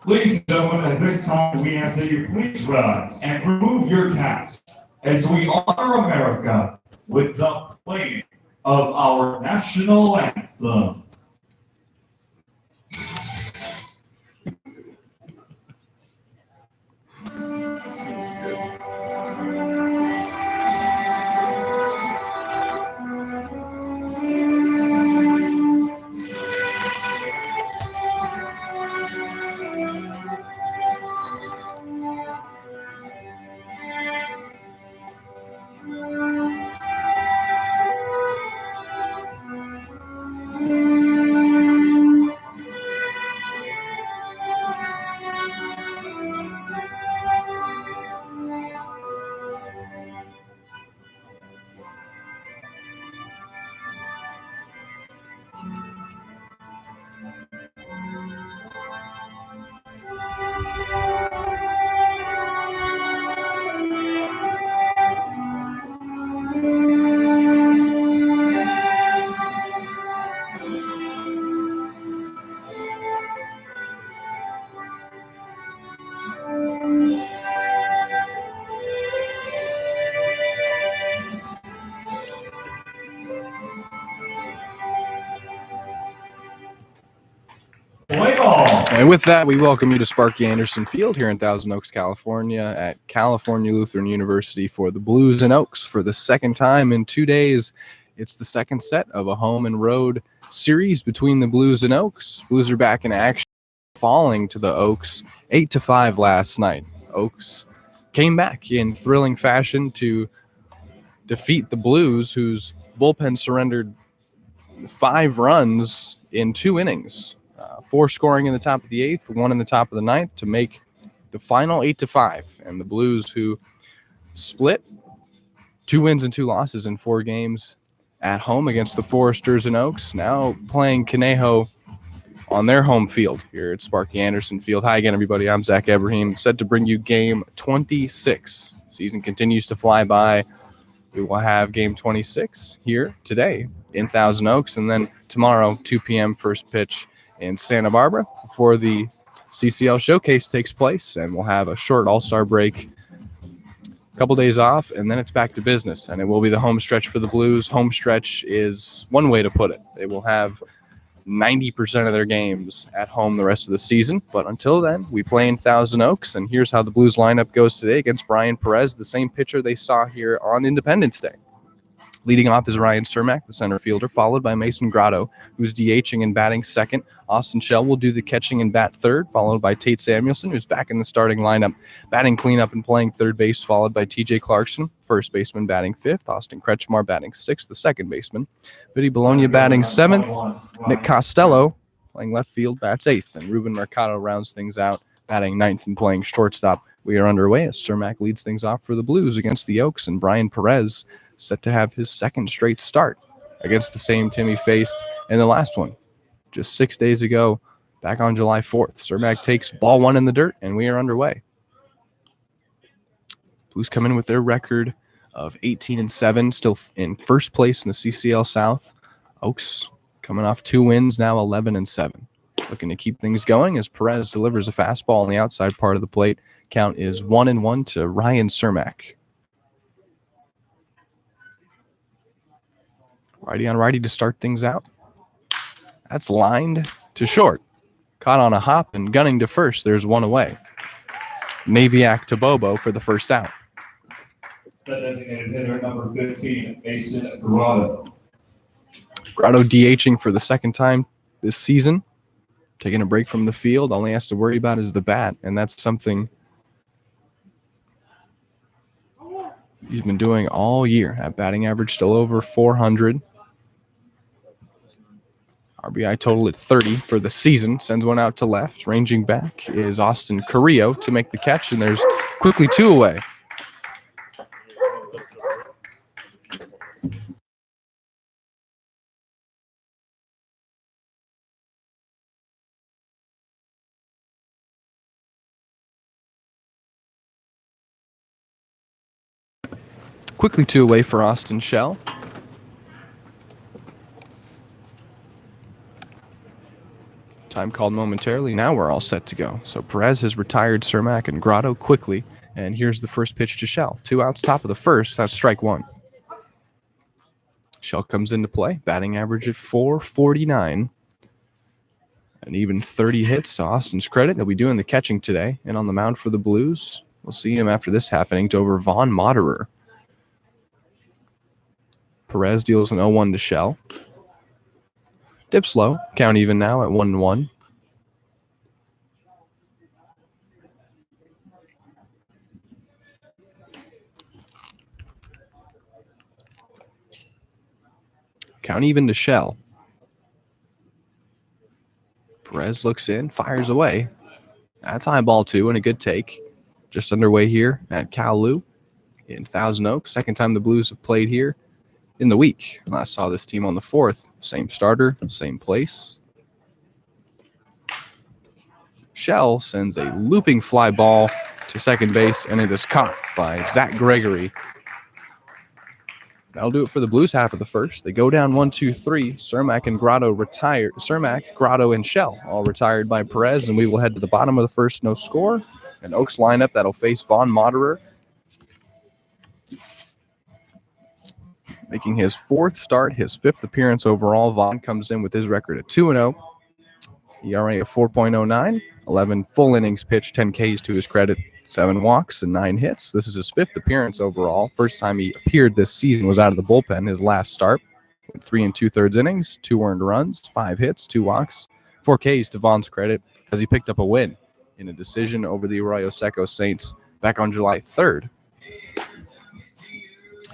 Ladies and gentlemen, at this time, we ask that you please rise and remove your caps as we honor America with the playing of our national anthem. And with that, we welcome you to Sparky Anderson Field here in Thousand Oaks, California at California Lutheran University for the Blues and Oaks for the second time in 2 days. It's the second set of a home and road series between the Blues and Oaks. Blues are back in action, falling to the Oaks 8-5 last night. Oaks came back in thrilling fashion to defeat the Blues, whose bullpen surrendered 5 runs in 2 innings. 4 scoring in the top of the 8th, 1 in the top of the 9th to make the final 8-5. And the Blues, who split 2 wins and 2 losses in 4 games at home against the Foresters and Oaks, now playing Conejo on their home field here at Sparky Anderson Field. Hi again, everybody. I'm Zach Ebrahim, set to bring you game 26. Season continues to fly by. We will have game 26 here today in Thousand Oaks, and then tomorrow, 2 p.m. first pitch in Santa Barbara before the CCL Showcase takes place, and we'll have a short all-star break, a couple days off, and then it's back to business, and it will be the home stretch for the Blues. Home stretch is one way to put it. They will have 90% of their games at home the rest of the season, but until then, we play in Thousand Oaks, and here's how the Blues lineup goes today against Brian Perez, the same pitcher they saw here on Independence Day. Leading off is Ryan Cermak, the center fielder, followed by Mason Grotto, who's DHing and batting second. Austin Shell will do the catching and bat third, followed by Tate Samuelson, who's back in the starting lineup, batting cleanup and playing third base, followed by TJ Clarkson, first baseman, batting fifth. Austin Kretschmar batting sixth, the second baseman. Vinny Bologna batting seventh. Nick Costello playing left field, bats eighth. And Ruben Mercado rounds things out, batting ninth and playing shortstop. We are underway as Cermak leads things off for the Blues against the Oaks, and Brian Perez set to have his second straight start against the same team he faced in the last one just 6 days ago, back on July 4th. Cermak takes ball one in the dirt, and we are underway. Blues come in with their record of 18-7, still in first place in the CCL South. Oaks coming off 2 wins, now 11-7. Looking to keep things going as Perez delivers a fastball on the outside part of the plate. Count is 1-1 to Ryan Cermak. Righty on righty to start things out. That's lined to short. Caught on a hop and gunning to first. There's one away. Naviak to Bobo for the first out. The designated hitter, number 15, Mason Grotto. Grotto DHing for the second time this season. Taking a break from the field. All he has to worry about is the bat, and that's something he's been doing all year. That batting average still over 400. RBI total at 30 for the season. Sends one out to left. Ranging back is Austin Carrillo to make the catch, and there's quickly 2 away. Quickly 2 away for Austin Shell. Time called momentarily. Now we're all set to go. So Perez has retired Cermak and Grotto quickly. And here's the first pitch to Shell. 2 outs, top of the first. That's strike 1. Shell comes into play. Batting average at .449. And even 30 hits to Austin's credit. He'll be doing the catching today. And on the mound for the Blues, we'll see him after this half inning over Vaughn Moderer. Perez deals an 0-1 to Shell. Dips low. Count even now at 1-1. Count even to Shell. Perez looks in, fires away. That's high ball 2 and a good take. Just underway here at Kowloon in Thousand Oaks. Second time the Blues have played here in the week. Last saw this team on the 4th. Same starter, same place. Shell sends a looping fly ball to second base, and it is caught by Zach Gregory. That'll do it for the Blues half of the first. They go down 1-2-3. Cermak and Grotto retired. Cermak, Grotto, and Shell all retired by Perez, and we will head to the bottom of the first, no score. An Oaks lineup that'll face Vaughn Moderer, making his 4th start, his 5th appearance overall. Vaughn comes in with his record at 2-0. ERA of 4.09. 11 full innings pitched, 10 Ks to his credit. 7 walks and 9 hits. This is his 5th appearance overall. First time he appeared this season was out of the bullpen. His last start, 3 2/3 innings, 2 earned runs, 5 hits, 2 walks, 4 Ks to Vaughn's credit as he picked up a win in a decision over the Arroyo Seco Saints back on July 3rd.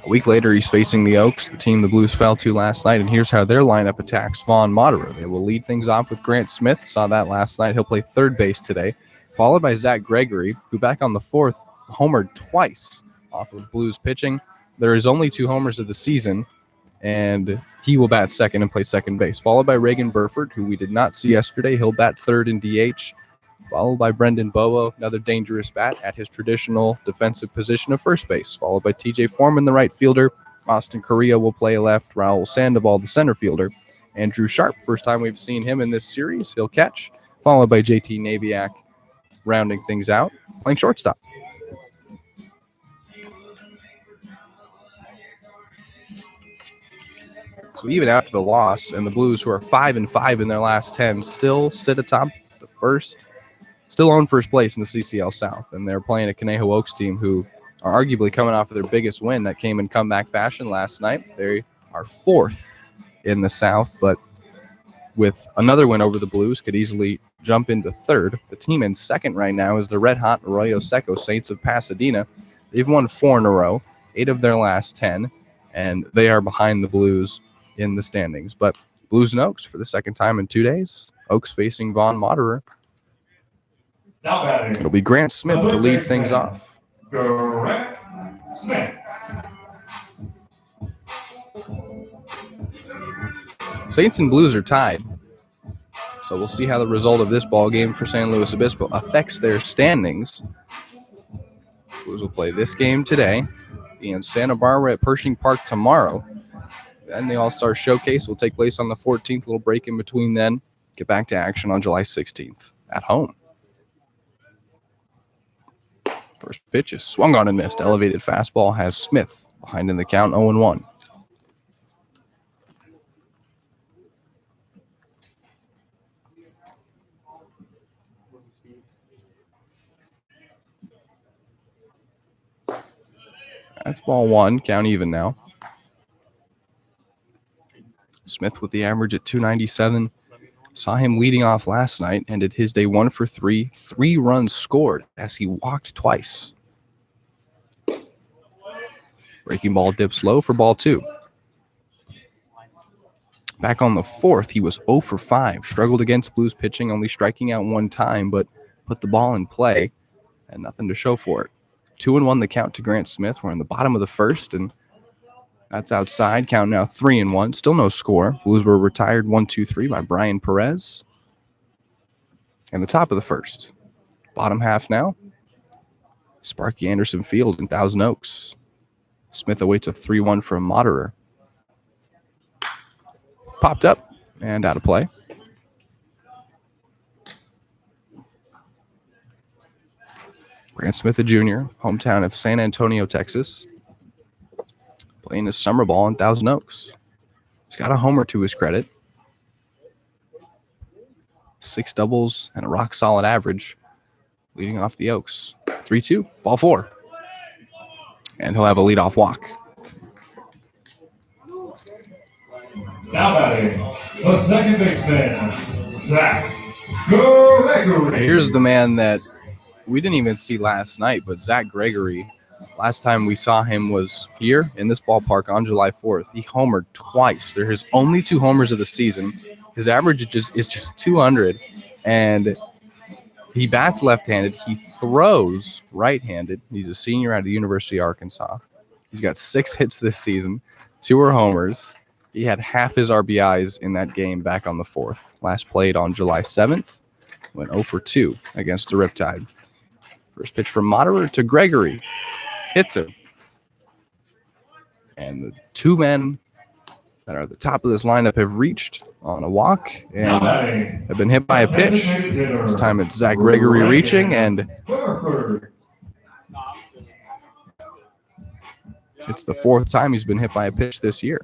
A week later, he's facing the Oaks, the team the Blues fell to last night, and here's how their lineup attacks Vaughn Moderer. They will lead things off with Grant Smith. Saw that last night. He'll play third base today, followed by Zach Gregory, who back on the 4th homered twice off of Blues pitching. There is only 2 homers of the season, and he will bat second and play second base, followed by Reagan Burford, who we did not see yesterday. He'll bat third in DH, followed by Brendan Bowo, another dangerous bat at his traditional defensive position of first base, followed by TJ Foreman, the right fielder. Austin Correa will play left, Raul Sandoval, the center fielder. Andrew Sharp, first time we've seen him in this series, he'll catch, followed by JT Naviak, rounding things out, playing shortstop. So even after the loss, and the Blues, who are 5-5 in their last 10, still sit atop the first, still own first place in the CCL South. And they're playing a Conejo Oaks team who are arguably coming off of their biggest win that came in comeback fashion last night. They are 4th in the South, but with another win over the Blues, could easily jump into 3rd. The team in 2nd right now is the red-hot Arroyo Seco Saints of Pasadena. They've won 4 in a row, 8 of their last 10, and they are behind the Blues in the standings. But Blues and Oaks for the second time in 2 days. Oaks facing Vaughn Moderer. It'll be Grant Smith to lead things off. Grant Smith. Saints and Blues are tied. So we'll see how the result of this ball game for San Luis Obispo affects their standings. Blues will play this game today in Santa Barbara at Pershing Park tomorrow. Then the All-Star Showcase will take place on the 14th. Little break in between then. Get back to action on July 16th at home. First pitch is swung on and missed. Elevated fastball has Smith behind in the count, 0-1. That's ball 1, count even now. Smith with the average at 297. Saw him leading off last night, ended his day 1 for 3. 3 runs scored as he walked twice. Breaking ball dips low for ball 2. Back on the 4th, he was 0 for 5. Struggled against Blues pitching, only striking out 1 time, but put the ball in play and nothing to show for it. 2-1 the count to Grant Smith. We're in the bottom of the first, and that's outside. Count now 3-1. Still no score. Blues were retired 1-2-3 by Brian Perez. And the top of the first. Bottom half now. Sparky Anderson Field in Thousand Oaks. Smith awaits a 3-1 from Moderer. Popped up and out of play. Grant Smith, a junior, hometown of San Antonio, Texas, playing his summer ball in Thousand Oaks. He's got a homer to his credit. 6 doubles and a rock-solid average leading off the Oaks. 3-2, ball 4. And he'll have a leadoff walk. Now batting, the second baseman, Zach Gregory. Here's the man that we didn't even see last night, but Zach Gregory. Last time we saw him was here in this ballpark on July 4th. He homered twice. They're his only 2 homers of the season. His average is just 200, and he bats left-handed. He throws right-handed. He's a senior out of the University of Arkansas. He's got 6 hits this season, 2 are homers. He had half his RBIs in that game back on the 4th. Last played on July 7th. Went 0 for 2 against the Riptide. First pitch from Moderer to Gregory. Hits him. And the 2 men that are at the top of this lineup have reached on a walk and have been hit by a pitch. This time it's Zach Gregory reaching, and it's the 4th time he's been hit by a pitch this year.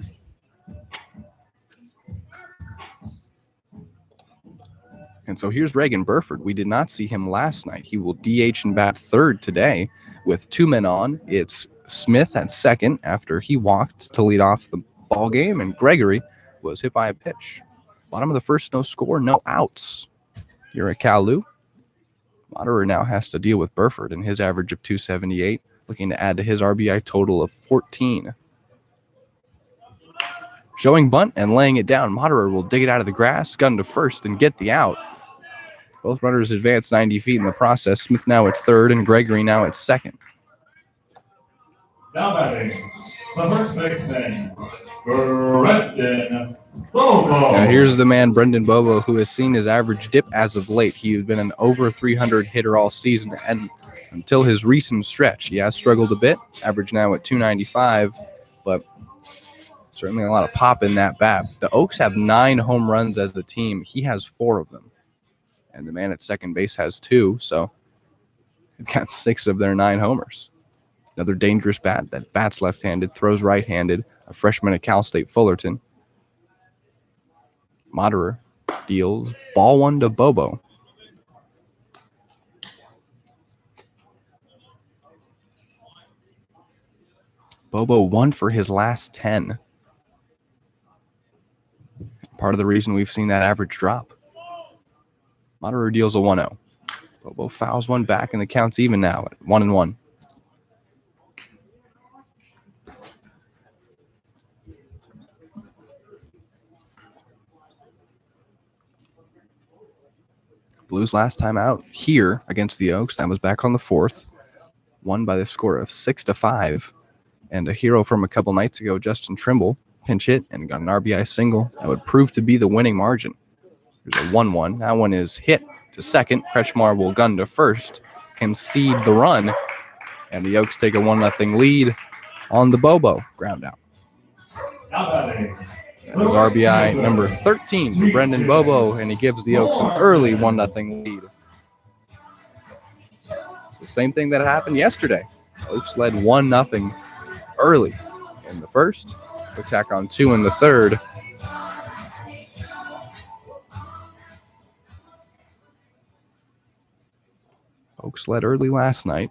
And so here's Reagan Burford. We did not see him last night. He will DH and bat 3rd today with 2 men on. It's Smith at 2nd after he walked to lead off the ball game, and Gregory was hit by a pitch. Bottom of the 1st, no score, no outs. Here at Cal Lu. Moderer now has to deal with Burford and his average of 278, looking to add to his RBI total of 14. Showing bunt and laying it down. Moderer will dig it out of the grass, gun to first, and get the out. Both runners advance 90 feet in the process. Smith now at 3rd and Gregory now at 2nd. Now batting, the first baseman, Brendan Bobo. Now here's the man, Brendan Bobo, who has seen his average dip as of late. He has been an over 300 hitter all season, and until his recent stretch, he has struggled a bit. Average now at 295, but certainly a lot of pop in that bat. The Oaks have 9 home runs as a team. He has 4 of them. And the man at second base has 2, so they've got 6 of their 9 homers. Another dangerous bat that bats left-handed, throws right-handed, a freshman at Cal State Fullerton. Moderer deals ball 1 to Bobo. Bobo 1 for his last 10. Part of the reason we've seen that average drop. Moderer deals a 1-0. Bobo fouls one back, and the count's even now at 1-1. Blues last time out here against the Oaks. That was back on the 4th. Won by the score of 6-5. And a hero from a couple nights ago, Justin Trimble, pinch hit and got an RBI single. That would prove to be the winning margin. There's a 1-1. That one is hit to second. Kretschmar will gun to first, concede the run, and the Oaks take a 1-0 lead on the Bobo ground out. That was RBI number 13 for Brendan Bobo, and he gives the Oaks an early 1-0 lead. It's the same thing that happened yesterday. Oaks led 1-0 early in the first. Would tack on 2 in the third. Oaks led early last night,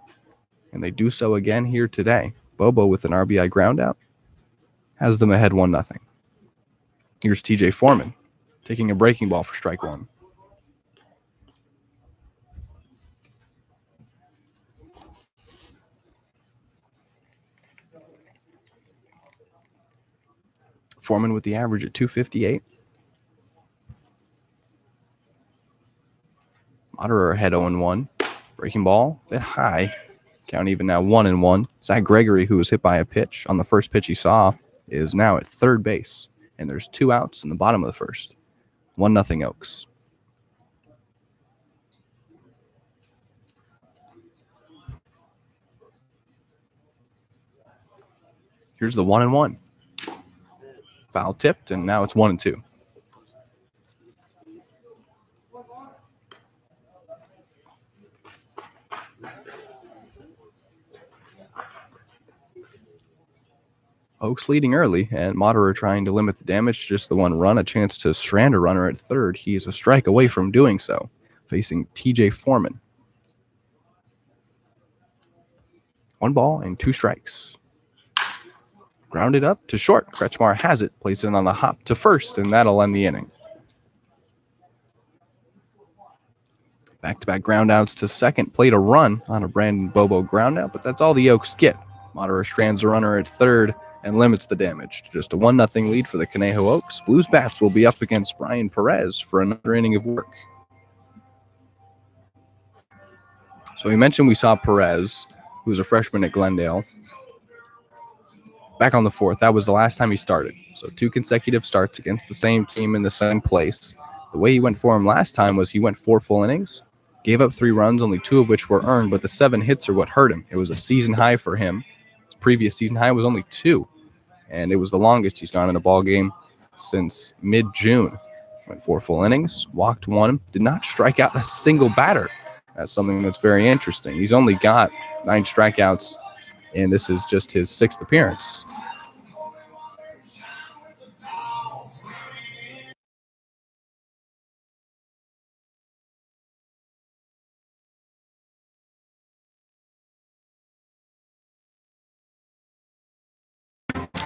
and they do so again here today. Bobo with an RBI groundout has them ahead 1-0. Here's TJ Foreman taking a breaking ball for strike 1. Foreman with the average at 258. Moderer ahead 0-1. Breaking ball, a bit high. Count even now 1-1. Zach Gregory, who was hit by a pitch on the first pitch he saw, is now at third base. And there's 2 outs in the bottom of the first. 1-0 Oaks. Here's the 1-1. Foul tipped, and now it's 1-2. Oaks leading early, and Moderer trying to limit the damage to just the one run, a chance to strand a runner at third. He is a strike away from doing so, facing TJ Foreman. 1 ball and 2 strikes. Grounded up to short. Kretschmar has it, plays it on a hop to first, and that'll end the inning. Back-to-back groundouts to second. Played a run on a Brandon Bobo groundout, but that's all the Oaks get. Moderer strands the runner at third and limits the damage to just a 1-0 lead for the Conejo Oaks. Blues bats will be up against Brian Perez for another inning of work. So we mentioned we saw Perez, who was a freshman at Glendale, back on the 4th. That was the last time he started. So 2 consecutive starts against the same team in the same place. The way he went for him last time was he went 4 full innings, gave up 3 runs, only 2 of which were earned, but the 7 hits are what hurt him. It was a season high for him. His previous season high was only 2, and it was the longest he's gone in a ball game since mid-June. Went 4 full innings, walked 1, did not strike out a single batter. That's something that's very interesting. He's only got 9 strikeouts, and this is just his 6th appearance.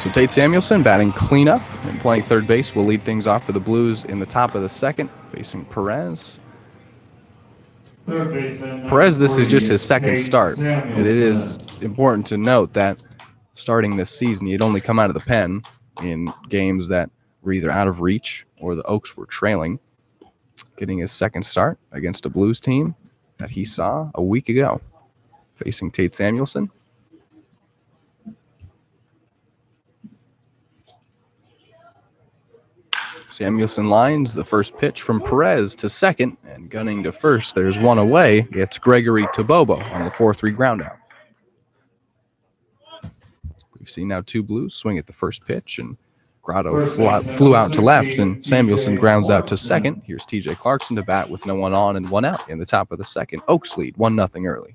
So Tate Samuelson batting cleanup and playing third base will lead things off for the Blues in the top of the 2nd, facing Perez. Perez, this is just his 2nd start. It is important to note that starting this season, he'd only come out of the pen in games that were either out of reach or the Oaks were trailing. Getting his 2nd start against a Blues team that he saw a week ago, facing Tate Samuelson. Samuelson lines the first pitch from Perez to second, and gunning to first. There's one away. It's Gregory Tabobo on the 4-3 groundout. We've seen now 2 Blues swing at the first pitch, and Grotto flew out to left, and Samuelson grounds out to second. Here's TJ Clarkson to bat with no one on and 1 out in the top of the 2nd. Oaks lead 1-0 early.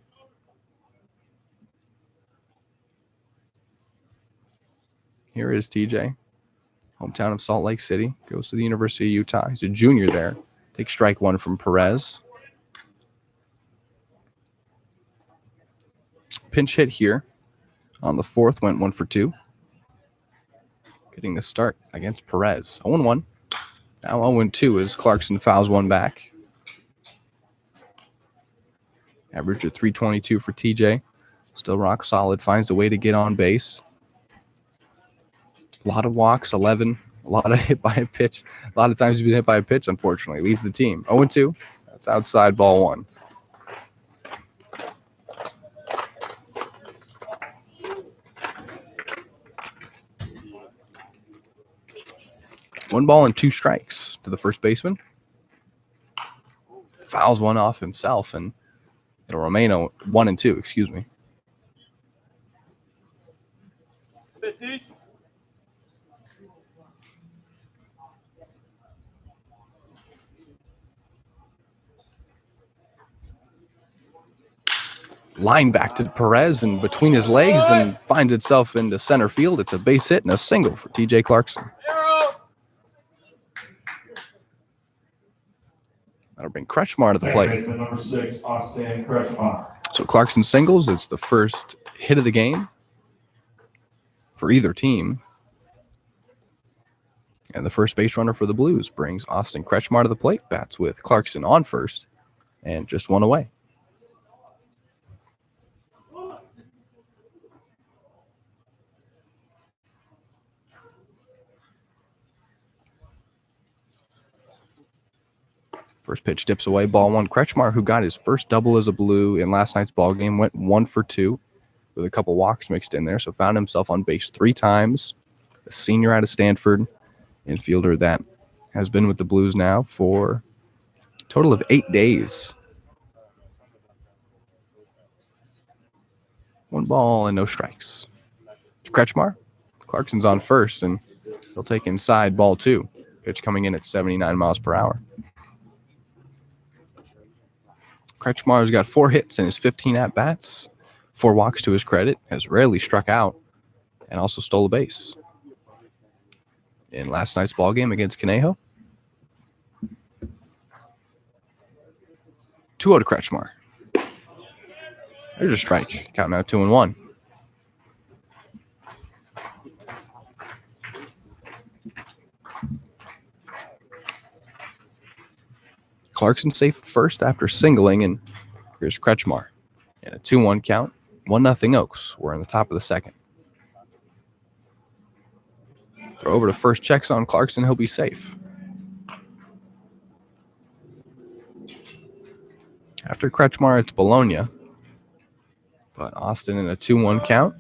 Here is TJ. Hometown of Salt Lake City, goes to the University of Utah. He's a junior there. Takes strike 1 from Perez. Pinch hit here on the 4th, went 1 for 2. Getting the start against Perez. 0-1. Now 0-2 as Clarkson fouls 1 back. Average of 322 for TJ. Still rock solid, finds a way to get on base. A lot of walks, 11. A lot of hit by a pitch. A lot of times he's been hit by a pitch, unfortunately. Leads the team. 0-2. That's outside ball 1. One ball and 2 strikes to the first baseman. Fouls 1 off himself, and it'll remain 1-2, excuse me. Line back to Perez and between his legs and finds itself into center field. It's a base hit and a single for TJ Clarkson. That'll bring Kretschmar to the plate. Number 6, Austin Kretschmar. So Clarkson singles. It's the first hit of the game for either team. And the first base runner for the Blues brings Austin Kretschmar to the plate. Bats with Clarkson on first and just 1 away. First pitch dips away, ball 1. Kretschmar, who got his first double as a Blue in last night's ball game, went 1 for 2 with a couple walks mixed in there, so found himself on base 3 times. A senior out of Stanford, infielder that has been with the Blues now for a total of 8 days. 1 ball and no strikes. Kretschmar, Clarkson's on first, and he'll take inside ball 2. Pitch coming in at 79 miles per hour. Kretschmar's got 4 hits in his 15 at-bats, 4 walks to his credit, has rarely struck out. and also stole a base in last night's ball game against Conejo. 2-0 to Kretschmar. There's a strike. Count now 2-1. Clarkson safe at first after singling, and here's Kretschmar. In a 2-1 count, 1-0 Oaks. We're in the top of the second. Throw over to first, checks on Clarkson. He'll be safe. After Kretschmar, it's Bologna. But Austin in a 2-1 count.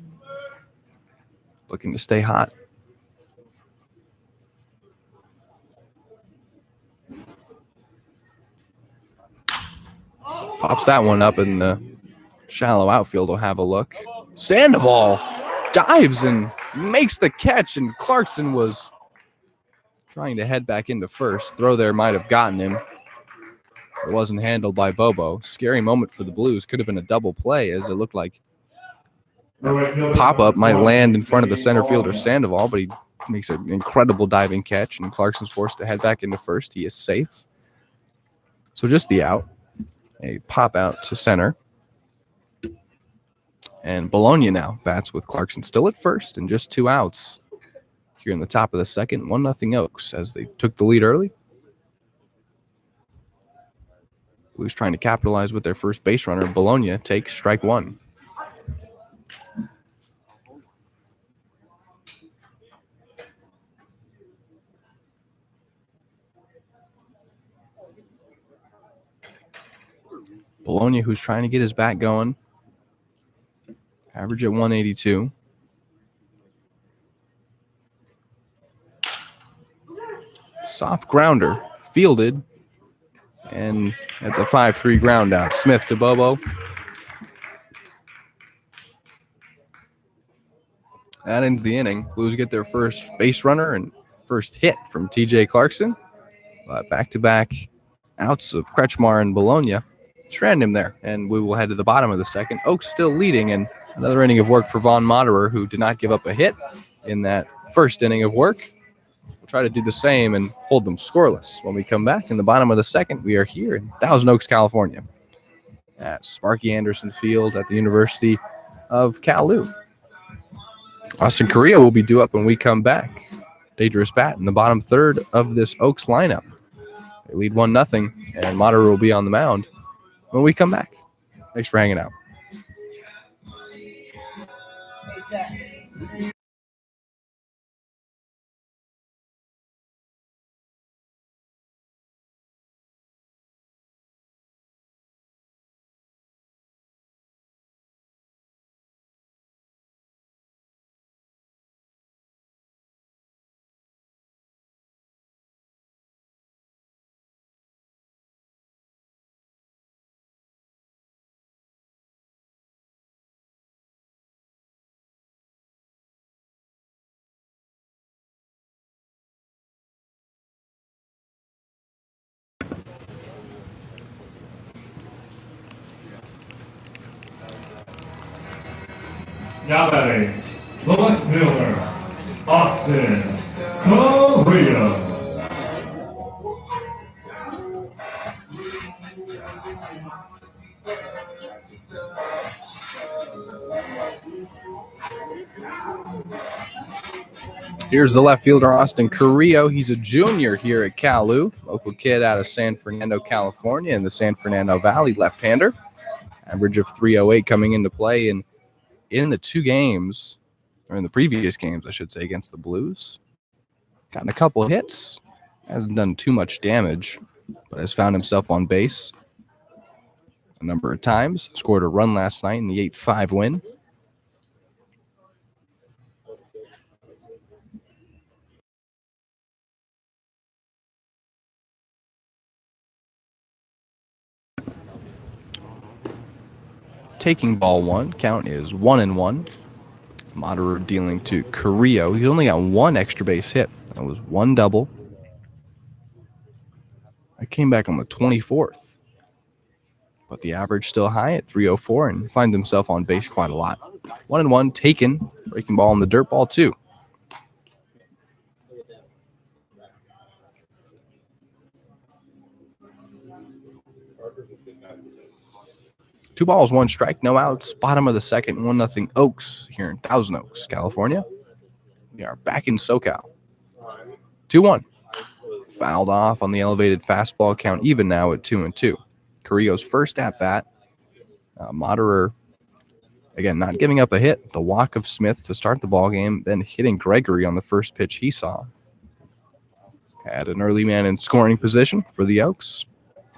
Looking to stay hot. Pops that one up, and the shallow outfield will have a look. Sandoval dives and makes the catch, and Clarkson was trying to head back into first. Throw there might have gotten him. It wasn't handled by Bobo. Scary moment for the Blues. Could have been a double play, as it looked like pop-up might land in front of the center fielder Sandoval, but he makes an incredible diving catch, and Clarkson's forced to head back into first. He is safe. So just the out. A pop out to center. And Bologna now bats with Clarkson still at first and just 2 outs. Here in the top of the second, 1-0 Oaks as they took the lead early. Blues trying to capitalize with their first base runner. Bologna takes strike 1. Bologna, who's trying to get his bat going. Average at 182. Soft grounder, fielded, and that's a 5-3 ground out. Smith to Bobo. That ends the inning. Blues get their first base runner and first hit from TJ Clarkson. But back-to-back outs of Kretschmar and Bologna strand him there, and we will head to the bottom of the second. Oaks still leading, and another inning of work for Vaughn Moderer, who did not give up a hit in that first inning of work. We'll try to do the same and hold them scoreless. When we come back in the bottom of the second, we are here in Thousand Oaks, California, at Sparky Anderson Field at the University of Kalu. Austin Correa will be due up when we come back. Dangerous bat in the bottom third of this Oaks lineup. They lead 1-0, and Moderer will be on the mound when we come back. Thanks for hanging out. Now batting, the left fielder, Austin Correa. Here's the left fielder, Austin Carrillo. He's a junior here at Kalu, local kid out of San Fernando, California, in the San Fernando Valley, left-hander. Average of 308 coming into play in the 2 games, or in the previous games, I should say, against the Blues. Gotten a couple of hits. Hasn't done too much damage, but has found himself on base a number of times. Scored a run last night in the 8-5 win. Taking ball 1. Count is 1-1. Moderer dealing to Carrillo. He's only got 1 extra base hit. That was 1 double. I came back on the 24th. but the average still high at 304 and finds himself on base quite a lot. 1-1 taken, breaking ball in the dirt ball 2. Two balls, one strike, no outs. Bottom of the second, 1-0 Oaks here in Thousand Oaks, California. We are back in SoCal. 2-1. Fouled off on the elevated fastball, count even now at 2-2. Carrillo's first at bat. Moderer, again, not giving up a hit. The walk of Smith to start the ball game, then hitting Gregory on the first pitch he saw. Had an early man in scoring position for the Oaks.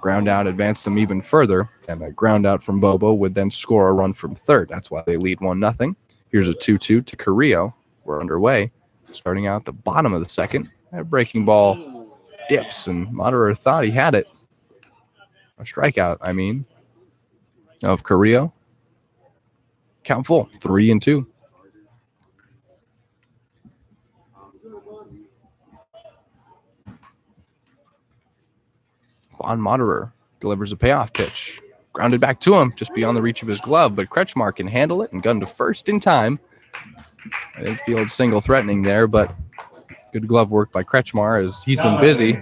Ground out advanced them even further, and a ground out from Bobo would then score a run from third. That's why they lead 1-0. Here's a 2-2 to Carrillo. We're underway. Starting out the bottom of the second. A breaking ball dips, and Moderer thought he had it. A strikeout, of Carrillo. Count full, 3-2. Von Moderer delivers a payoff pitch. Grounded back to him, just beyond the reach of his glove, but Kretschmar can handle it and gun to first in time. Infield single threatening there, but good glove work by Kretschmar as he's been busy.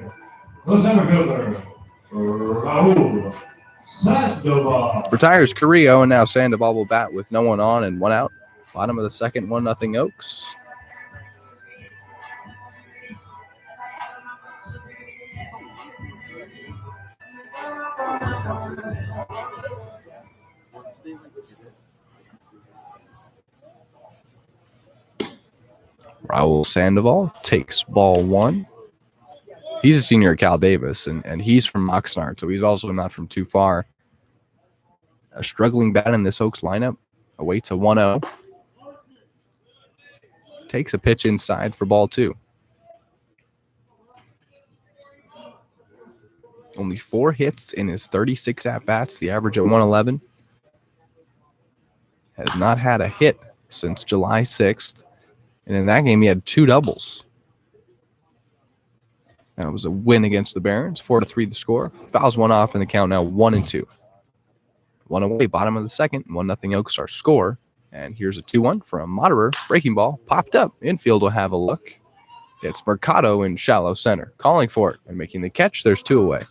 Retires Carrillo, and now Sandoval will bat with no one on and one out. Bottom of the second, 1-0 Oaks. Raul Sandoval takes ball 1. He's a senior at Cal Davis, and he's from Oxnard, so he's also not from too far. A struggling bat in this Oaks lineup awaits a 1-0. Takes a pitch inside for ball 2. Only 4 hits in his 36 at-bats, the average at 111. Has not had a hit since July 6th. And in that game, he had 2 doubles. That was a win against the Barons, 4-3 the score. Fouls one off in the count now 1-2. 1 away, bottom of the second, 1-0 Oaks our score. And here's a 2-1 from Moderer. Breaking ball, popped up. Infield will have a look. It's Mercado in shallow center, calling for it and making the catch. There's 2 away.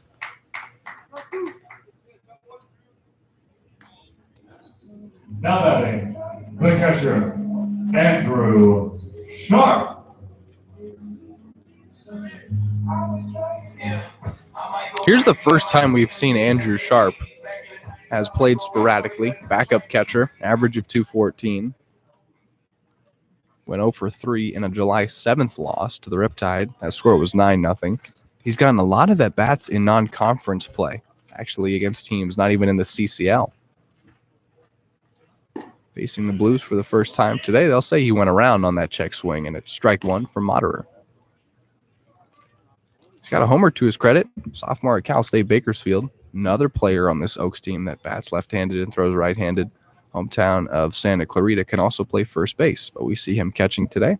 Now batting, the catcher, Andrew Sharp. Here's the first time we've seen Andrew Sharp has played sporadically. Backup catcher, average of 214. Went 0 for 3 in a July 7th loss to the Riptide. That score was 9-0. He's gotten a lot of at-bats in non-conference play, actually against teams not even in the CCL. Facing the Blues for the first time today, they'll say he went around on that check swing, and it's strike 1 from Moderer. He's got a homer to his credit. Sophomore at Cal State Bakersfield. Another player on this Oaks team that bats left-handed and throws right-handed. Hometown of Santa Clarita, can also play first base, but we see him catching today.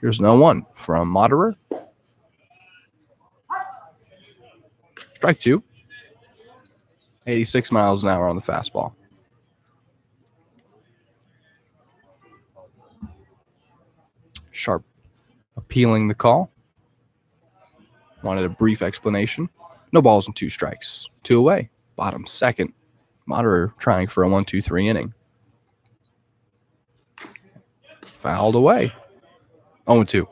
Here's 0-1 from Moderer. Strike 2. 86 miles an hour on the fastball. Sharp appealing the call. Wanted a brief explanation. No balls and 2 strikes. 2 away. Bottom second. Moderer trying for a 1-2-3 inning. Fouled away. 0-2.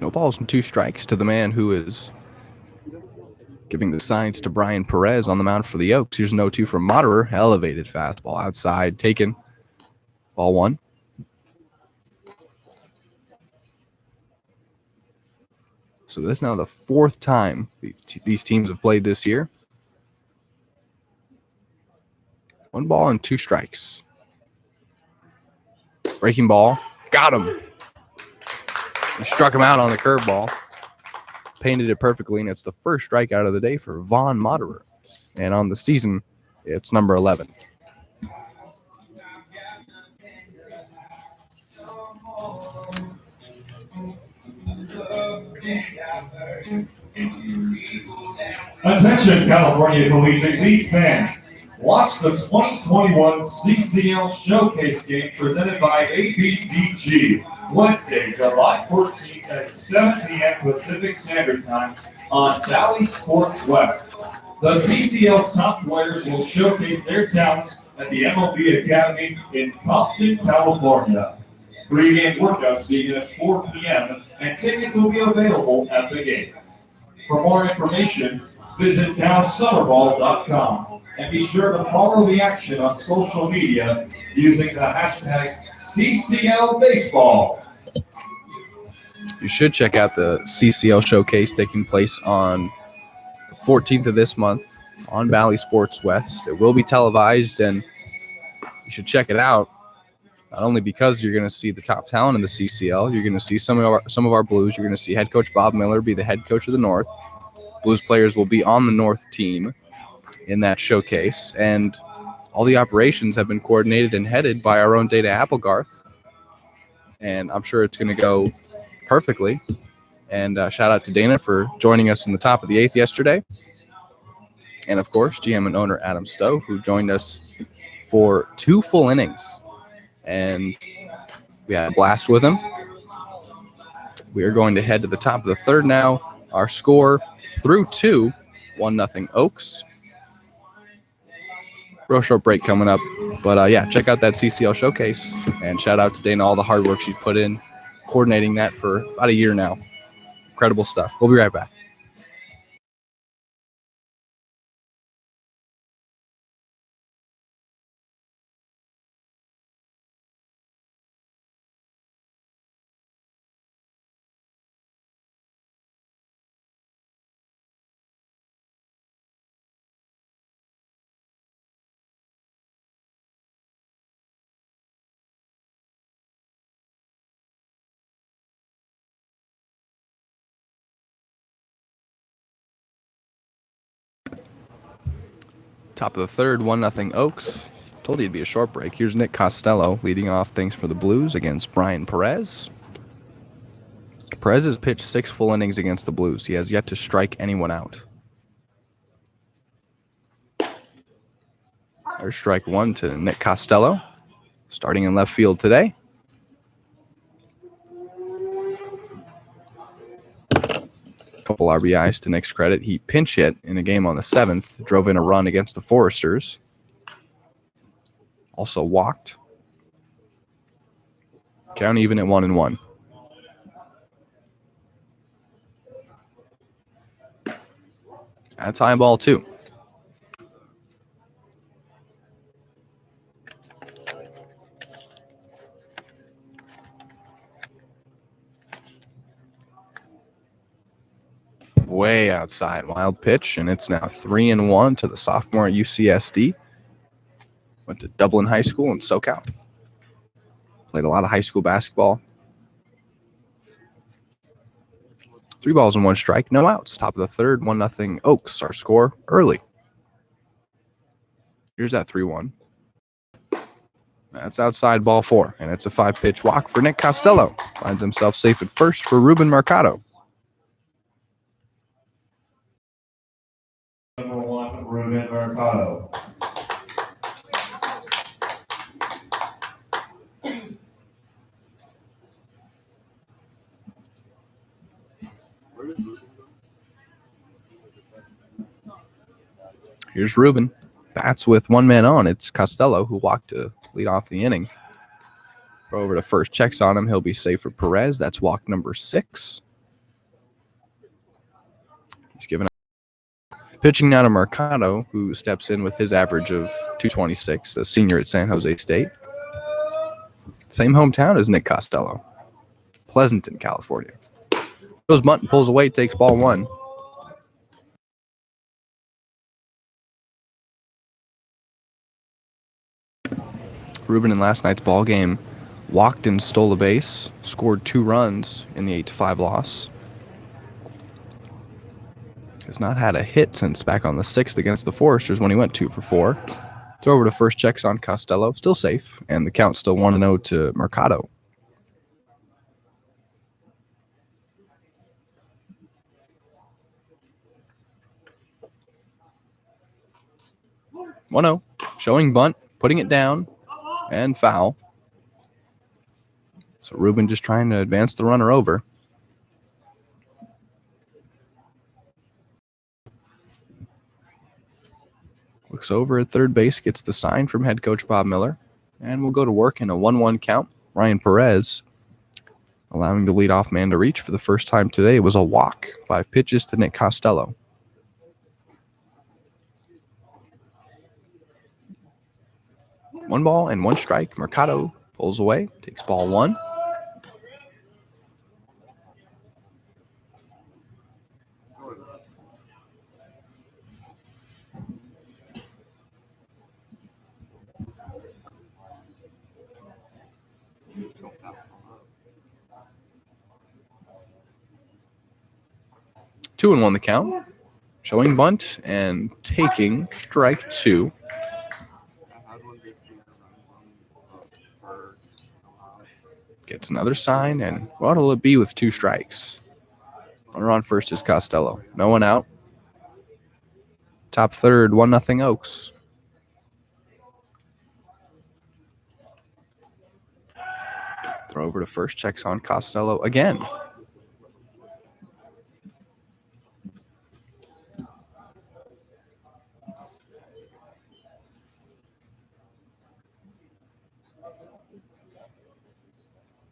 No balls and 2 strikes to the man who is giving the signs to Brian Perez on the mound for the Oaks. Here's an 0-2 from Moderer. Elevated fastball outside. Taken. Ball 1. So this is now the 4th time these teams have played this year. 1 ball and 2 strikes. Breaking ball. Got him. He struck him out on the curveball. Painted it perfectly, and it's the first strikeout of the day for Von Moderer. And on the season, It's number 11. Attention, California Collegiate League fans. Watch the 2021 CCL Showcase game presented by ABDG Wednesday, July 14th at 7 p.m. Pacific Standard Time on Valley Sports West. The CCL's top players will showcase their talents at the MLB Academy in Compton, California. Pre-game workouts begin at 4 p.m. and tickets will be available at the gate. For more information, visit calsummerball.com and be sure to follow the action on social media using the hashtag CCLBaseball. You should check out the CCL Showcase taking place on the 14th of this month on Valley Sports West. It will be televised, and you should check it out. Not only because you're going to see the top talent in the CCL, you're going to see some of our Blues. You're going to see head coach Bob Miller be the head coach of the North. Blues players will be on the North team in that showcase, and all the operations have been coordinated and headed by our own Dana Applegarth, and I'm sure it's going to go perfectly. And shout out to Dana for joining us in the top of the 8th yesterday, and of course GM and owner Adam Stowe, who joined us for 2 full innings, and we had a blast with him. We are going to head to the top of the 3rd now. Our score through 2, 1-0 Oaks. Real short break coming up. But, yeah, check out that CCL Showcase. And shout out to Dana, all the hard work she's put in, coordinating that for about a year now. Incredible stuff. We'll be right back. Top of the 3rd, 1-0 Oaks. Told you it'd be a short break. Here's Nick Costello leading off things for the Blues against Brian Perez. Perez has pitched 6 full innings against the Blues. He has yet to strike anyone out. There's strike 1 to Nick Costello, starting in left field today. Couple RBIs to Nick's credit. He pinch hit in a game on the 7th, drove in a run against the Foresters. Also walked. Count even at 1-1. That's high ball 2. Way outside, wild pitch, and it's now 3-1 to the sophomore at UCSD. Went to Dublin High School in SoCal. Played a lot of high school basketball. 3 balls and 1 strike, no outs. Top of the 3rd, 1-0 Oaks. Our score early. Here's that 3-1. That's outside ball 4, and it's a 5-pitch walk for Nick Costello. Finds himself safe at first for Ruben Mercado. Number 1, Ruben Mercado. Here's Ruben. Bats with 1 man on. It's Costello who walked to lead off the inning. Throw over to first. Checks on him. He'll be safe for Perez. That's walk number 6. He's given up. Pitching now to Mercado, who steps in with his average of 226, the senior at San Jose State. Same hometown as Nick Costello. Pleasanton, California. Goes Mutton, pulls away, takes ball 1. Ruben in last night's ball game walked and stole a base, scored 2 runs in the 8-5 loss. Has not had a hit since back on the 6th against the Foresters when he went 2 for 4. Throw over to first, checks on Costello. Still safe, and the count still 1-0 to Mercado. One-0, showing bunt, putting it down, and foul. So Ruben just trying to advance the runner over. Looks over at third base, gets the sign from head coach Bob Miller, and we'll go to work in a 1-1 count. Ryan Perez, allowing the leadoff man to reach for the first time today, was a walk. 5 pitches to Nick Costello. One ball and one strike. Mercado pulls away, takes ball 1. Two and one the count. Showing bunt and taking strike 2. Gets another sign, and what'll it be with 2 strikes? Runner on first is Costello. No one out. Top third, 1-0 Oaks. Throw over to first, checks on Costello again.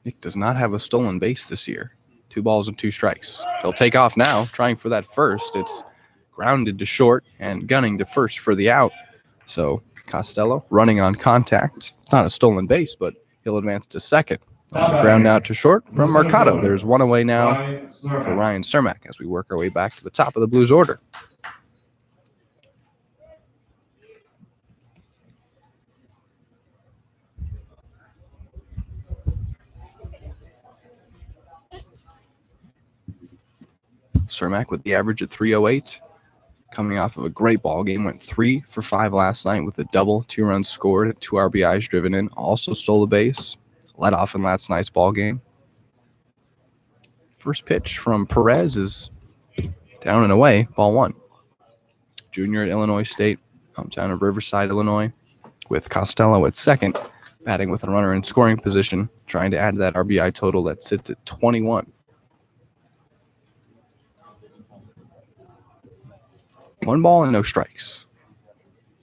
Nick does not have a stolen base this year. 2 balls and 2 strikes. He'll take off now, trying for that first. It's grounded to short and gunning to first for the out. So Costello running on contact. It's not a stolen base, but he'll advance to second. Ground out to short from Mercado. There's 1 away now for Ryan Cermak as we work our way back to the top of the Blues order. Cermak with the average at 308, coming off of a great ball game. Went 3 for 5 last night with a double, 2 runs scored, 2 RBIs driven in. Also stole a base, led off in last night's ball game. First pitch from Perez is down and away, ball 1. Junior at Illinois State, hometown of Riverside, Illinois, with Costello at second, batting with a runner in scoring position, trying to add that RBI total that sits at 21. 1 ball and no strikes.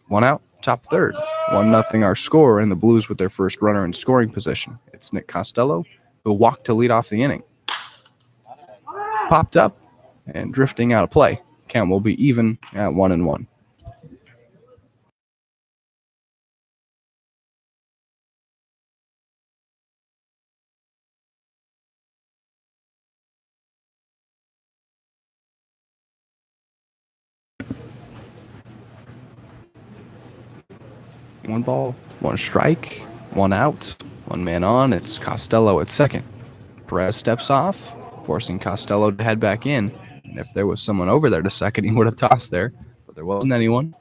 1 out, top third. 1-0 our score, and the Blues with their first runner in scoring position. It's Nick Costello, who walked to lead off the inning. Popped up and drifting out of play. Count will be even at 1-1. One ball, 1 strike, 1 out, 1 man on. It's Costello at second. Perez steps off, forcing Costello to head back in. And if there was someone over there to second, he would have tossed there, but there wasn't anyone.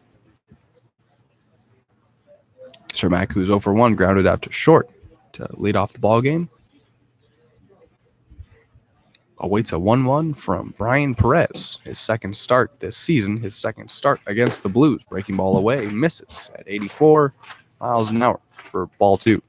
Cermak, who's 0 for 1, grounded out to short to lead off the ball game. Awaits a 1-1 from Brian Perez, his second start this season, his second start against the Blues. Breaking ball away, misses at 84 miles an hour for ball 2.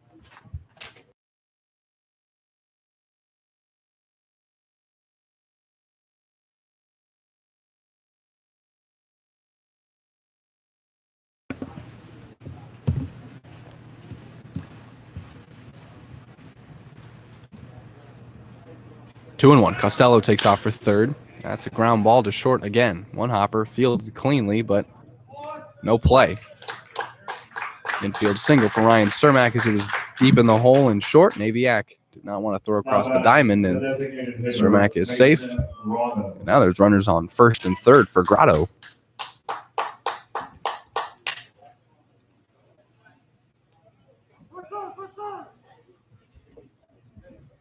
Two and 1. Costello takes off for third. That's a ground ball to short again. 1 hopper, fielded cleanly, but no play. Infield single for Ryan Cermak as it was deep in the hole and short. Naviak did not want to throw across the diamond, and Cermak is safe. And now there's runners on first and third for Grotto.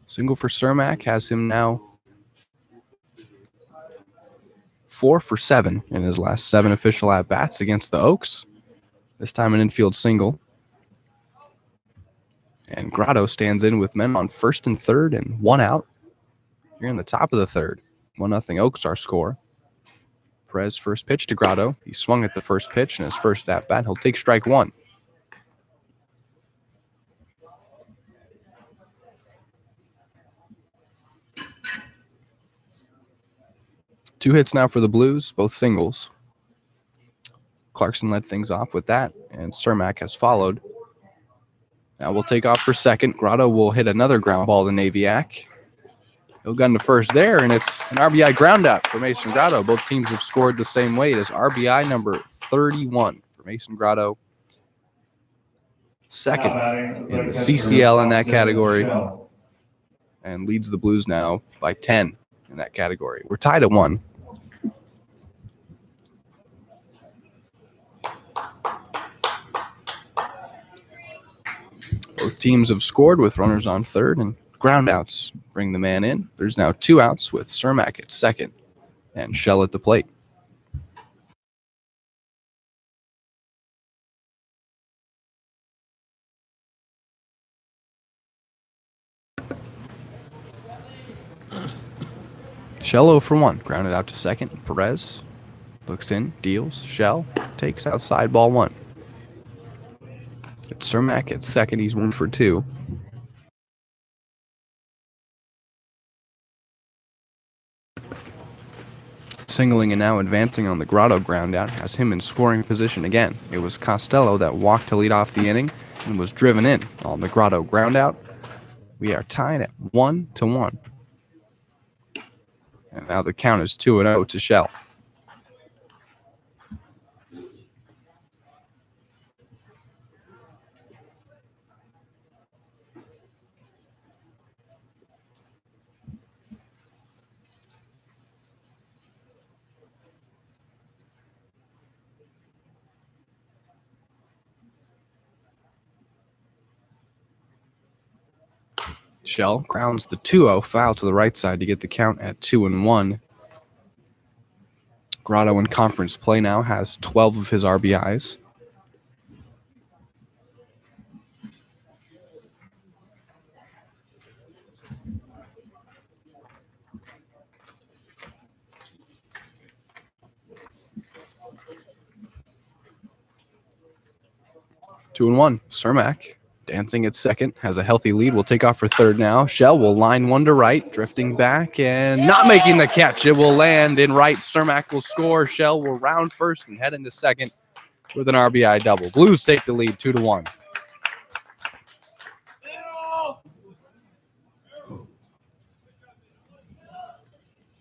Single for Cermak has him now 4 for 7 in his last 7 official at-bats against the Oaks. This time an infield single. And Grotto stands in with men on first and third and 1 out. Here in the top of the third. 1-0 Oaks our score. Perez first pitch to Grotto. He swung at the first pitch in his first at-bat. He'll take strike 1. Two hits now for the Blues, both singles. Clarkson led things off with that, and Cermak has followed. Now we'll take off for second. Grotto will hit another ground ball to Naviak. He'll gun to first there, and it's an RBI ground out for Mason Grotto. Both teams have scored the same way. It is RBI number 31 for Mason Grotto. Second in the CCL in that category, and leads the Blues now by 10 in that category. We're tied at 1. Both teams have scored with runners on third, and ground outs bring the man in. There's now 2 outs with Cermak at second and Shell at the plate. Shell 0 for 1, grounded out to second. Perez looks in, deals. Shell takes outside, ball 1. It's Cermak at second. He's 1 for 2. Singling and now advancing on the Grotto ground out has him in scoring position again. It was Costello that walked to lead off the inning and was driven in on the Grotto ground out. We are tied at 1-1. And now the count is 2-0 to Shell. Shell grounds the 2-0 foul to the right side to get the count at 2-1. Grotto in conference play now has 12 of his RBIs. Two and one. Cermak dancing at second, has a healthy lead. Will take off for third now. Shell will line one to right, drifting back and not making the catch. It will land in right. Cermak will score. Shell will round first and head into second with an RBI double. Blues take the lead 2-1.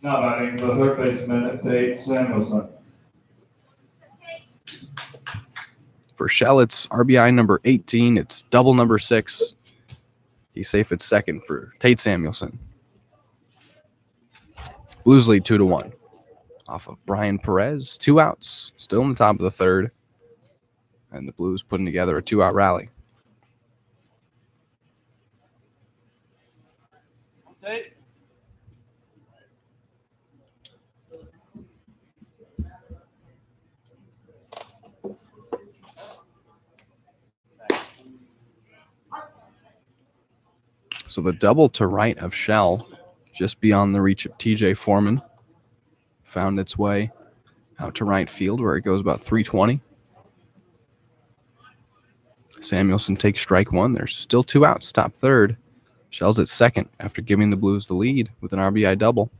Now batting the third baseman, Tate Samuelson. For Shell, it's RBI number 18. It's double number 6. He's safe at second for Tate Samuelson. Blues lead 2-1. Off of Brian Perez, 2 outs. Still in the top of the third. And the Blues putting together a 2-out rally. Tate. So the double to right of Shell, just beyond the reach of TJ Foreman, found its way out to right field where it goes about 320. Samuelson takes strike one. There's still 2 outs, top third. Shell's at second after giving the Blues the lead with an RBI double.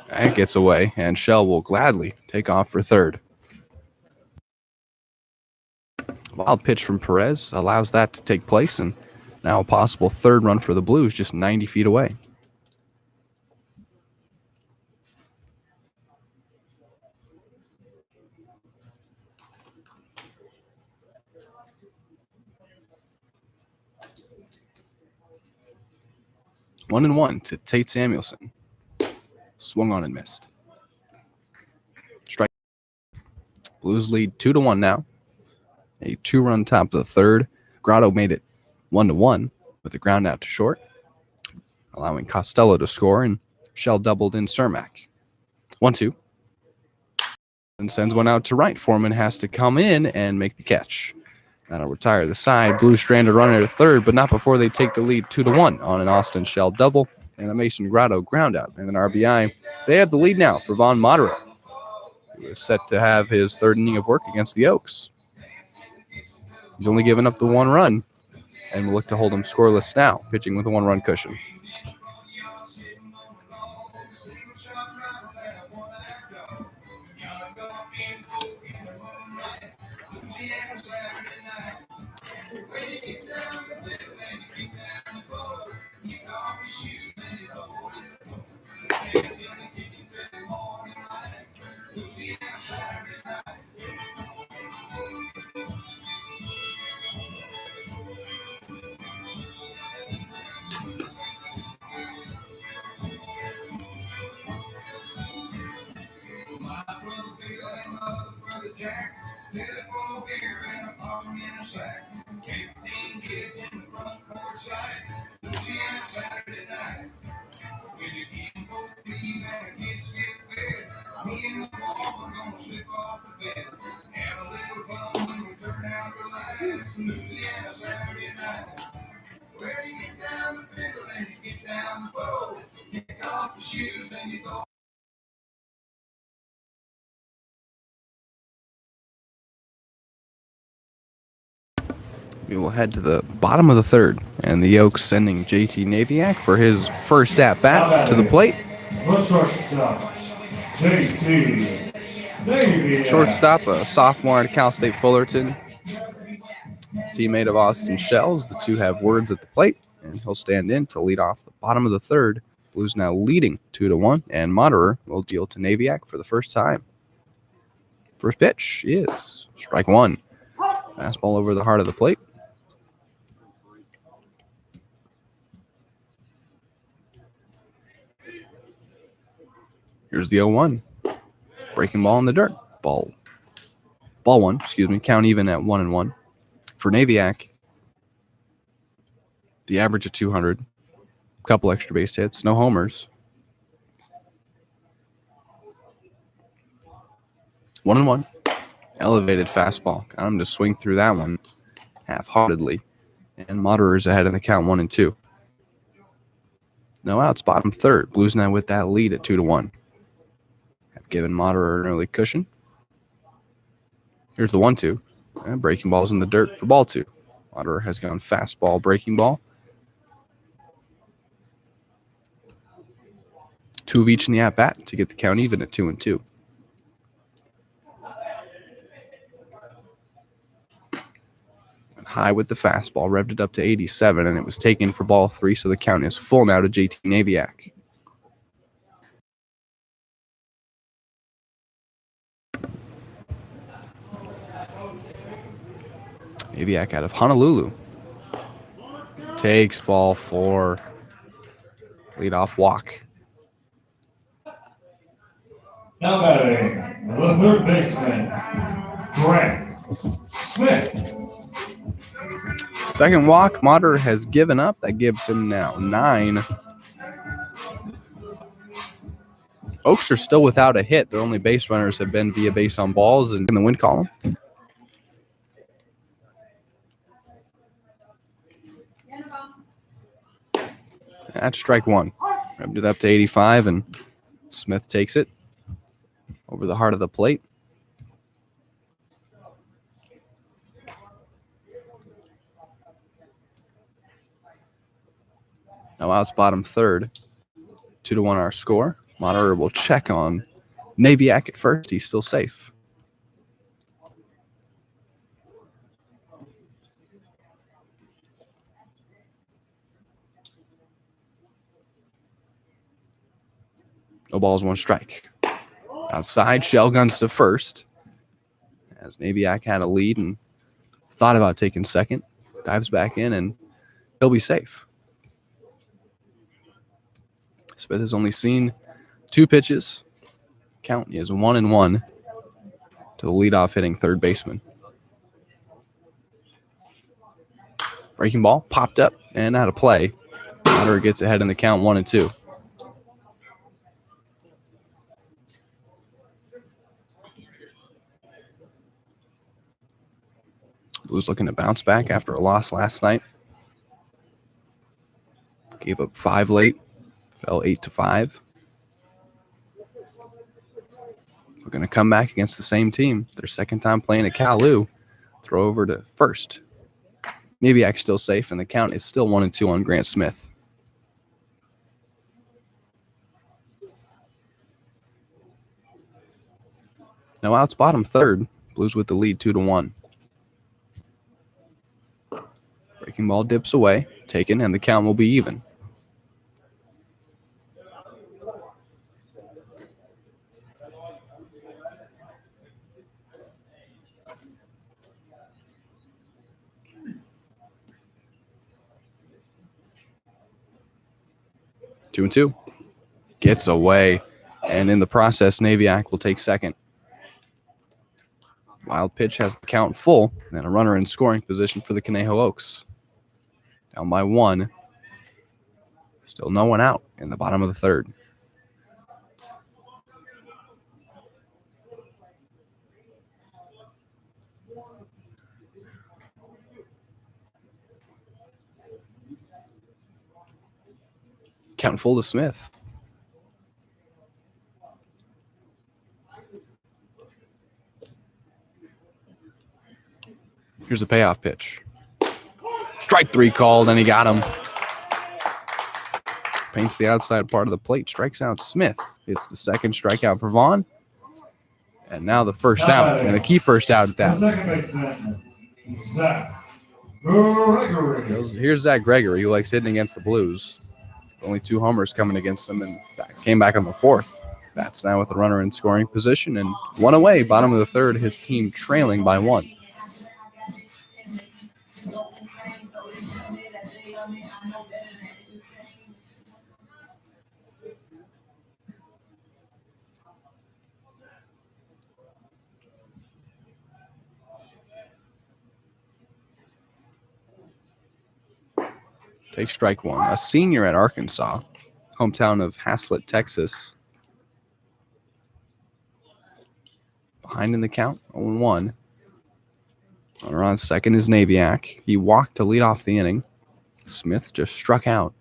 That gets away, and Shell will gladly take off for third. Wild pitch from Perez allows that to take place, and now a possible third run for the Blues just 90 feet away. One and one to Tate Samuelson. Swung on and missed. Strike. Blues lead 2-1 now. A 2-run top of the third. Grotto made it 1-1 with a ground out to short, allowing Costello to score, and Shell doubled in Cermak. 1-2. and sends one out to right. Foreman has to come in and make the catch. That'll retire the side. Blue stranded runner to third, but not before they take the lead 2-1 on an Austin Shell double and a Mason Grotto groundout and an RBI. They have the lead now for Vaughn Moderate, who is set to have his third inning of work against the Oaks. He's only given up the one run and will look to hold him scoreless now, pitching with a one-run cushion. We will head to the bottom of the third, and the Oaks sending JT Naviak for his first at-bat to the plate. JT Naviak. Shortstop, a sophomore at Cal State Fullerton, teammate of Austin Shells. The two have words at the plate, and he'll stand in to lead off the bottom of the third. Blues now leading 2-1, and Moderer will deal to Naviak for the first time. First pitch is strike one. Fastball over the heart of the plate. Here's the 0-1. Breaking ball in the dirt. Ball one, count even at 1-1. For Naviak, the average of 200. Couple extra base hits, no homers. 1-1. Elevated fastball. Got him to swing through that one half-heartedly. And Moderer's ahead in the count 1-2. No outs, bottom third. Blues now with that lead at 2-1. Have given Moderer an early cushion. Here's the 1-2. And breaking ball's in the dirt for ball two. Moderer has gone fastball, breaking ball. Two of each in the at-bat to get the count even at 2-2. High with the fastball, revved it up to 87, and it was taken for ball three, so the count is full now to JT Naviak. Naviak out of Honolulu. Takes ball four. Leadoff walk. Now batting, the third baseman, Grant Smith. Second walk, Moderer has given up. That gives him now 9. Oaks are still without a hit. Their only base runners have been via base on balls and in the win column. That's strike one. Revved it up to 85, and Smith takes it over the heart of the plate. No outs, bottom third. 2-1 our score. Moderer will check on Naviak at first. He's still safe. No balls, one strike. Outside, Shell guns to first. As Naviak had a lead and thought about taking second. Dives back in, and he'll be safe. Smith has only seen 2 pitches. Count is 1-1 to the leadoff hitting third baseman. Breaking ball popped up and out of play. Moderer gets ahead in the count 1-2. Blues looking to bounce back after a loss last night. Gave up 5 late, fell 8-5. We're going to come back against the same team. Their second time playing at Cal-U. Throw over to first. Naviak's still safe, and the count is still 1-2 on Grant Smith. No outs, bottom third. Blues with the lead 2-1. Breaking ball dips away, taken, and the count will be even. Two and two. Gets away. And in the process, Naviak will take second. Wild pitch has the count full and a runner in scoring position for the Conejo Oaks. Down by 1. Still no one out in the bottom of the third. Count full to Smith. Here's a payoff pitch. Strike 3 called, and he got him. Paints the outside part of the plate, strikes out Smith. It's the second strikeout for Vaughn. And now the first out, and a key first out at that. Second baseman, Zach Gregory. Here's Zach Gregory, who likes hitting against the Blues. Only 2 homers coming against them, and came back on the 4th. That's now with a runner in scoring position, and 1 away, bottom of the third, his team trailing by 1. Take strike 1. A senior at Arkansas, hometown of Haslett, Texas. Behind in the count, 0-1. Runner on second is Naviak. He walked to lead off the inning. Smith just struck out.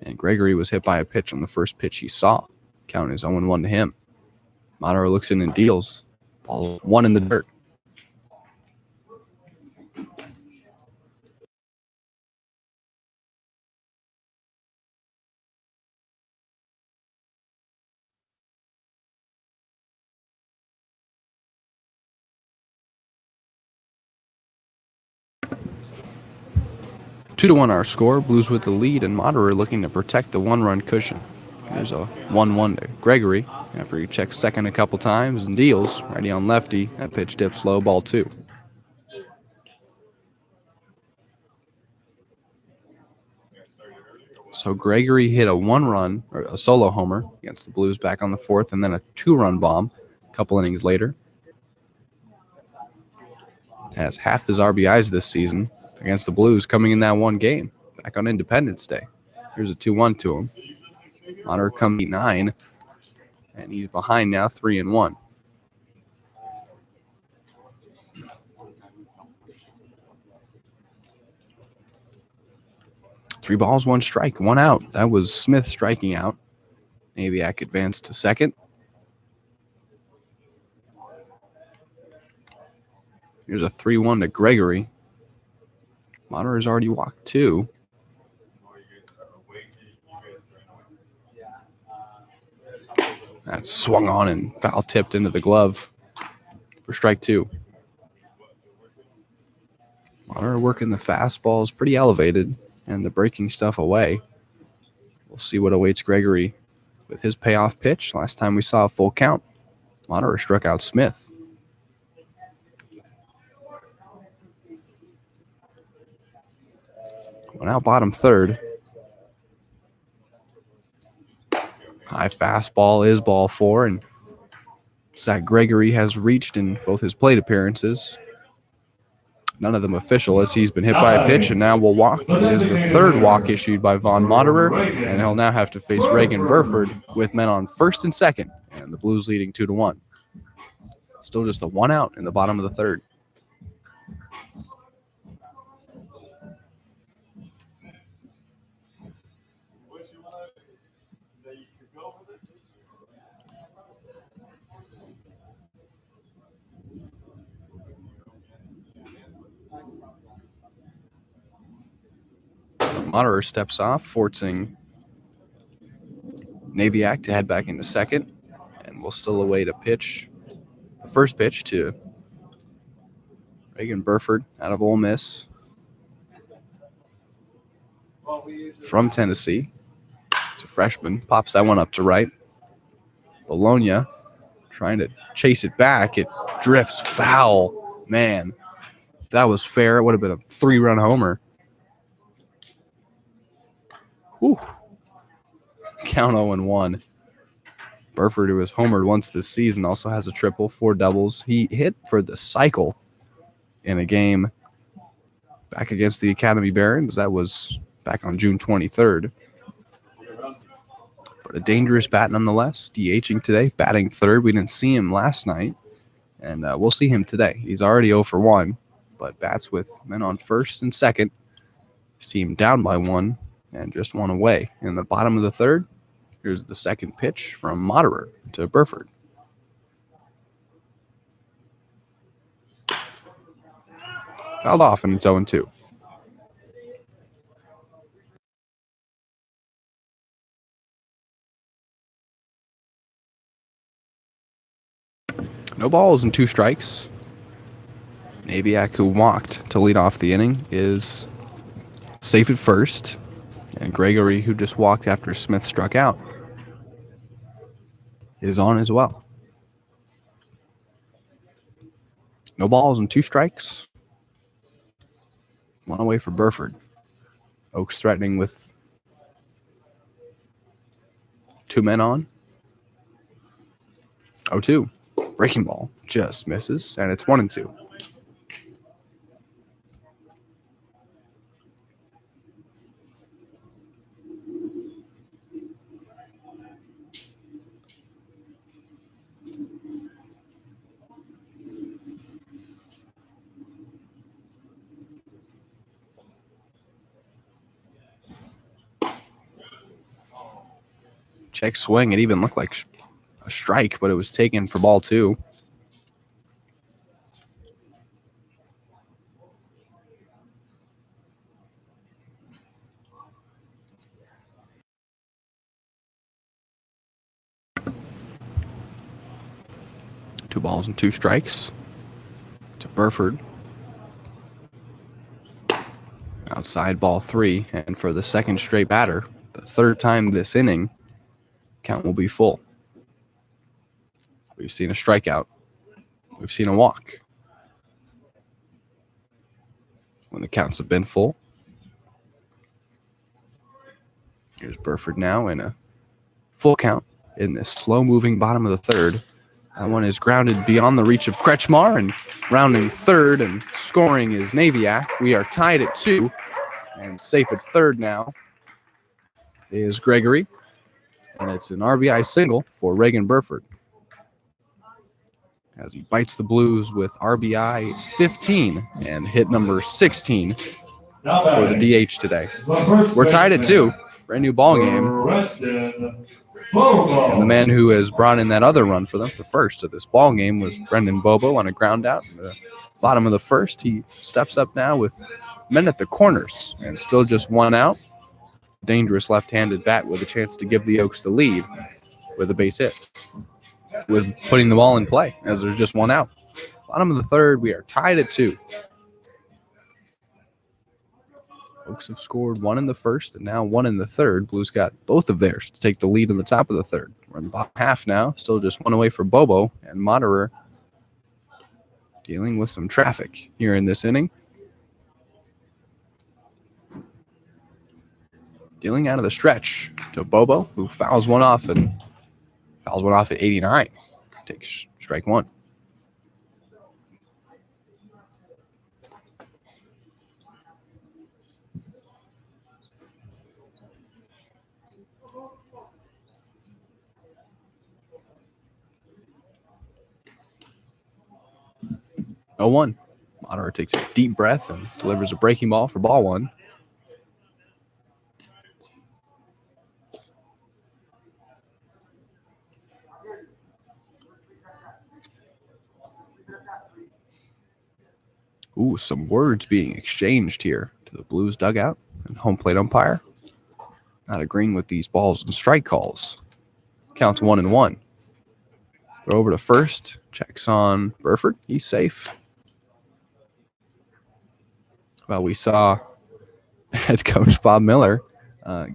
And Gregory was hit by a pitch on the first pitch he saw. Count is 0-1 to him. Monroe looks in and deals. Ball 1 in the dirt. Two to 1 our score. Blues with the lead, and Moderer looking to protect the 1-run cushion. There's a 1-1 to Gregory after he checks second a couple times and deals. Righty on lefty. That pitch dips low, ball 2. So Gregory hit a 1-run, or a solo homer against the Blues back on the 4th, and then a 2-run bomb a couple innings later. Has half his RBIs this season against the Blues coming in that one game back on Independence Day. Here's a 2-1 to him. Honor come 9, and he's behind now 3-1. Three balls, 1 strike, 1 out. That was Smith striking out. Naviak advanced to second. Here's a 3-1 to Gregory. Monter has already walked 2. That's swung on and foul tipped into the glove for strike 2. Monter working the fastballs pretty elevated and the breaking stuff away. We'll see what awaits Gregory with his payoff pitch. Last time we saw a full count, Monter struck out Smith. One out, bottom third. High fastball is ball 4, and Zach Gregory has reached in both his plate appearances. None of them official, as he's been hit by a pitch and now will walk. It is the 3rd walk issued by Vaughn Moderer, and he'll now have to face Reagan Burford with men on first and second, and the Blues leading 2-1. Still just a 1 out in the bottom of the 3rd. Moderer steps off, forcing Naviac to head back into second, and we'll still await a pitch. The first pitch to Reagan Burford out of Ole Miss from Tennessee. It's a freshman. Pops that one up to right. Bologna trying to chase it back. It drifts foul. Man, if that was fair, it would have been a 3-run homer. Whew. Count 0-1. Burford, who has homered once this season, also has a triple, 4 doubles. He hit for the cycle in a game back against the Academy Barons. That was back on June 23rd. But a dangerous bat nonetheless. DHing today, batting third. We didn't see him last night, and we'll see him today. He's already 0 for 1, but bats with men on first and second. His team down by 1 and just 1 away. In the bottom of the third, here's the second pitch from Moderer to Burford. Fouled off, and it's 0-2. No balls and 2 strikes. Naviac, who walked to lead off the inning, is safe at first. And Gregory, who just walked after Smith struck out, is on as well. No balls and 2 strikes. 1 away for Burford. Oaks threatening with 2 men on. 0-2. Breaking ball just misses, and it's 1-2. Check swing. It even looked like a strike, but it was taken for ball 2. Two balls and 2 strikes to Burford. Outside ball 3, and for the second straight batter, the third time this inning, count will be full. We've seen a strikeout. We've seen a walk. When the counts have been full. Here's Burford now in a full count in this slow-moving bottom of the third. That one is grounded beyond the reach of Kretschmar, and rounding third and scoring is Naviac. We are tied at 2, and safe at third now is Gregory, and it's an RBI single for Reagan Burford as he bites the Blues with RBI 15 and hit number 16 for the DH today. We're tied at 2. Brand new ball game. And the man who has brought in that other run for them, the first of this ball game, was Brendan Bobo on a ground out in the bottom of the first. He steps up now with men at the corners and still just 1 out. Dangerous left-handed bat with a chance to give the Oaks the lead with a base hit, with putting the ball in play as there's just 1 out. Bottom of the third, we are tied at 2. Oaks have scored 1 in the first and now 1 in the third. Blues got both of theirs to take the lead in the top of the third. We're in the bottom half now. Still just 1 away for Bobo, and Moderer dealing with some traffic here in this inning. Dealing out of the stretch to Bobo, who fouls one off at 89. Takes strike 1. Oh, 1. Moderer takes a deep breath and delivers a breaking ball for ball 1. Ooh, some words being exchanged here to the Blues dugout. home plate umpire not agreeing with these balls and strike calls. Counts 1-1. Throw over to first. Checks on Burford. He's safe. Well, we saw head coach Bob Miller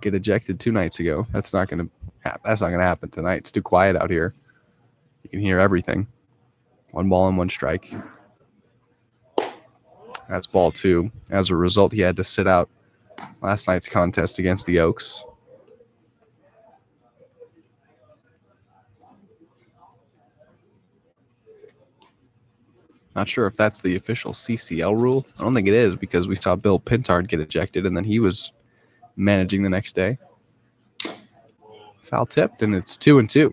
get ejected 2 nights ago. That's not going to happen tonight. It's too quiet out here. You can hear everything. 1 ball and 1 strike. That's ball 2. As a result, he had to sit out last night's contest against the Oaks. Not sure if that's the official CCL rule. I don't think it is, because we saw Bill Pintard get ejected, and then he was managing the next day. Foul tipped, and it's 2-2.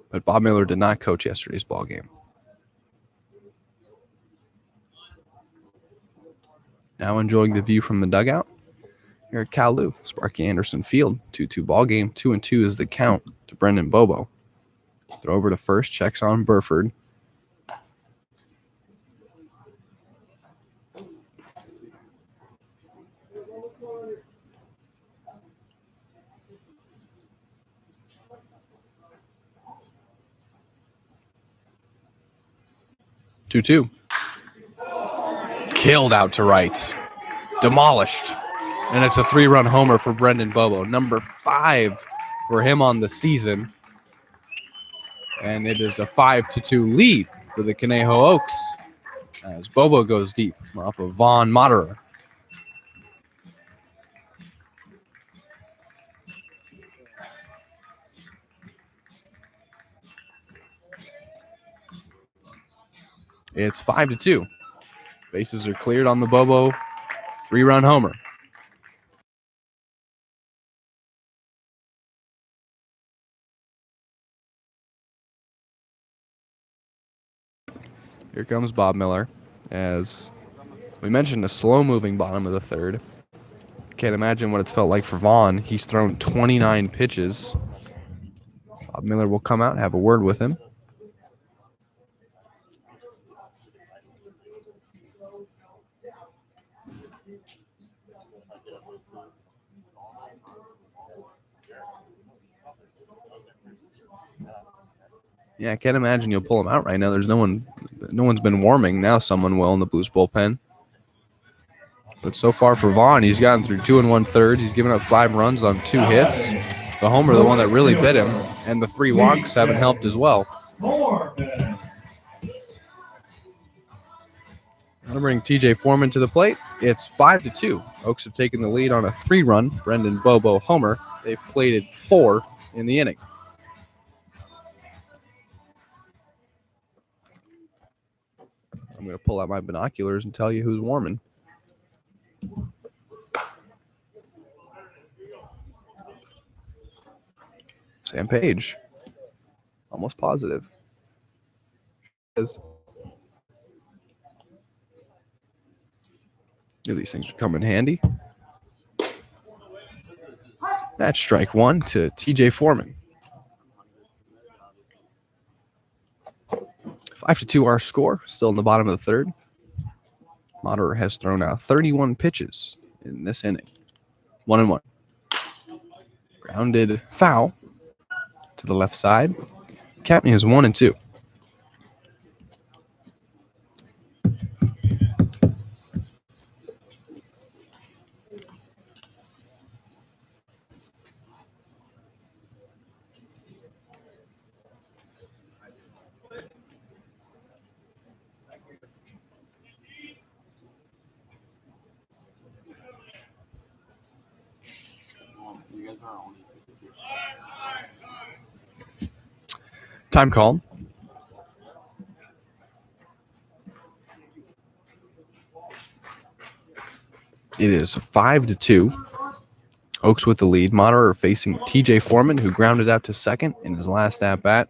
But Bob Miller did not coach yesterday's ball game. Now enjoying the view from the dugout here at Kalu, Sparky Anderson Field. 2-2 ball game. 2-2 is the count to Brendan Bobo. Throw over to first. Checks on Burford. Two. Killed out to right. Demolished. And it's a 3-run homer for Brendan Bobo. Number 5 for him on the season. And it is a 5-2 lead for the Conejo Oaks as Bobo goes deep off of Vaughn Moderer. It's 5-2. Bases are cleared on the Bobo 3-run homer. Here comes Bob Miller. As we mentioned, a slow-moving bottom of the third. Can't imagine what it's felt like for Vaughn. He's thrown 29 pitches. Bob Miller will come out and have a word with him. Yeah, I can't imagine you'll pull him out right now. There's no one's been warming. Now someone will in the Blues bullpen. But so far for Vaughn, he's gotten through 2 1/3. He's given up 5 runs on 2 hits. The homer, the one that really bit him, and the 3 walks haven't helped as well. I'll bring TJ Foreman to the plate. It's 5-2. Oaks have taken the lead on a 3-run Brendan Bobo homer. They've plated 4 in the inning. I'm going to pull out my binoculars and tell you who's warming. Sam Page. Almost positive. These things would come in handy. That's strike 1 to TJ Foreman. 5-2 our score, still in the bottom of the third. Moderer has thrown out 31 pitches in this inning. 1-1. Grounded foul to the left side. Capney is 1-2. Time called. It is 5-2. Oaks with the lead. Moderer facing TJ Foreman, who grounded out to second in his last at-bat.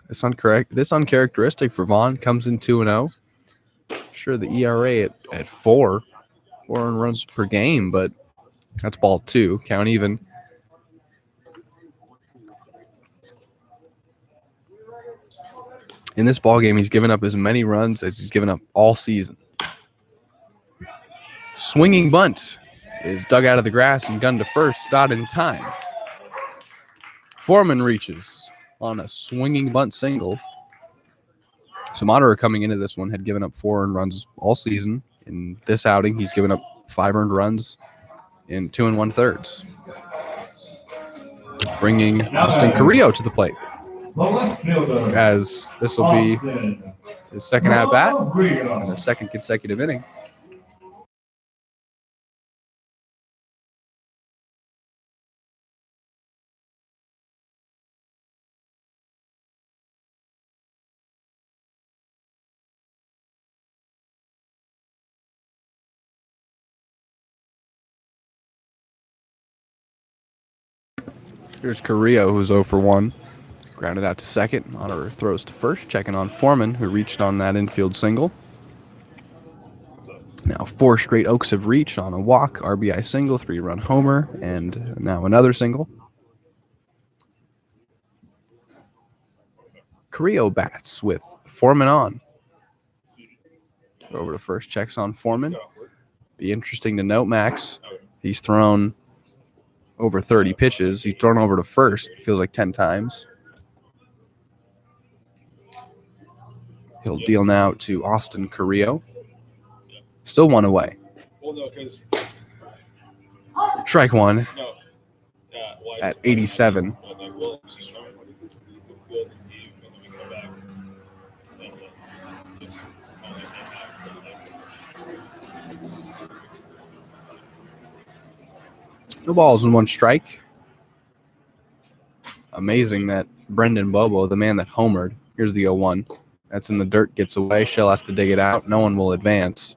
This uncharacteristic for Vaughn comes in 2-0. Sure, the ERA at 4 runs per game, but that's ball 2. Count even. In this ballgame, he's given up as many runs as he's given up all season. Swinging bunt is dug out of the grass and gunned to first, not in time. Foreman reaches on a swinging bunt single. Samater coming into this one had given up 4 earned runs all season. In this outing, he's given up 5 earned runs in 2 1/3. Bringing Austin Carrillo to the plate, as this will be his second at bat in the second consecutive inning. Here's Carrillo, who's 0 for 1. Grounded out to second. Monitor throws to first, checking on Foreman, who reached on that infield single. Now 4 straight Oaks have reached on a walk, RBI single, 3-run homer, and now another single. Carrillo bats with Foreman on. Over to first, checks on Foreman. Be interesting to note, Max, he's thrown over 30 pitches. He's thrown over to first, feels like 10 times. He'll deal now to Austin Carrillo. Still 1 away. Strike 1 at 87. No balls and 1 strike. Amazing that Brendan Bobo, the man that homered, here's the 0-1. That's in the dirt, gets away. Shell has to dig it out. No one will advance.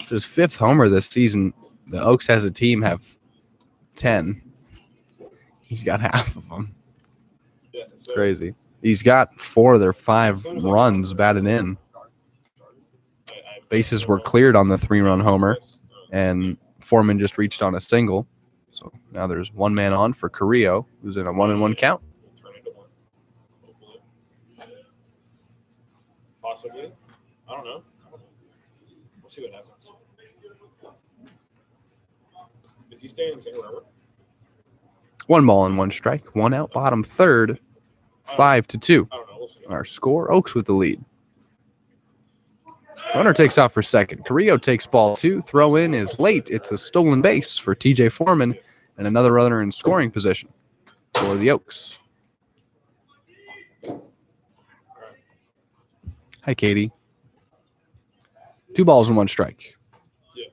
It's his 5th homer this season. The Oaks as a team have 10. He's got half of them. It's crazy. He's got 4 of their 5 runs batted in. Bases were cleared on the 3-run homer, and Foreman just reached on a single. So now there's 1 man on for Carrillo, who's in a 1-1 count. Possibly. I don't know. We'll see what happens. Is he staying single ever? 1 ball and 1 strike. 1 out, bottom third. 5-2. I don't know. We'll see. Our score, Oaks with the lead. Runner takes off for second. Carrillo takes ball 2. Throw in is late. It's a stolen base for TJ Foreman and another runner in scoring position for the Oaks. Hi, Katie. 2 balls and 1 strike. Yeah.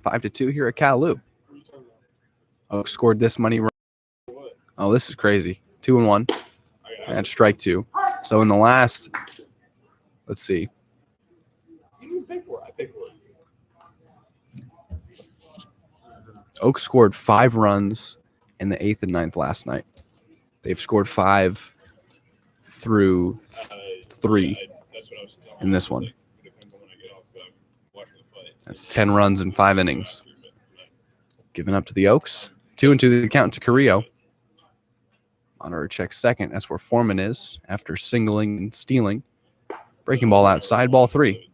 5-2 here at Calou. Oaks scored this money run. Oh, this is crazy. 2-1. And strike 2. So in the last, let's see. You didn't pay for it. I paid for it. Oaks scored 5 runs in the 8th and 9th last night. They've scored 5 through 3 in this one. That's 10 runs in 5 innings. Given up to the Oaks. 2-2 the count to Carrillo. Honor checks second. That's where Foreman is after singling and stealing. Breaking ball outside, ball 3.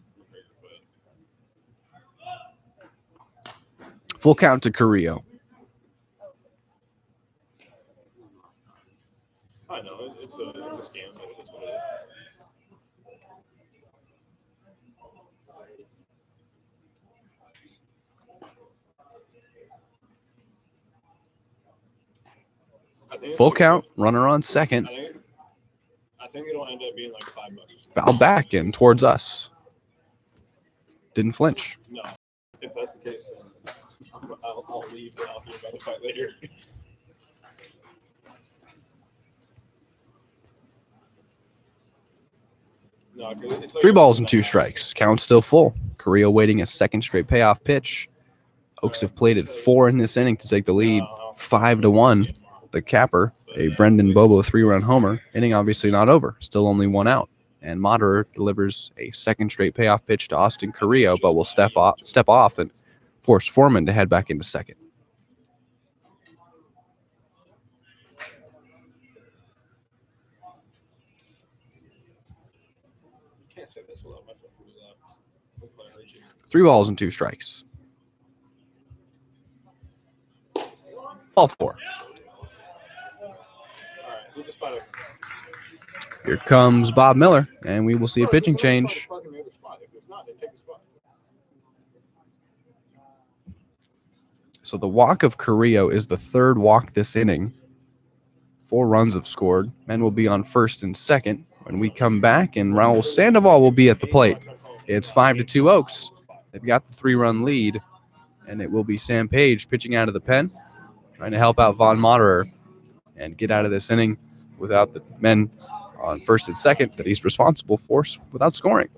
Full count to Carrillo. I know. It's a scam, but it's what it is. Full count, runner on second. I think it'll end up being like $5. Foul back and towards us. Didn't flinch. No, if that's the case, then I'll leave and I'll hear about the fight later. No, it's like 3 balls and 2 strikes. Count still full. Carrillo waiting a second straight payoff pitch. Oaks have played at 4 in this inning to take the lead. 5-1. The capper, a Brendan Bobo 3-run homer. Inning obviously not over. Still only 1 out And Moderer delivers a second straight payoff pitch to Austin Carrillo, but will step off and force Foreman to head back into second. Can't say this without my phone. 3 balls and 2 strikes. Ball 4. Here comes Bob Miller, and we will see a pitching change. So the walk of Carrillo is the third walk this inning. 4 runs have scored. Men will be on first and second. When we come back, and Raul Sandoval will be at the plate. It's 5-2 Oaks. They've got the 3-run lead, and it will be Sam Page pitching out of the pen, trying to help out Von Moderer and get out of this inning without the men on first and second that he's responsible for without scoring.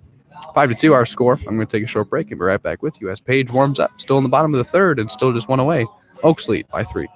5-2 our score. I'm going to take a short break and be right back with you as Page warms up, still in the bottom of the third and still just 1 away. Oaks lead by 3.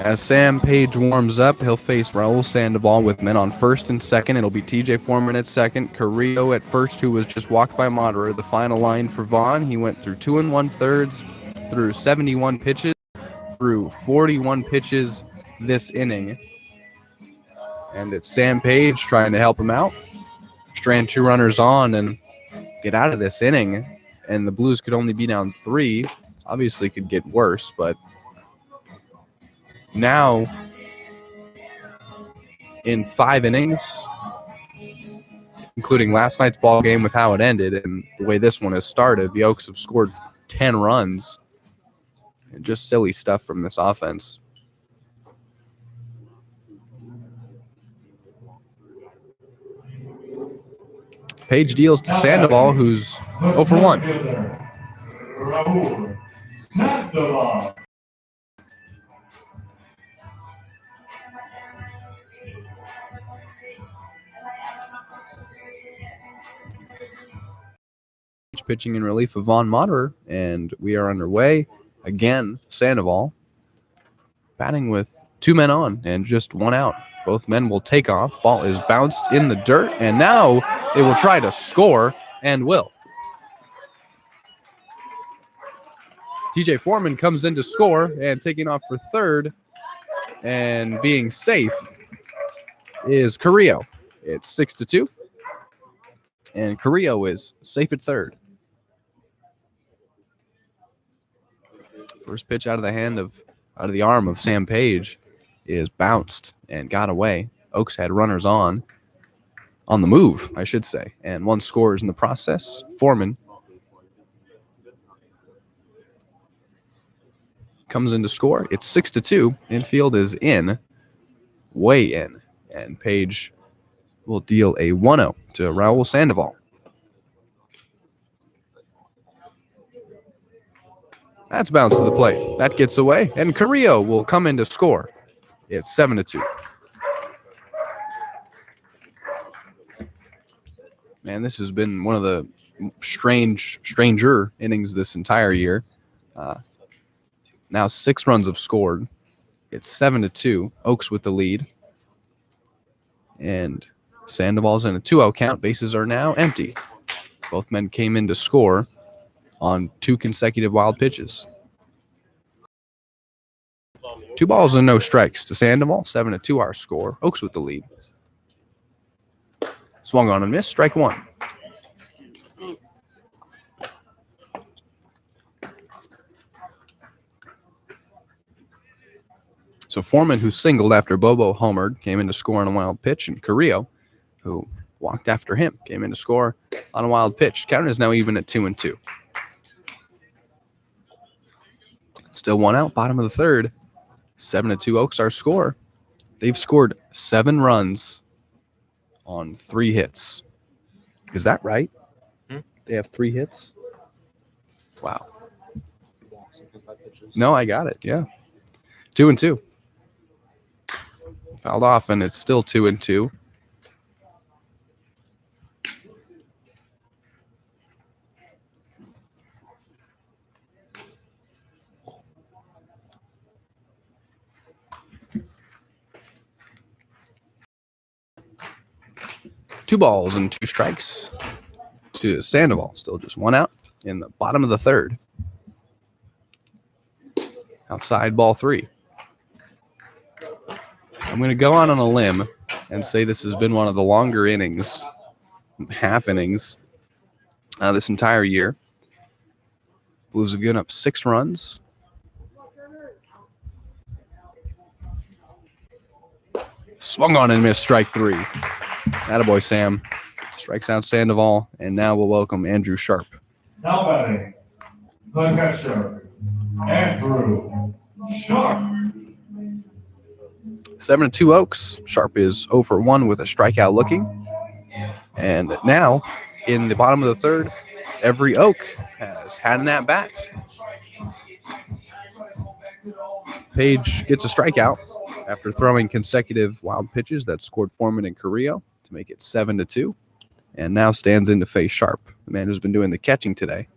As Sam Page warms up, he'll face Raul Sandoval with men on first and second. It'll be TJ Foreman at second, Carrillo at first, who was just walked by Moderer. The final line for Vaughn, he went through 2 1/3, through 71 pitches, through 41 pitches this inning. And it's Sam Page trying to help him out. Strand 2 runners on and get out of this inning. And the Blues could only be down 3. Obviously could get worse, but now, in 5 innings, including last night's ball game with how it ended and the way this one has started, the Oaks have scored 10 runs. And just silly stuff from this offense. Page deals to Sandoval, who's 0 for 1. Raul Sandoval. Pitching in relief of Von Moderer, and we are underway. Again, Sandoval batting with 2 men on and just 1 out. Both men will take off. Ball is bounced in the dirt, and now they will try to score and will. TJ Foreman comes in to score, and taking off for third and being safe is Carrillo. It's 6-2, and Carrillo is safe at third. First pitch out of the arm of Sam Page is bounced and got away. Oaks had runners on the move, I should say, and 1 scores in the process. Foreman comes in to score. It's 6-2. Infield is in, way in, and Page will deal a 1-0 to Raul Sandoval. That's bounced to the plate. That gets away, and Carrillo will come in to score. It's 7-2. Man, this has been one of the stranger innings this entire year. Now 6 runs have scored. It's 7-2. Oaks with the lead. And Sandoval's in a 2-0 count. Bases are now empty. Both men came in to score on 2 consecutive wild pitches. 2 balls and no strikes to Sandoval. 7-2 our score. Oaks with the lead. Swung on and missed. Strike 1. So Foreman, who singled after Bobo homered, came in to score on a wild pitch, and Carrillo, who walked after him, came in to score on a wild pitch. Count is now even at 2-2. Still 1 out, bottom of the third. 7-2 Oaks our score. They've scored 7 runs on 3 hits. Is that right? They have 3 hits? Wow. No, I got it. Yeah. 2-2. Fouled off, and it's still 2-2. Two balls and 2 strikes to Sandoval. Still just 1 out in the bottom of the third. Outside ball 3. I'm going to go on a limb and say this has been one of the longer innings, half innings, this entire year. Blues have given up 6 runs. Swung on and missed. Strike 3. Attaboy, Sam. Strikes out Sandoval, and now we'll welcome Andrew Sharp. Now batting, the catcher, Andrew Sharp. 7-2 Oaks. Sharp is 0 for 1 with a strikeout looking. And now, in the bottom of the third, every Oak has had an at-bat. Page gets a strikeout after throwing consecutive wild pitches that scored Foreman and Carrillo to make it 7-2. And now stands in to face Sharp, the man who's been doing the catching today.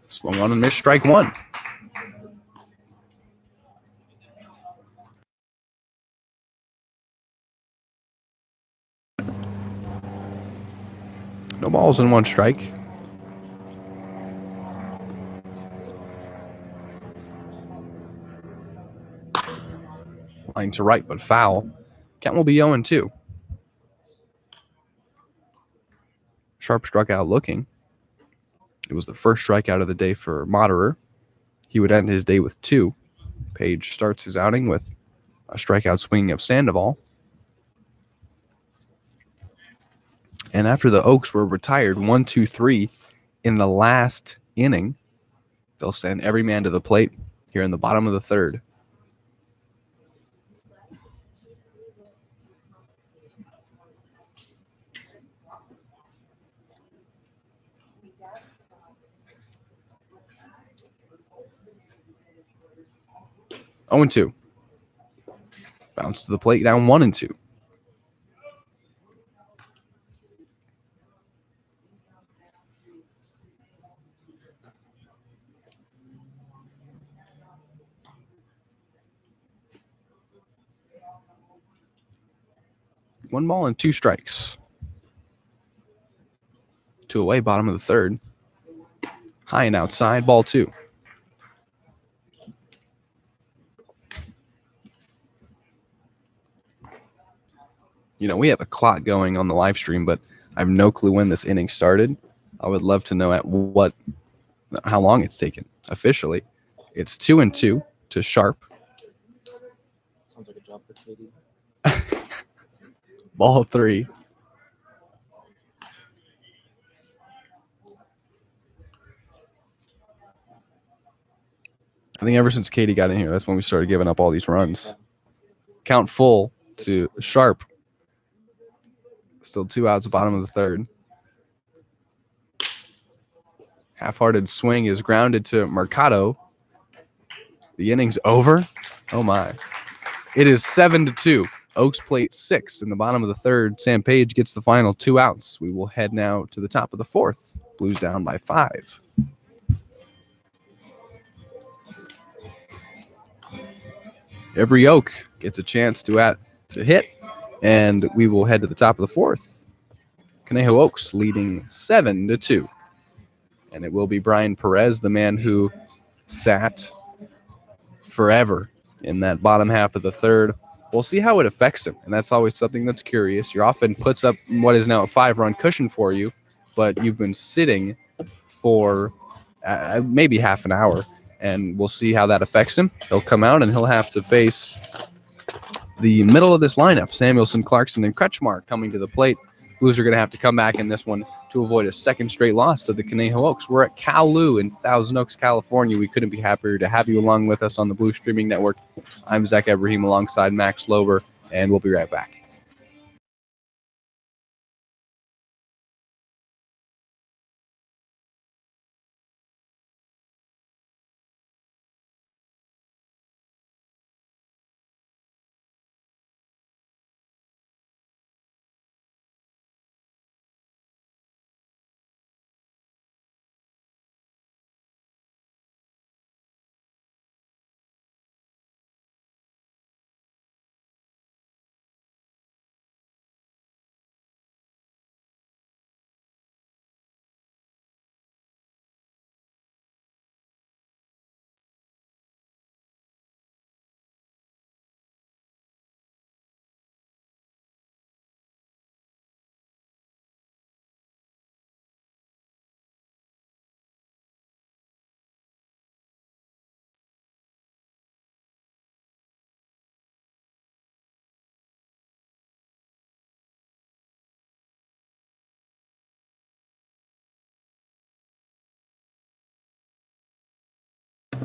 Swung on and missed. Strike 1. No balls and 1 strike. Line to right, but foul. Count will be 0-2. Sharp struck out looking. It was the first strikeout of the day for Moderer. He would end his day with 2. Page starts his outing with a strikeout swinging of Sandoval. And after the Oaks were retired 1-2-3 in the last inning, they'll send every man to the plate here in the bottom of the third. Oh and 2. Bounce to the plate, down 1-2. One ball and 2 strikes. 2 away, bottom of the third. High and outside, ball 2. You know, we have a clock going on the live stream, but I have no clue when this inning started. I would love to know how long it's taken. Officially, it's 2-2 to Sharp. Sounds like a job for Katie. Ball 3. I think ever since Katie got in here, that's when we started giving up all these runs. Count full to Sharp. Still 2 outs, bottom of the third. Half-hearted swing is grounded to Mercado. The inning's over. Oh, my. It is 7-2. Oaks plate 6 in the bottom of the third. Sam Page gets the final 2 outs. We will head now to the top of the fourth. Blues down by 5. Every Oak gets a chance to hit, and we will head to the top of the fourth. Conejo Oaks leading 7-2. And it will be Brian Perez, the man who sat forever in that bottom half of the third. We'll see how it affects him, and that's always something that's curious. You're often puts up what is now a 5-run cushion for you, but you've been sitting for maybe half an hour, and we'll see how that affects him. He'll come out, and he'll have to face the middle of this lineup, Samuelson, Clarkson, and Kretschmar coming to the plate. Blues are going to have to come back in this one to avoid a second straight loss to the Conejo Oaks. We're at Cal-Lu in Thousand Oaks, California. We couldn't be happier to have you along with us on the Blue Streaming Network. I'm Zach Ebrahim alongside Max Lober, and we'll be right back.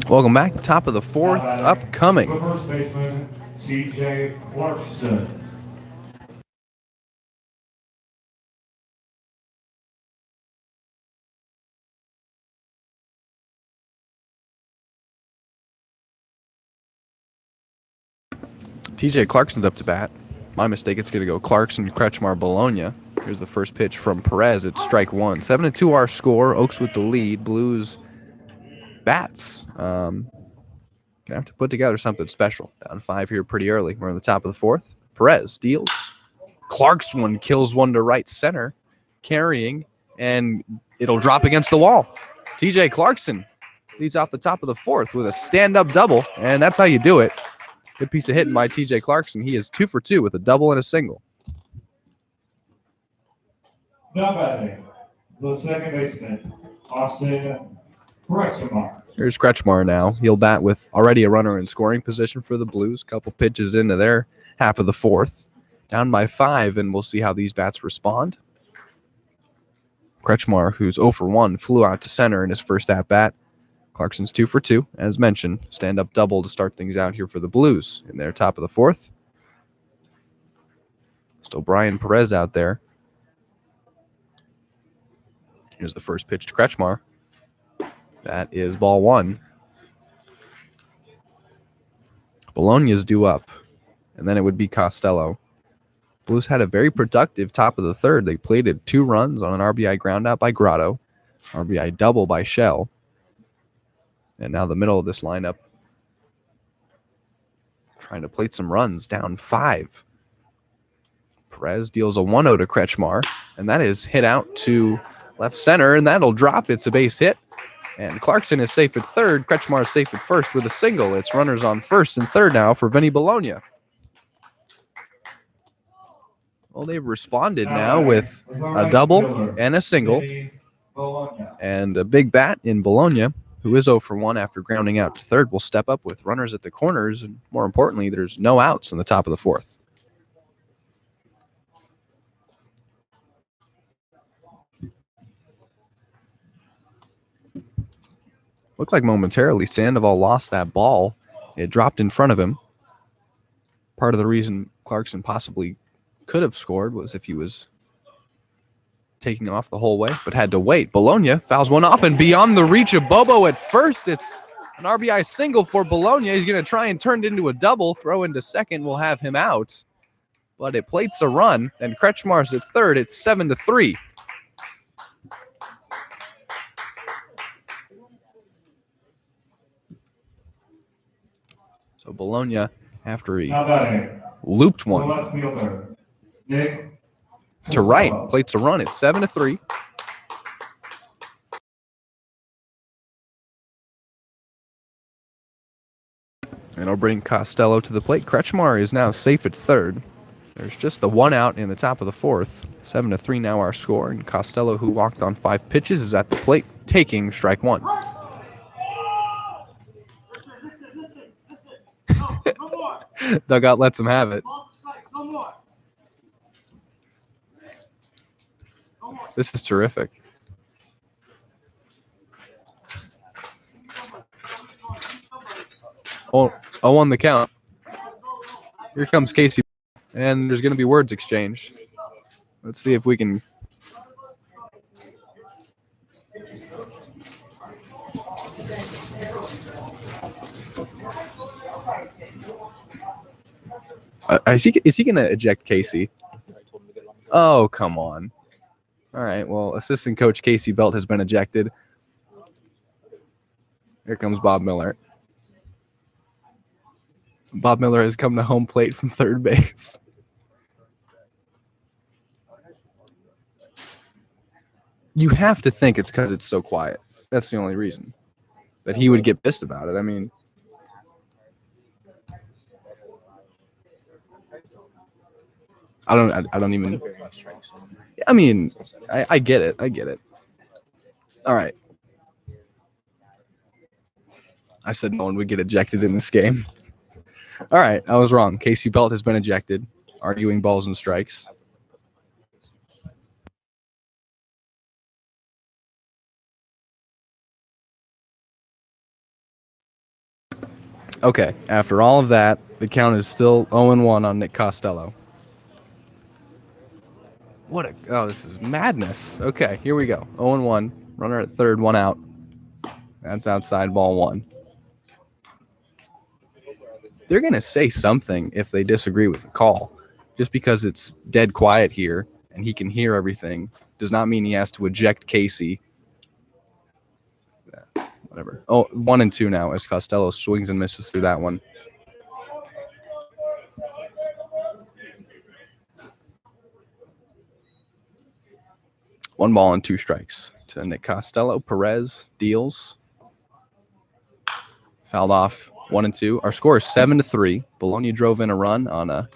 Welcome back. Top of the fourth, upcoming. The first baseman, T.J. Clarkson. TJ Clarkson's up to bat. My mistake, it's going to go Clarkson, Kretschmar, Bologna. Here's the first pitch from Perez. It's strike one. 7-2 our score. Oaks with the lead. Blues bats. Gonna have to put together something special. Down 5 here pretty early. We're on the top of the fourth. Perez deals. Clarkson kills one to right center, carrying, and it'll drop against the wall. TJ Clarkson leads off the top of the fourth with a stand-up double, and that's how you do it. Good piece of hitting by TJ Clarkson. He is 2 for 2 with a double and a single. Now batting, the second baseman, Austin Kretschmar. Here's Kretschmar now. He'll bat with already a runner in scoring position for the Blues. Couple pitches into their half of the fourth. Down by 5, and we'll see how these bats respond. Kretschmar, who's 0 for 1, flew out to center in his first at-bat. Clarkson's 2 for 2, as mentioned. Stand-up double to start things out here for the Blues in their top of the fourth. Still Brian Perez out there. Here's the first pitch to Kretschmar. That is ball one. Bologna's due up, and then it would be Costello. Blues had a very productive top of the third. They plated 2 runs on an RBI groundout by Grotto, RBI double by Shell. And now the middle of this lineup trying to plate some runs, down 5. Perez deals a 1-0 to Kretschmar, and that is hit out to left center, and that'll drop. It's a base hit. And Clarkson is safe at third. Kretschmar is safe at first with a single. It's runners on first and third now for Vinny Bologna. Well, they've responded now with a double and a single. And a big bat in Bologna, who is 0 for 1 after grounding out to third, will step up with runners at the corners. And more importantly, there's no outs in the top of the fourth. Looked like momentarily Sandoval lost that ball. It dropped in front of him. Part of the reason Clarkson possibly could have scored was if he was taking off the whole way, but had to wait. Bologna fouls one off and beyond the reach of Bobo at first. It's an RBI single for Bologna. He's going to try and turn it into a double. Throw into second will have him out. But it plates a run, and Kretschmar's at third. It's 7-3. So Bologna, after he looped one, to right. Plates a run. It's 7-3. And it'll bring Costello to the plate. Kretschmar is now safe at third. There's just the one out in the top of the fourth. 7-3 now our score. And Costello, who walked on 5 pitches, is at the plate, taking strike one. Dugout lets him have it. This is terrific. Oh, 0-1 the count. Here comes Casey. And there's going to be words exchanged. Let's see if we can. Is he going to eject Casey? Oh, come on. All right, well, assistant coach Casey Belt has been ejected. Here comes Bob Miller. Bob Miller has come to home plate from third base. You have to think it's because it's so quiet. That's the only reason that he would get pissed about it. I mean, I don't even. I mean, I get it. I get it. All right. I said no one would get ejected in this game. All right, I was wrong. Casey Belt has been ejected, arguing balls and strikes. Okay, after all of that, the count is still 0-1 on Nick Costello. This is madness. Okay, here we go. 0-1, runner at third, one out. That's outside, ball one. They're going to say something if they disagree with the call. Just because it's dead quiet here and he can hear everything does not mean he has to eject Casey. Whatever. 1-2 now as Costello swings and misses through that one. One ball and 2 strikes to Nick Costello. Perez deals. Fouled off. 1-2. Our score is 7-3. Bologna drove in a run on a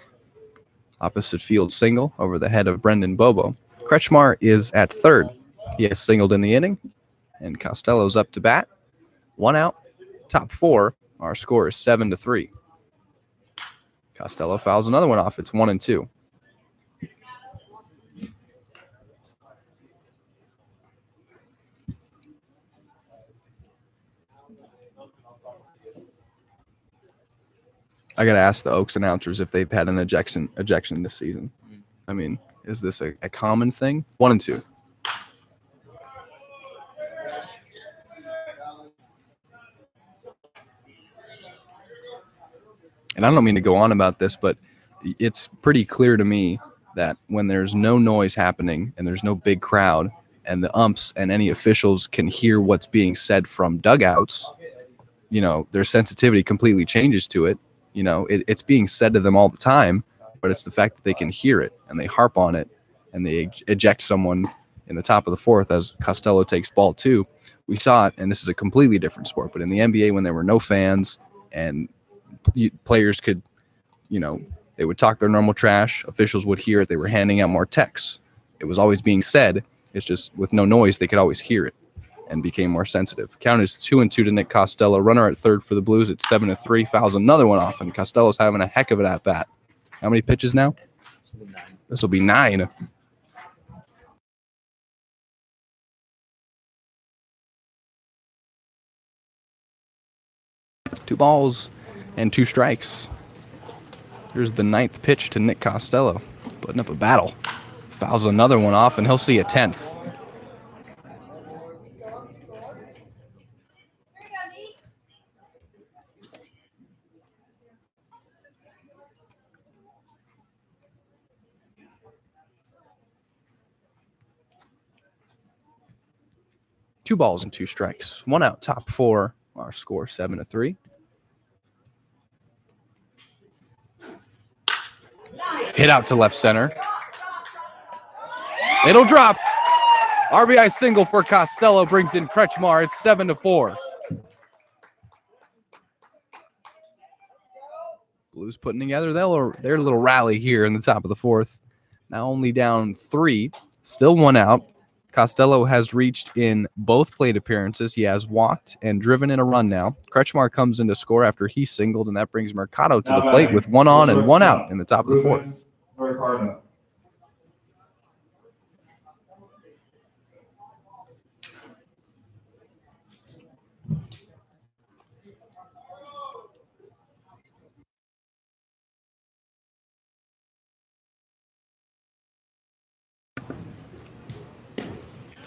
opposite field single over the head of Brendan Bobo. Kretschmar is at third. He has singled in the inning, and Costello's up to bat. One out. Top 4. Our score is 7-3. Costello fouls another one off. It's 1-2. I got to ask the Oaks announcers if they've had an ejection this season. I mean, is this a common thing? 1-2. And I don't mean to go on about this, but it's pretty clear to me that when there's no noise happening and there's no big crowd and the umps and any officials can hear what's being said from dugouts, their sensitivity completely changes to it. It's being said to them all the time, but it's the fact that they can hear it and they harp on it and they eject someone in the top of the fourth as Costello takes ball 2. We saw it, and this is a completely different sport, but in the NBA when there were no fans and players could, they would talk their normal trash, officials would hear it, they were handing out more texts. It was always being said. It's just with no noise, they could always hear it and became more sensitive. Count is 2-2 to Nick Costello. Runner at third for the Blues. It's 7-3. Fouls another one off, and Costello's having a heck of an at bat. How many pitches now? This will be 9. Two balls and 2 strikes. Here's the 9th pitch to Nick Costello, putting up a battle. Fouls another one off, and he'll see a 10th. Two balls and 2 strikes. One out, top 4. Our score 7-3. Hit out to left center. It'll drop. RBI single for Costello brings in Kretschmar. It's 7-4. Blues putting together their little rally here in the top of the fourth. Now only down 3, still 1 out. Costello has reached in both plate appearances. He has walked and driven in a run now. Kretschmar comes in to score after he singled, and that brings Mercado to the plate with 1 on and 1 out in the top of the fourth. Mercado.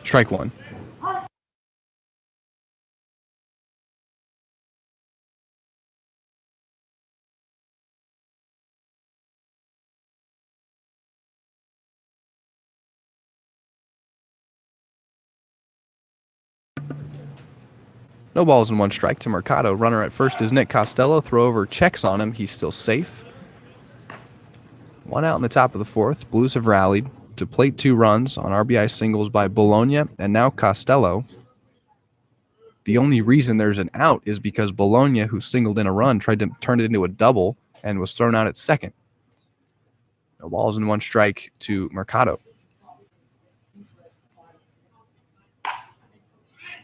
Strike 1. No balls and 1 strike to Mercado. Runner at first is Nick Costello. Throw over checks on him. He's still safe. 1 out in the top of the fourth. Blues have rallied to plate 2 runs on RBI singles by Bologna and now Costello. The only reason there's an out is because Bologna, who singled in a run, tried to turn it into a double and was thrown out at second. No balls and 1 strike to Mercado.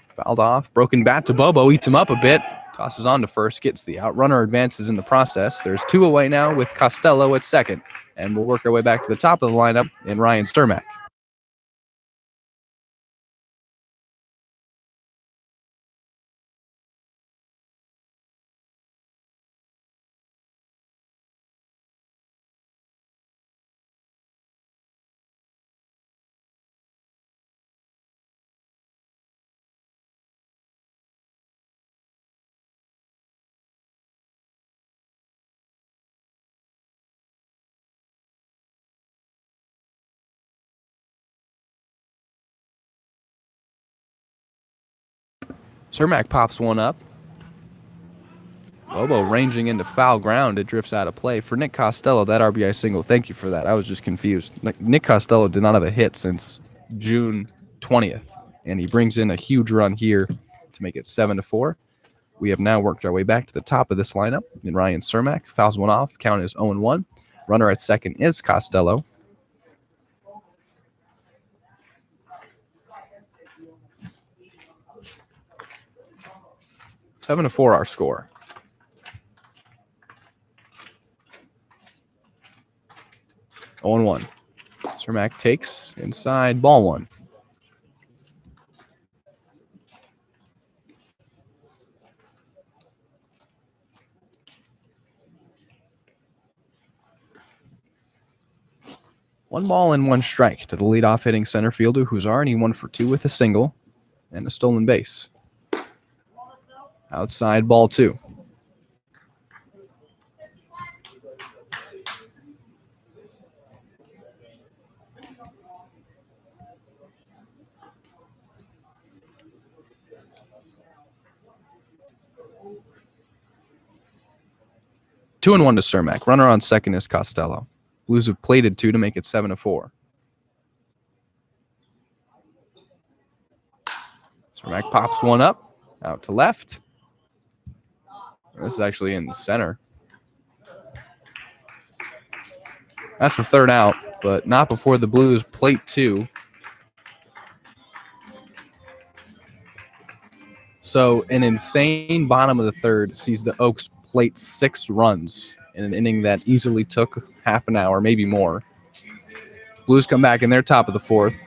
Fouled off. Broken bat to Bobo. Eats him up a bit. Tosses on to first. Gets the out. Runner advances in the process. There's 2 away now with Costello at second. And we'll work our way back to the top of the lineup in Ryan Sturmack. Sturmack pops 1 up. Bobo ranging into foul ground. It drifts out of play. For Nick Costello, that RBI single, thank you for that. I was just confused. Nick Costello did not have a hit since June 20th, and he brings in a huge run here to make it 7-4. We have now worked our way back to the top of this lineup in Ryan Sturmack. Fouls 1 off. Count is 0-1. Runner at second is Costello. Seven to 4 our score. Oh and 1. Sturmack takes inside, ball 1. One ball and 1 strike to the leadoff hitting center fielder, who's already 1 for 2 with a single and a stolen base. Outside, ball 2. Two and 1 to Sturmack. Runner on second is Costello. Blues have plated 2 to make it 7-4. Sturmack pops 1 up, out to left. This is actually in center. That's the 3rd out, but not before the Blues plate 2. So an insane bottom of the 3rd sees the Oaks plate 6 runs in an inning that easily took half an hour, maybe more. Blues come back in their top of the 4th.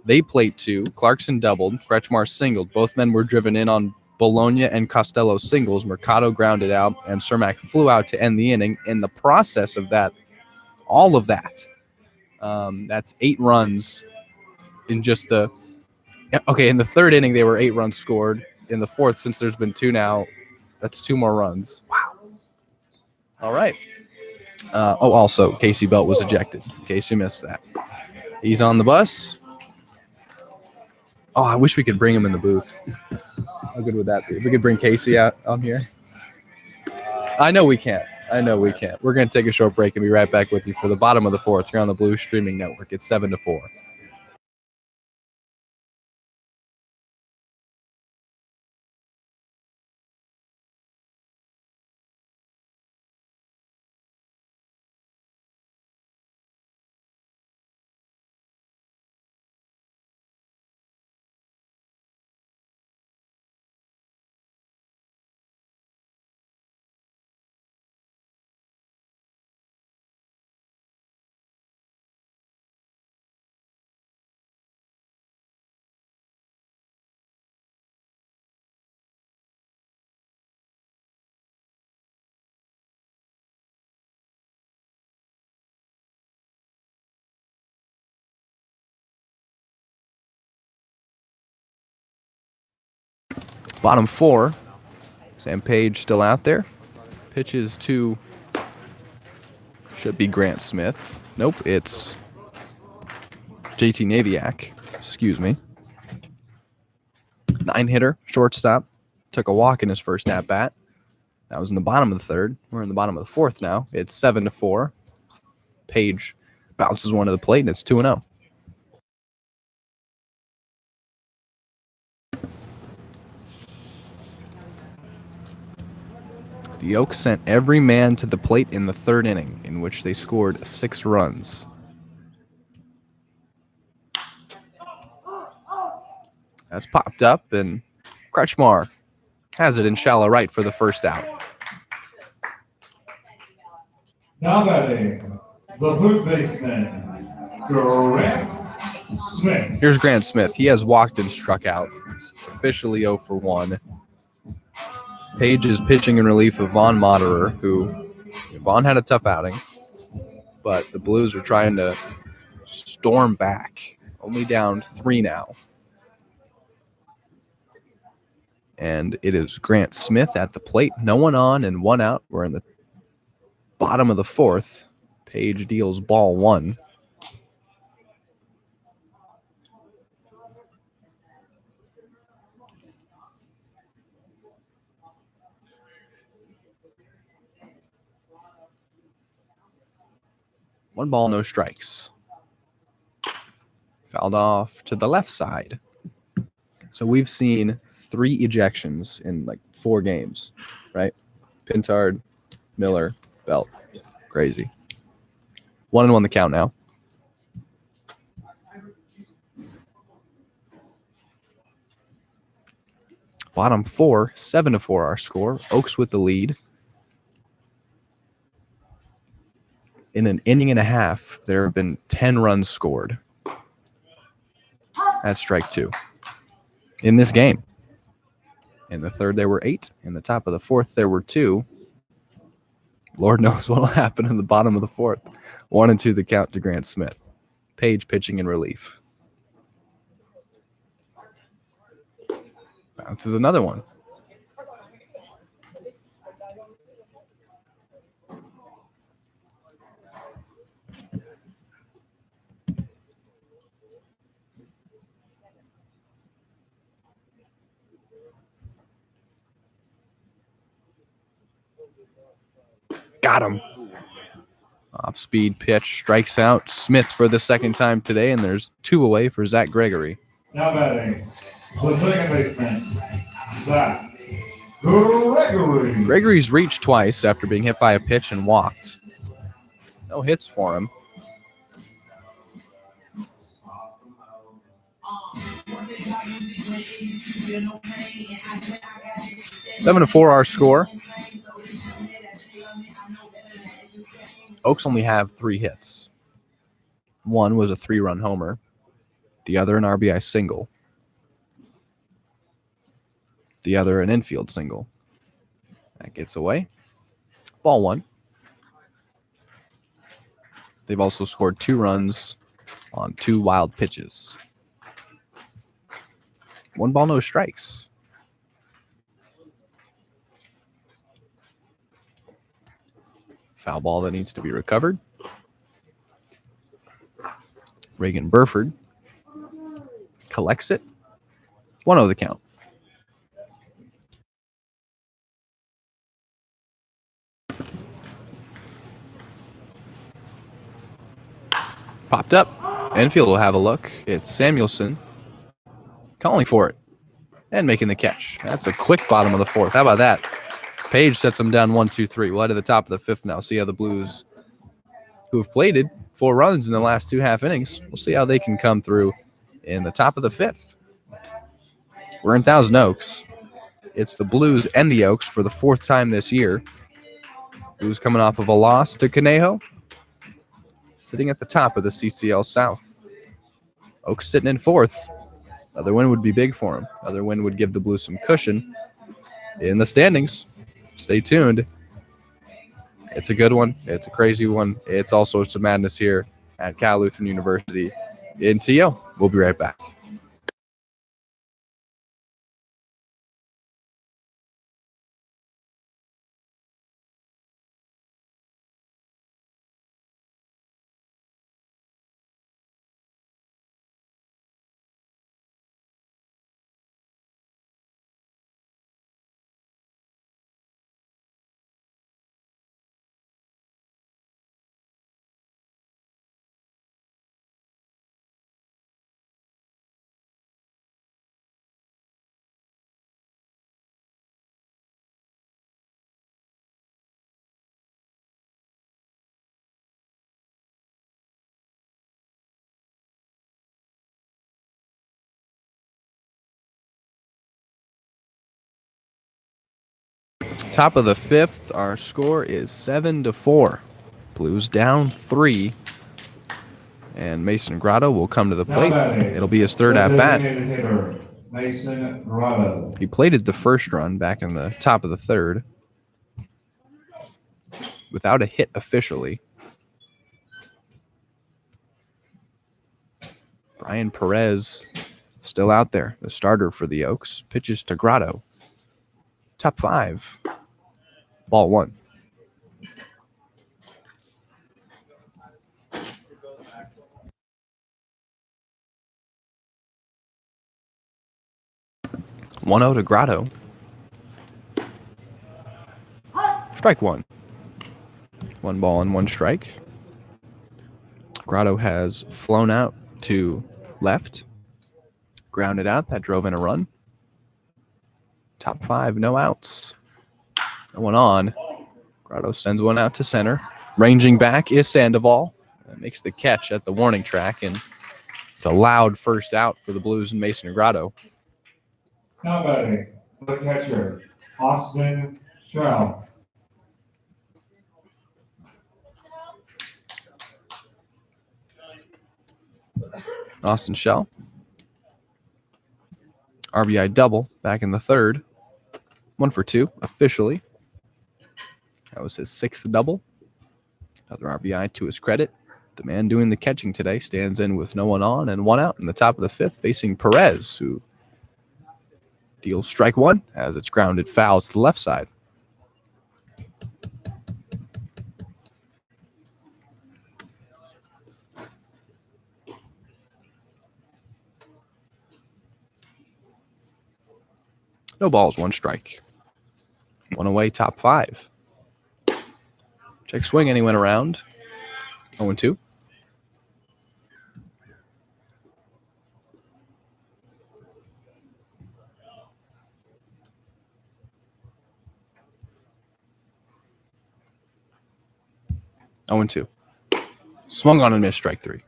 They plate 2. Clarkson doubled. Kretschmar singled. Both men were driven in on Bologna and Costello singles. Mercado grounded out, and Sturmack flew out to end the inning. In the process of that, all of that, that's 8 runs in just the – okay, in the 3rd inning, they were 8 runs scored. In the 4th, since there's been 2 now, that's 2 more runs. Wow. All right. Also, Casey Belt was ejected, in case you missed that. He's on the bus. Oh, I wish we could bring him in the booth. How good would that be? If we could bring Casey out on here. I know we can't. We're going to take a short break and be right back with you for the bottom of the 4th here on the Blue Streaming Network. It's 7-4. Bottom four, Sam Page still out there. Pitches to, should be Grant Smith. Nope, it's JT Naviak. Excuse me. 9-hitter, shortstop. Took a walk in his first at bat. That was in the bottom of the third. We're in the bottom of the fourth now. It's 7-4. Page bounces one to the plate, and it's 2-0. The Oaks sent every man to the plate in the third inning, in which they scored 6 runs. That's popped up, and Kretschmar has it in shallow right for the first out. Now batting, the third baseman, Grant Smith. Here's Grant Smith. He has walked and struck out. Officially 0 for 1. Page is pitching in relief of Vaughn Moderer, who Vaughn had a tough outing, but the Blues are trying to storm back. Only down 3 now. And it is Grant Smith at the plate. No one on and 1 out. We're in the bottom of the fourth. Page deals ball 1. One ball, no strikes. Fouled off to the left side. So we've seen 3 ejections in like 4 games, right? Pintard, Miller, Belt. Crazy. 1-1 the count now. Bottom 4, 7-4 our score. Oaks with the lead. In an inning and a half, there have been 10 runs scored. That's strike 2. In this game. In the third, there were 8. In the top of the fourth, there were 2. Lord knows what will happen in the bottom of the fourth. 1-2 the count to Grant Smith. Page pitching in relief. Bounces another one. Got him. Off-speed pitch, strikes out Smith for the second time today, and there's 2 away for Zach Gregory. Now batting, the second baseman, Zach Gregory. Gregory's reached twice after being hit by a pitch and walked. No hits for him. Seven to 4 our score. Oaks only have 3 hits. One was a 3-run homer. The other an RBI single. The other an infield single. That gets away. Ball 1. They've also scored 2 runs on 2 wild pitches. 1 ball, no strikes. Foul ball that needs to be recovered. Reagan Burford collects it. 1-0 the count. Popped up. Enfield will have a look. It's Samuelson calling for it and making the catch. That's a quick bottom of the fourth. How about that? Page sets them down 1-2-3. We'll head to the top of the fifth now. See how the Blues, who have plated 4 runs in the last 2 half innings, we'll see how they can come through in the top of the fifth. We're in Thousand Oaks. It's the Blues and the Oaks for the 4th time this year. Blues coming off of a loss to Conejo, sitting at the top of the CCL South. Oaks sitting in 4th. Another win would be big for him. Another win would give the Blues some cushion in the standings. Stay tuned. It's a good one. It's a crazy one. It's also some madness here at Cal Lutheran University in TO. We'll be right back. Top of the fifth, our score is 7-4. Blues down 3. And Mason Grotto will come to the Now plate. batting, It'll be his third the at bat. designated hitter, Mason Grotto. He plated the first run back in the top of the third without a hit officially. Brian Perez still out there, the starter for the Oaks. Pitches to Grotto. Top 5. Ball 1. One 0 to Grotto. Strike 1. 1 ball and 1 strike. Grotto has flown out to left. Grounded out. That drove in a run. Top 5. No outs. No one on. Grotto sends one out to center. Ranging back is Sandoval. That makes the catch at the warning track, and it's a loud first out for the Blues and Mason Grotto. Now batting, the catcher, Austin Stroud. Austin Shell. RBI double back in the third. 1 for 2 officially. That was his 6th double. Another RBI to his credit. The man doing the catching today stands in with no one on and 1 out in the top of the 5th, facing Perez, who deals strike 1 as it's grounded fouls to the left side. No balls, 1 strike. 1 away, top 5. Check swing, and he went around. 0-2. Oh, and 2. Swung on and missed, strike 3.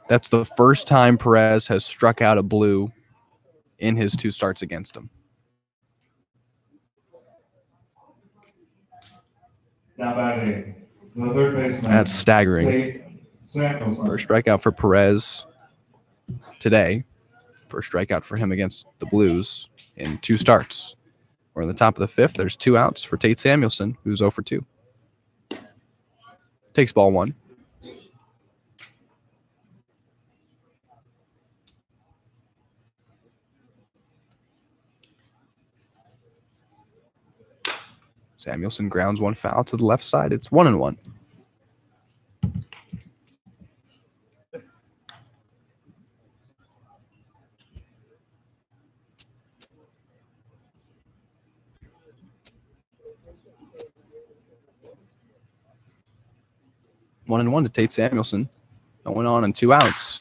That's the first time Perez has struck out a Blue in his 2 starts against him. Now batting, the third baseman. That's staggering. Tate Samuelson. First strikeout for Perez today. First strikeout for him against the Blues in 2 starts. We're in the top of the 5th. There's 2 outs for Tate Samuelson, who's 0 for 2. Takes ball 1. Samuelson grounds 1 foul to the left side. It's 1-1. One and 1 to Tate Samuelson. Going on and 2 outs.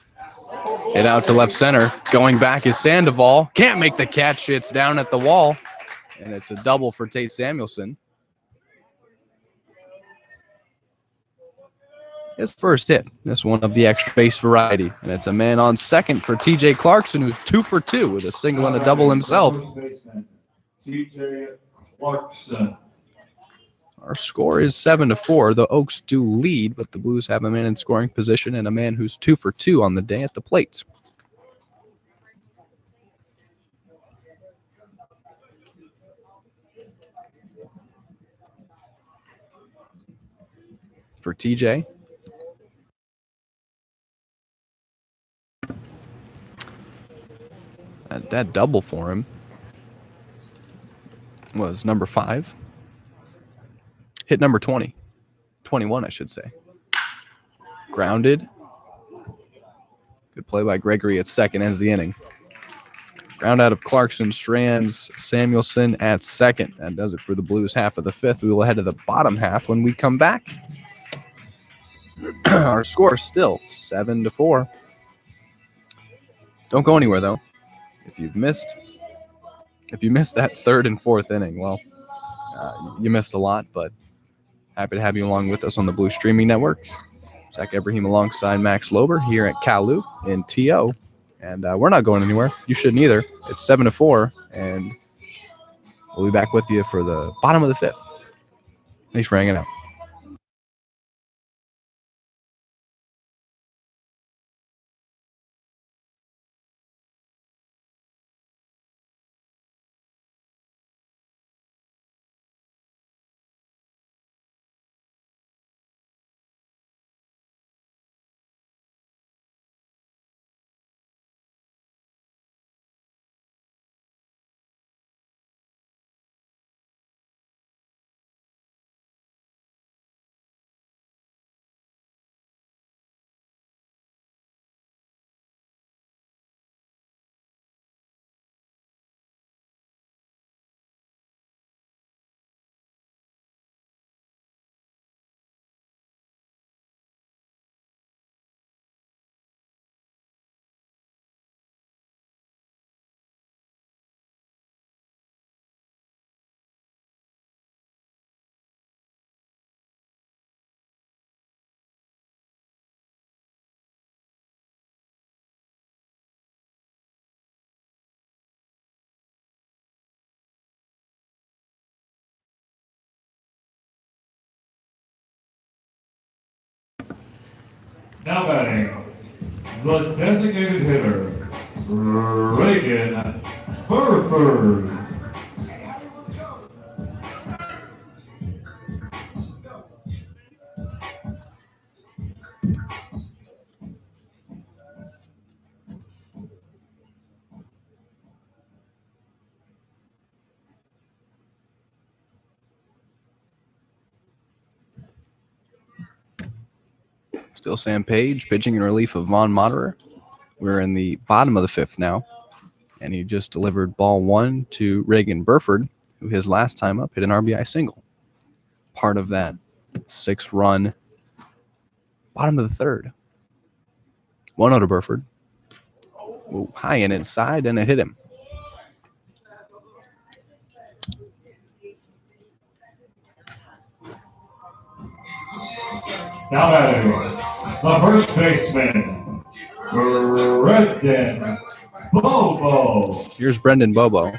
Hit out to left center. Going back is Sandoval. Can't make the catch. It's down at the wall. And it's a double for Tate Samuelson. His first hit. This one of the extra base variety. And it's a man on second for TJ Clarkson, who's 2 for 2 with a single and a double himself. TJ Clarkson. Our score is 7-4. The Oaks do lead, but the Blues have a man in scoring position and a man who's 2 for 2 on the day at the plate. For TJ. That double for him was number 5. Hit number 20. 21, I should say. Grounded. Good play by Gregory at second, ends the inning. Ground out of Clarkson, strands Samuelson at second. That does it for the Blues half of the 5th. We will head to the bottom half when we come back. Our score is still 7-4. Don't go anywhere, though. If you missed that 3rd and 4th inning, well, you missed a lot, but happy to have you along with us on the Blue Streaming Network. Zach Ibrahim alongside Max Lober here at Kalu in TO. And we're not going anywhere. You shouldn't either. It's 7-4, and We'll be back with you for the bottom of the fifth. Thanks for hanging out. Now batting, the designated hitter, Reagan Burford. Still Sam Page pitching in relief of Vaughn Moderer. We're in the bottom of the fifth now, and he just delivered ball one to Reagan Burford, who his last time up hit an RBI single. Part of that 6-run bottom of the third. 1-0 to Burford. Ooh, high and inside, and it hit him. Now batting, the first baseman, Brendan Bobo. Here's Brendan Bobo.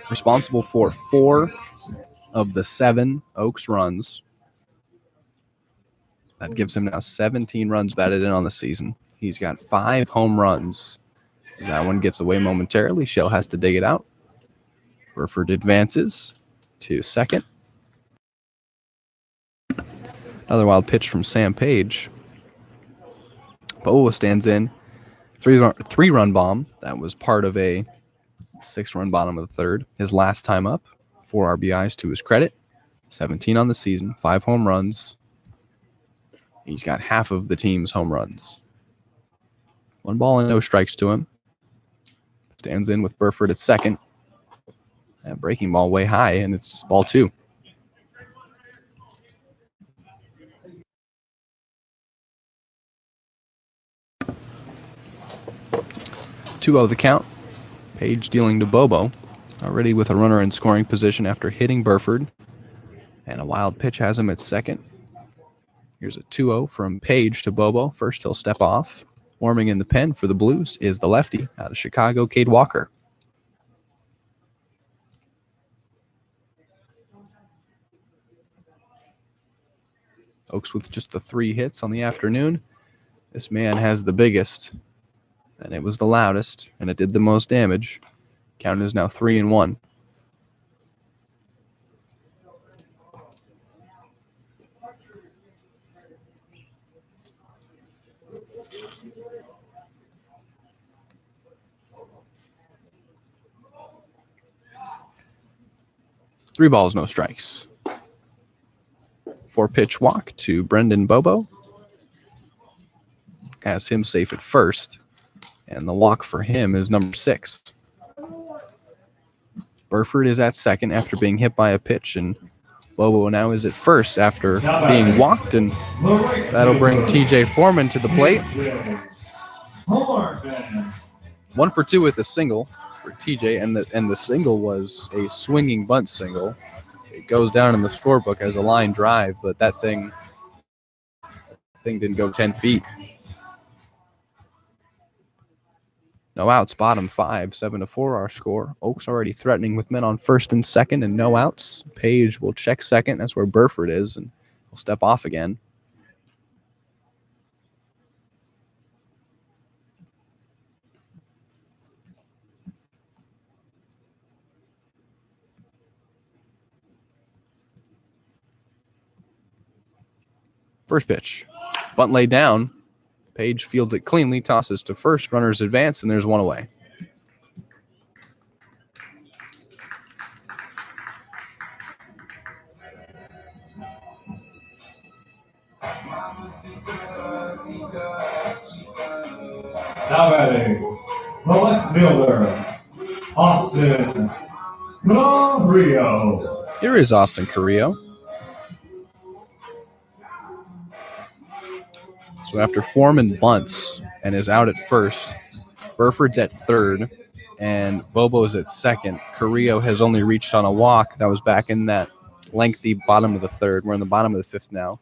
Responsible for 4 of the 7 Oaks runs. That gives him now 17 runs batted in on the season. He's got 5 home runs. That one gets away momentarily. Shell has to dig it out. Burford advances to second. Another wild pitch from Sam Page. Bobo stands in. 3-run bomb. That was part of a 6-run bottom of the third. His last time up. 4 RBIs to his credit. 17 on the season. 5 home runs. He's got half of the team's home runs. 1 ball and no strikes to him. Stands in with Burford at second. And breaking ball way high, and it's ball 2. Two-0 the count. Page dealing to Bobo. Already with a runner in scoring position after hitting Burford. And a wild pitch has him at second. Here's a 2-0 from Page to Bobo. First he'll step off. Warming in the pen for the Blues is the lefty out of Chicago, Cade Walker. Oaks with just the 3 hits on the afternoon. This man has the biggest, and it was the loudest, and it did the most damage. Count is now 3-1. Three balls, no strikes. 4-pitch walk to Brendan Bobo. Has him safe at first. And the walk for him is number 6. Burford is at second after being hit by a pitch, and Bobo now is at first after being walked, and that'll bring TJ Foreman to the plate. 1 for 2 with a single for TJ, and the single was a swinging bunt single. It goes down in the scorebook as a line drive, but that thing thing didn't go 10 feet. No outs, bottom 5, 7-4 our score. Oaks already threatening with men on first and second and no outs. Page will check second. That's where Burford is, and will step off again. First pitch. Bunt laid down. Page fields it cleanly, tosses to first. Runners advance, and there's one away. Now batting, the left fielder, Austin Carrillo. Here is Austin Carrillo. So after Foreman bunts and is out at first, Burford's at third, and Bobo's at second. Carrillo has only reached on a walk. That was back in that lengthy bottom of the third. We're in the bottom of the fifth now.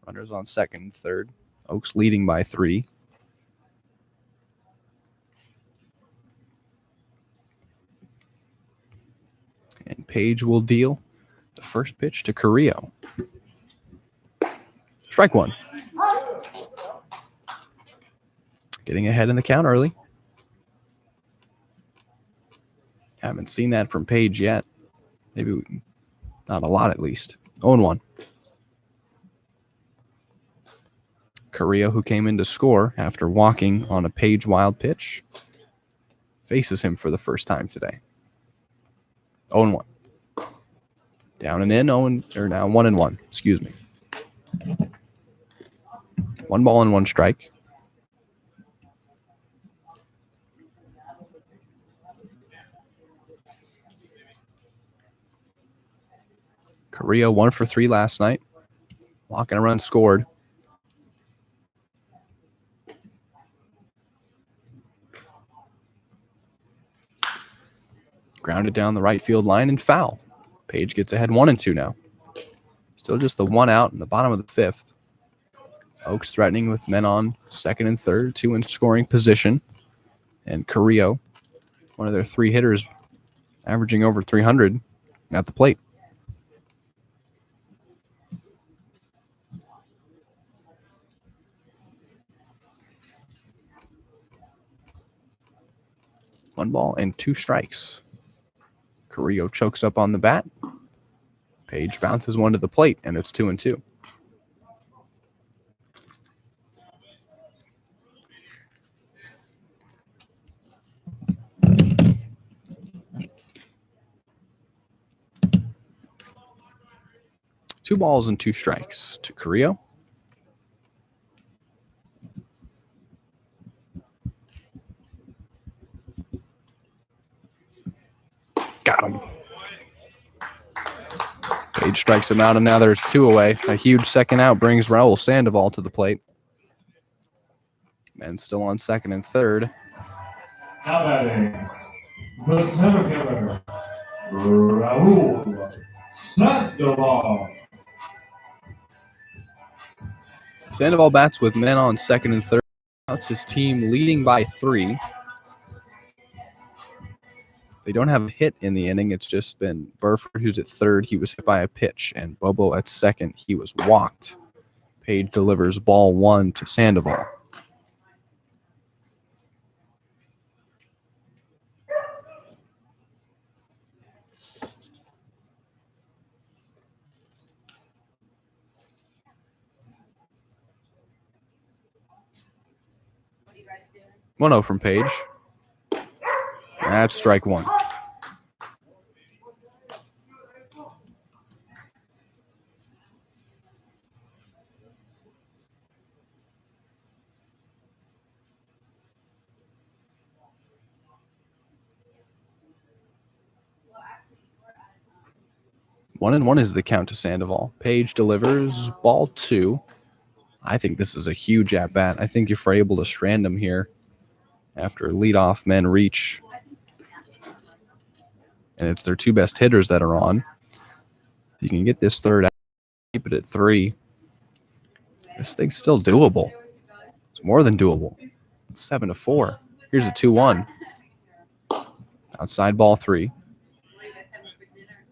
Runners on second and third. Oaks leading by 3. And Page will deal the first pitch to Carrillo. Strike one. Getting ahead in the count early. Haven't seen that from Page yet. Maybe not a lot, at least. 0-1. Carrillo, who came in to score after walking on a Page wild pitch, faces him for the first time today. 0-1. Down and in, 1-1. Excuse me. 1 ball and 1 strike. Carrillo 1 for 3 last night. Walking a run scored. Grounded down the right field line and foul. Page gets ahead 1-2 now. Still just the 1 out in the bottom of the 5th. Oaks threatening with men on second and third, 2 in scoring position. And Carrillo, one of their 3 hitters, averaging over 300 at the plate. One ball and 2 strikes. Carrillo chokes up on the bat. Page bounces one to the plate, and it's 2-2. Two balls and 2 strikes to Carrillo. Got him. Page strikes him out, and now there's 2 away. A huge second out brings Raul Sandoval to the plate. And still on second and third. Now batting, the center fielder, Raul Sandoval. Sandoval bats with men on second and third. That's his team leading by 3. They don't have a hit in the inning. It's just been Burford, who's at third. He was hit by a pitch. And Bobo at second. He was walked. Page delivers ball 1 to Sandoval. What are you guys doing? 1-0 from Page. That's strike 1. Well, actually, we're at 1-1 is the count to Sandoval. Page delivers ball 2. I think this is a huge at-bat. I think if we're able to strand him here after leadoff men reach, and it's their 2 best hitters that are on, you can get this third out, keep it at 3. This thing's still doable. It's more than doable. 7-4. Here's a 2-1. Outside ball 3. What are you guys having for dinner?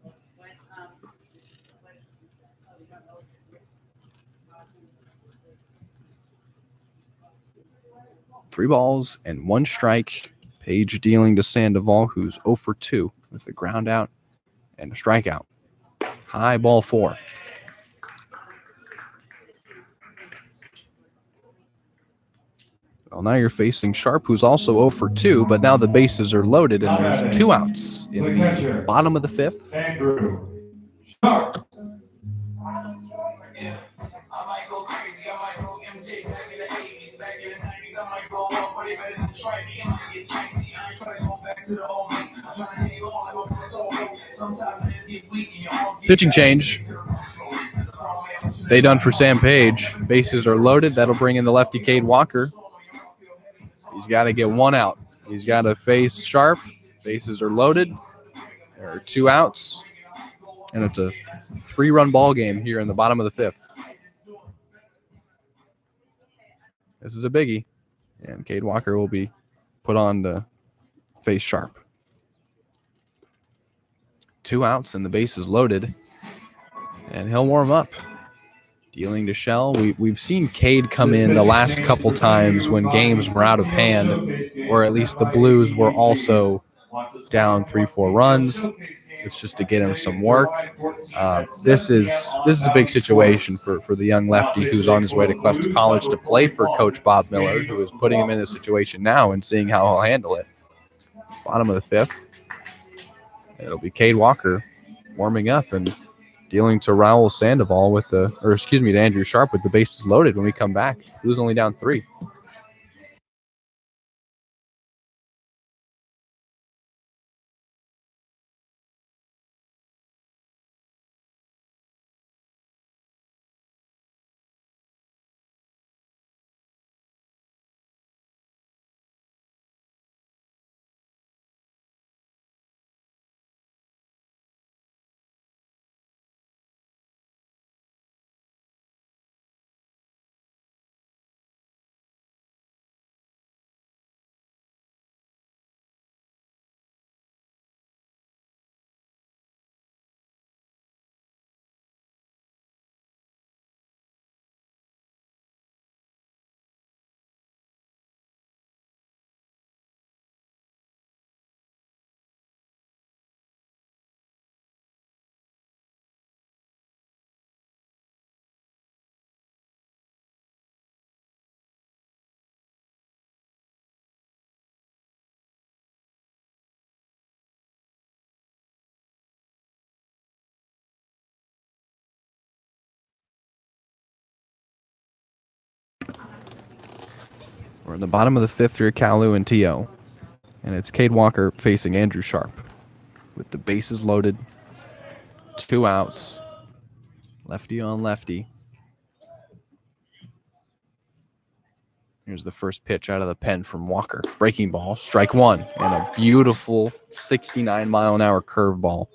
What, oh, you don't know. 3 balls and 1 strike. Page dealing to Sandoval, who's 0 for 2 with a ground out and a strikeout. High ball 4. Well, now you're facing Sharp, who's also 0 for 2, but now the bases are loaded and there's 2 outs in the bottom of the 5th. Andrew Sharp. Yeah, I might go crazy. I might go MJ back in the 80s, back in the 90s. I might go off, but they better than try me. I might get chasey. I ain't trying to go back to the old me. I'm trying to hang on like a potato. Sometimes hands get weak and your arms get Pitching change. They done for Sam Page. Bases are loaded. That'll bring in the lefty Cade Walker. He's got to get 1 out. He's got to face Sharp. Bases are loaded. There are 2 outs. And it's a 3-run ball game here in the bottom of the 5th. This is a biggie. And Cade Walker will be put on to face Sharp. 2 outs and the base is loaded. And he'll warm up. Dealing to Shell. We've seen Cade come in the last couple times when games were out of hand, or at least the Blues were also down 3-4 runs. It's just to get him some work. This is a big situation for the young lefty who's on his way to Cuesta College to play for Coach Bob Miller, who is putting him in this situation now and seeing how he'll handle it. Bottom of the 5th. It'll be Cade Walker warming up and dealing to Raul Sandoval to Andrew Sharp with the bases loaded when we come back. Blues only down 3. We're in the bottom of the 5th here, Kalu and T.O. And it's Cade Walker facing Andrew Sharp with the bases loaded. 2 outs. Lefty on lefty. Here's the first pitch out of the pen from Walker. Breaking ball, strike 1. And a beautiful 69-mile-an-hour curveball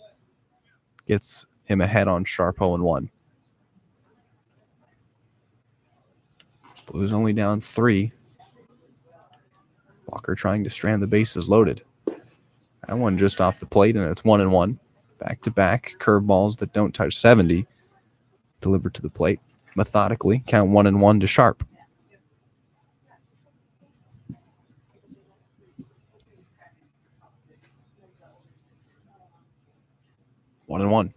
gets him ahead on Sharp 0-1. Blues only down 3. Walker trying to strand the bases loaded. That one just off the plate, and it's 1-1. Back-to-back curveballs that don't touch 70. Delivered to the plate methodically. Count 1-1 to Sharp. One and one.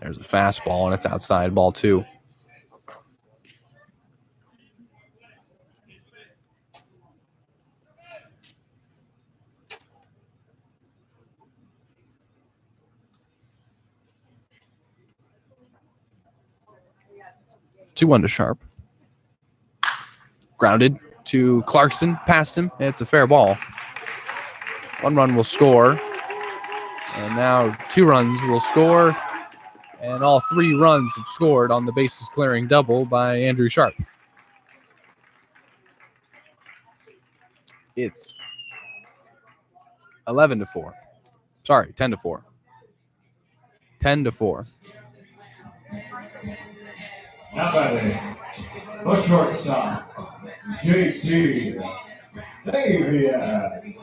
There's a fastball, and it's outside, ball 2. Two one to Sharp. Grounded to Clarkson, past him. It's a fair ball. 1 run will score. And now 2 runs will score. And all 3 runs have scored on the bases clearing double by Andrew Sharp. It's 11-4. Sorry, 10-4. 10-4. Now batting, the shortstop, JT Davian.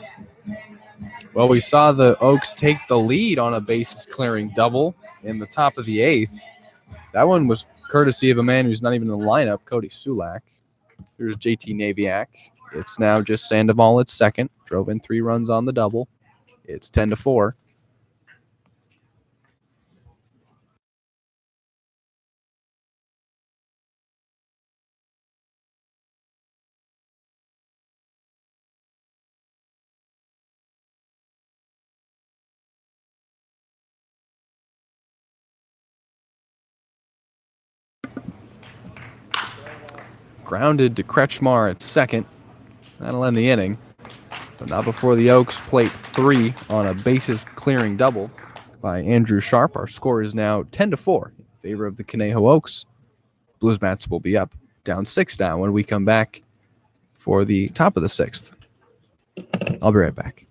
Well, we saw the Oaks take the lead on a bases clearing double in the top of the 8th. That one was courtesy of a man who's not even in the lineup, Cody Sulak. Here's JT Naviak. It's now just Sandoval at second. Drove in 3 runs on the double. It's 10-4. Grounded to Kretschmar at second. That'll end the inning. But not before the Oaks plate 3 on a bases clearing double by Andrew Sharp. Our score is now 10-4 in favor of the Conejo Oaks. Blues Bats will be up down 6 now when we come back for the top of the 6th. I'll be right back.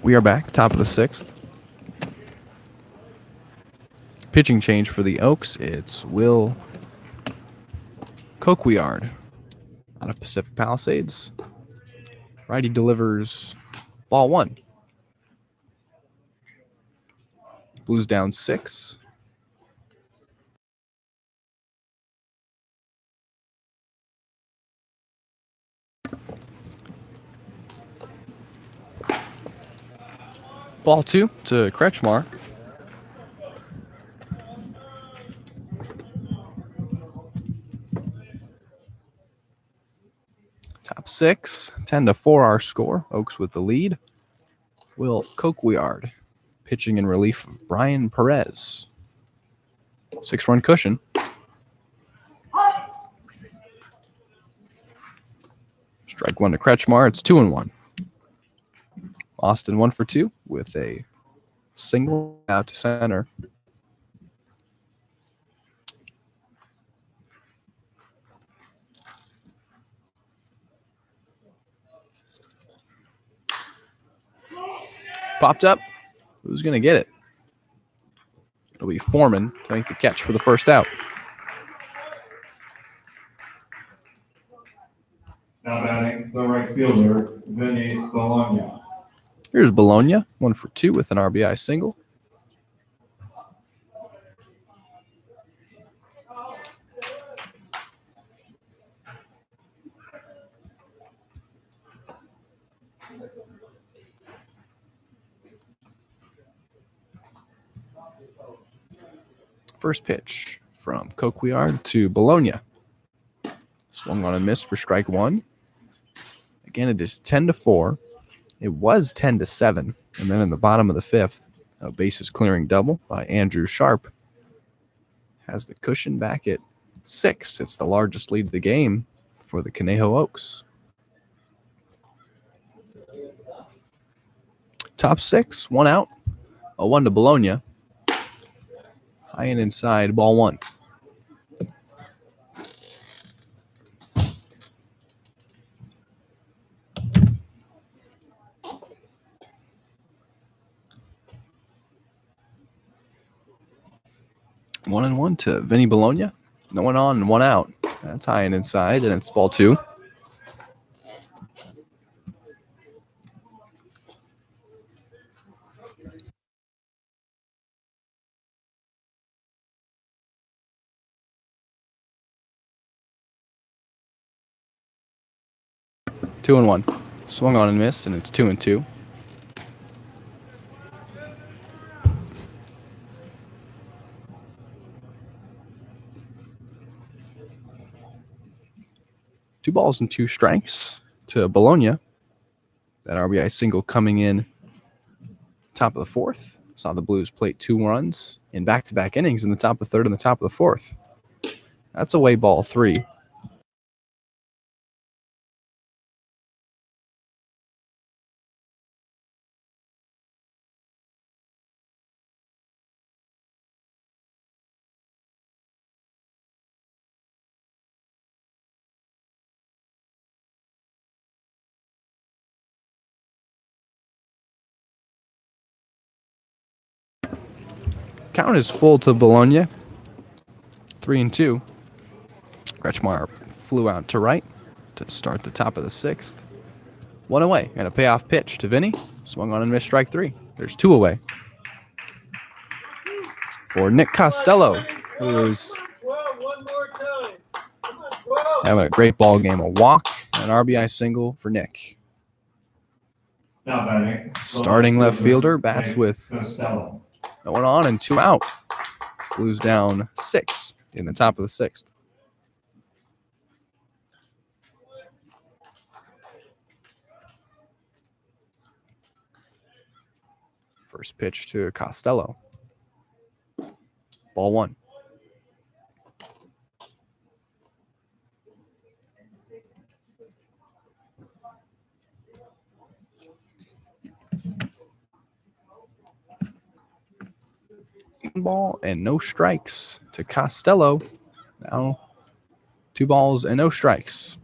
We are back, top of the 6th. Pitching change for the Oaks. It's Will Coquillard out of Pacific Palisades. Righty delivers ball 1. Blues down 6. Ball 2 to Kretschmar. Top 6, 10-4 our score. Oaks with the lead. Will Coquillard pitching in relief of Brian Perez. 6-run cushion. Strike 1 to Kretschmar. It's 2-1. Austin 1 for 2 with a single out to center. Popped up. Who's going to get it? It'll be Foreman to make the catch for the first out. Now batting the right fielder, Vinny Bologna. Here's Bologna, 1 for 2 with an RBI single. First pitch from Coquillard to Bologna. Swung on and missed for strike 1. Again, it is 10-4. It was 10-7. And then in the bottom of the 5th, a bases clearing double by Andrew Sharp has the cushion back at 6. It's the largest lead of the game for the Conejo Oaks. Top 6, 1 out. A 1 to Bologna. High and inside, ball 1. One and 1 to Vinny Bologna. No one on and 1 out. That's high and inside, and it's ball 2. Two and 1. Swung on and missed, and it's 2 and 2. Two balls and 2 strikes to Bologna. That RBI single coming in top of the 4th. Saw the Blues plate 2 runs in back-to-back innings in the top of the 3rd and the top of the 4th. That's away ball 3. Count is full to Bologna. 3 and 2. Kretschmar flew out to right to start the top of the 6th. 1 away and a payoff pitch to Vinny. Swung on and missed strike 3. There's 2 away. For Nick Costello, who is having a great ball game. A walk and an RBI single for Nick. Now batting. Starting left fielder bats with Costello. no one on and 2 out. Blues down 6 in the top of the 6th. First pitch to Costello. Ball 1. Ball and no strikes to Costello. Now 2 balls and no strikes.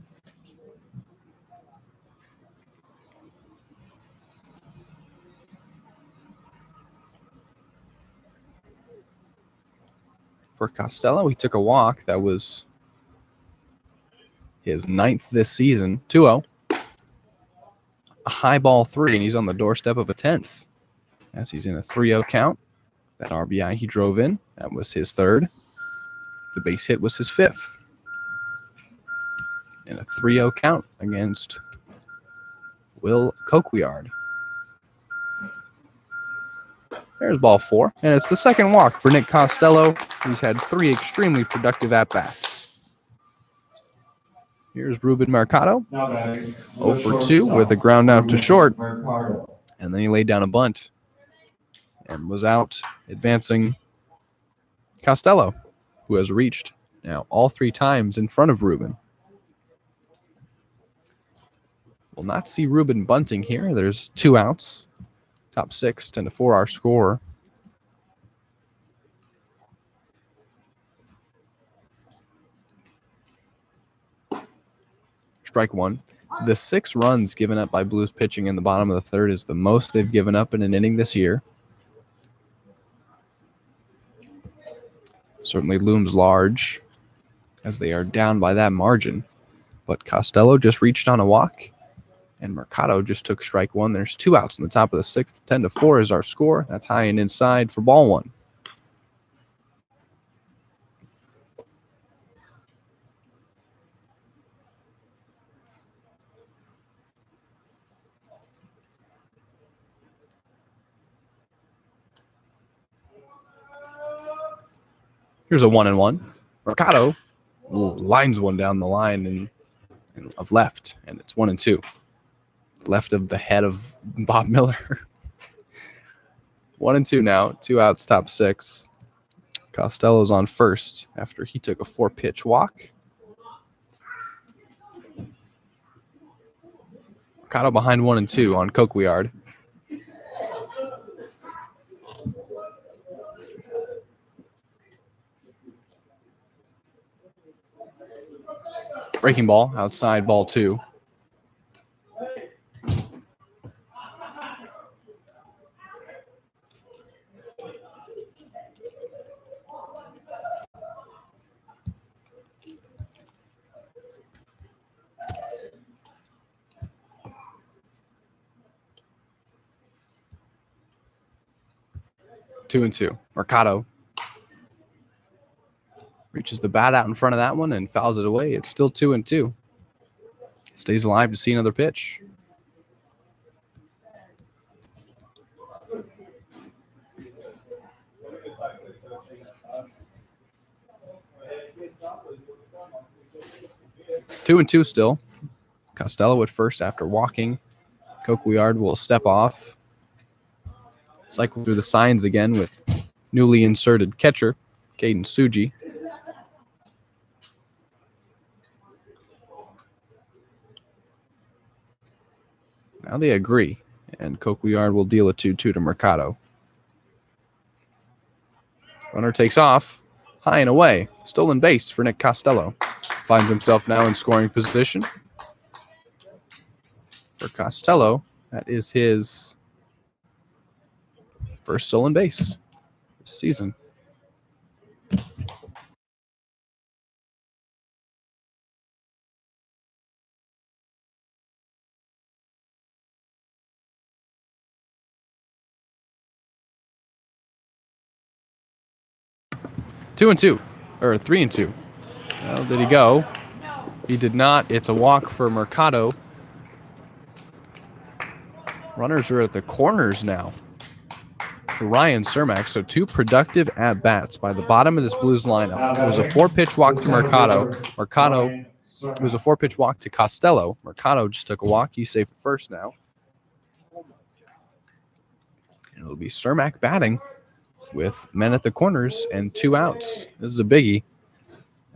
For Costello, he took a walk. That was his 9th this season. 2-0. A high ball 3, and he's on the doorstep of a 10th. As he's in a 3-0 count. That RBI he drove in, that was his 3rd. The base hit was his 5th. In a 3-0 count against Will Coquillard. There's ball 4, and it's the second walk for Nick Costello. He's had 3 extremely productive at-bats. Here's Ruben Mercado. Now batting. 0 for 2 with a ground out to short. Mercado. And then he laid down a bunt and was out, advancing Costello, who has reached now all 3 times in front of Ruben. We'll not see Ruben bunting here. There's 2 outs. Top 6, 10-4 our score. Strike 1. The 6 runs given up by Blues pitching in the bottom of the third is the most they've given up in an inning this year. Certainly looms large as they are down by that margin. But Costello just reached on a walk, and Mercado just took strike one. There's 2 outs in the top of the 6th. 10-4 is our score. That's high and inside for ball 1. Here's a 1-1. Mercado lines one down the line and of left, and it's 1-2. Left of the head of Bob Miller. 1-2 now. 2 outs, top 6. Costello's on first after he took a 4-pitch walk. Mercado behind 1-2 on Coquillard. Breaking ball, outside, ball 2. Two and two. Mercado reaches the bat out in front of that one and fouls it away. It's still 2-2. Stays alive to see another pitch. Two and two still. Costello at first after walking. Coquillard will step off. Cycle through the signs again with newly inserted catcher, Caden Suji. Now they agree, and Coquillard will deal a 2-2 to Mercado. Runner takes off, high and away. Stolen base for Nick Costello. Finds himself now in scoring position. For Costello, that is his first stolen base this season. Two and two, or 3-2. Well, did he go? He did not. It's a walk for Mercado. Runners are at the corners now for Ryan Cermak. So 2 productive at-bats by the bottom of this Blues lineup. It was a 4-pitch walk to Mercado. It was a 4-pitch walk to Costello. Mercado just took a walk. He's safe at first now. And it'll be Cermak batting with men at the corners and 2 outs. This is a biggie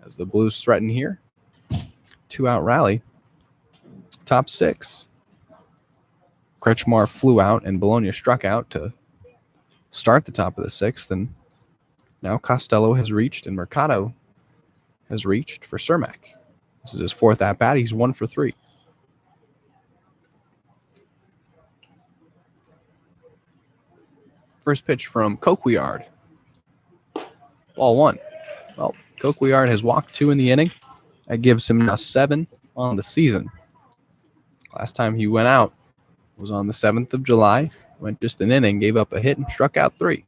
as the Blues threaten here. 2-out rally. Top 6. Kretschmar flew out and Bologna struck out to start the top of the 6th. And now Costello has reached and Mercado has reached for Cermak. This is his 4th at-bat. He's 1 for 3. First pitch from Coquillard. Ball 1. Well, Coquillard has walked 2 in the inning. That gives him now 7 on the season. Last time he went out was on the 7th of July. Went just an inning, gave up a hit, and struck out 3.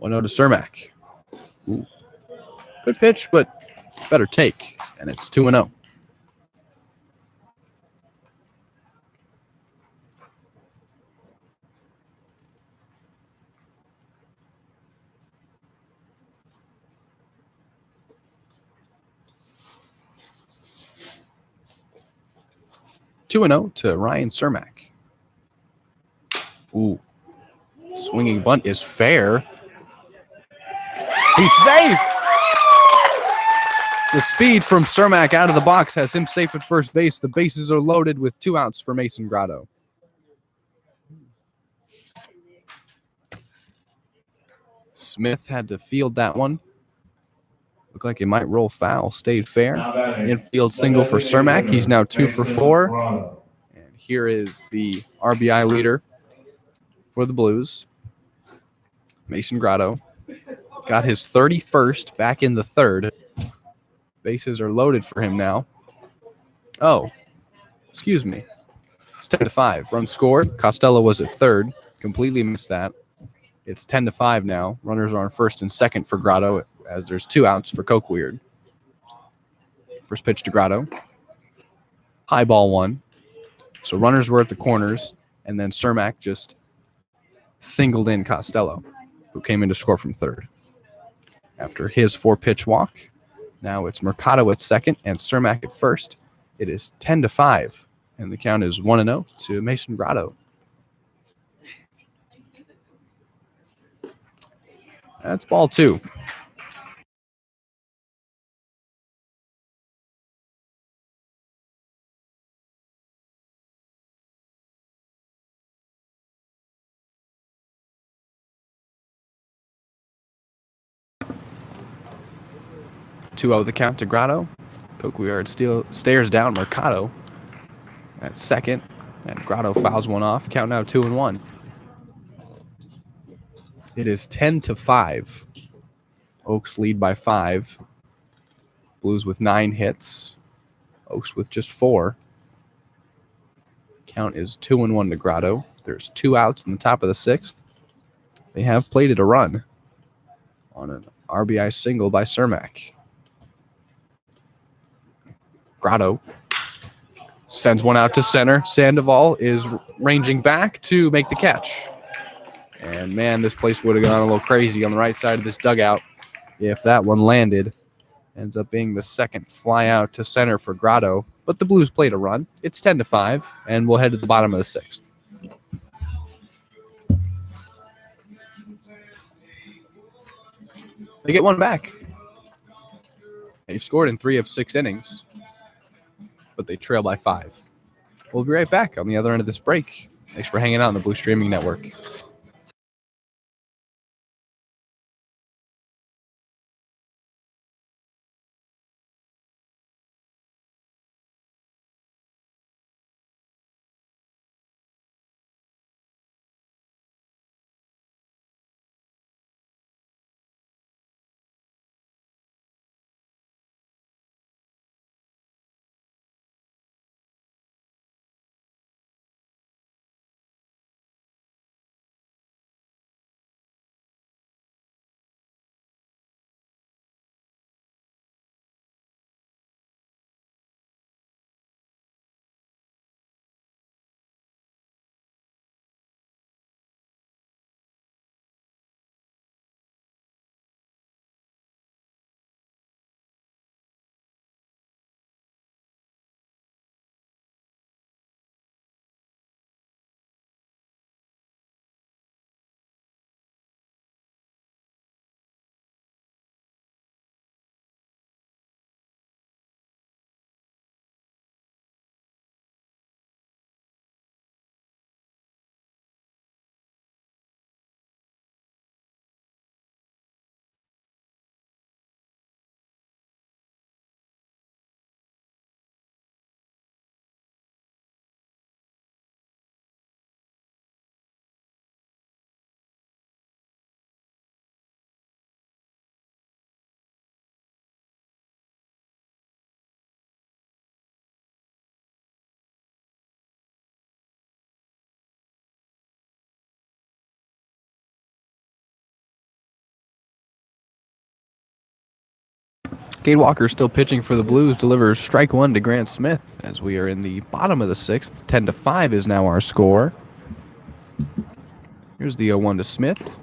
1-0 to Cermak. Ooh. Good pitch, but better take. And it's 2-0. To Ryan Cermak. Ooh. Swinging bunt is fair. He's safe. The speed from Cermak out of the box has him safe at first base. The bases are loaded with 2 outs for Mason Grotto. Smith had to field that one. Looked like it might roll foul. Stayed fair. Now batting, Infield the single for designated Cermak. He's hitter, now 2 for Mason 4. Grotto. And here is the RBI leader for the Blues, Mason Grotto. Got his 31st back in the third. Bases are loaded for him now. Oh, excuse me. It's 10-5. Run scored. Costello was at third. Completely missed that. It's 10-5 now. Runners are on first and second for Grotto as there's 2 outs for Cokeweird. First pitch to Grotto. High ball 1. So runners were at the corners, and then Cermak just singled in Costello, who came in to score from third. After his 4-pitch walk, now it's Mercado at second and Cermak at first. It is 10-5, and the count is 1-0 to Mason Grotto. That's ball 2. Two out the count to Grotto. Cokeweird still stares down Mercado at second, and Grotto fouls one off. Count now 2-1. It is 10-5. Oaks lead by 5. Blues with 9 hits. Oaks with just 4. Count is 2-1 to Grotto. There's 2 outs in the top of the 6th. They have plated a run on an RBI single by Cermak. Grotto sends one out to center. Sandoval is ranging back to make the catch. And man, this place would have gone a little crazy on the right side of this dugout if that one landed. Ends up being the second fly out to center for Grotto. But the Blues played a run. It's 10-5, and we'll head to the bottom of the 6th. They get one back. They've scored in 3 of 6 innings, but they trail by 5. We'll be right back on the other end of this break. Thanks for hanging out on the Blue Streaming Network. Cade Walker still pitching for the Blues, delivers strike 1 to Grant Smith as we are in the bottom of the 6th. 10-5 is now our score. Here's the 0-1 to Smith.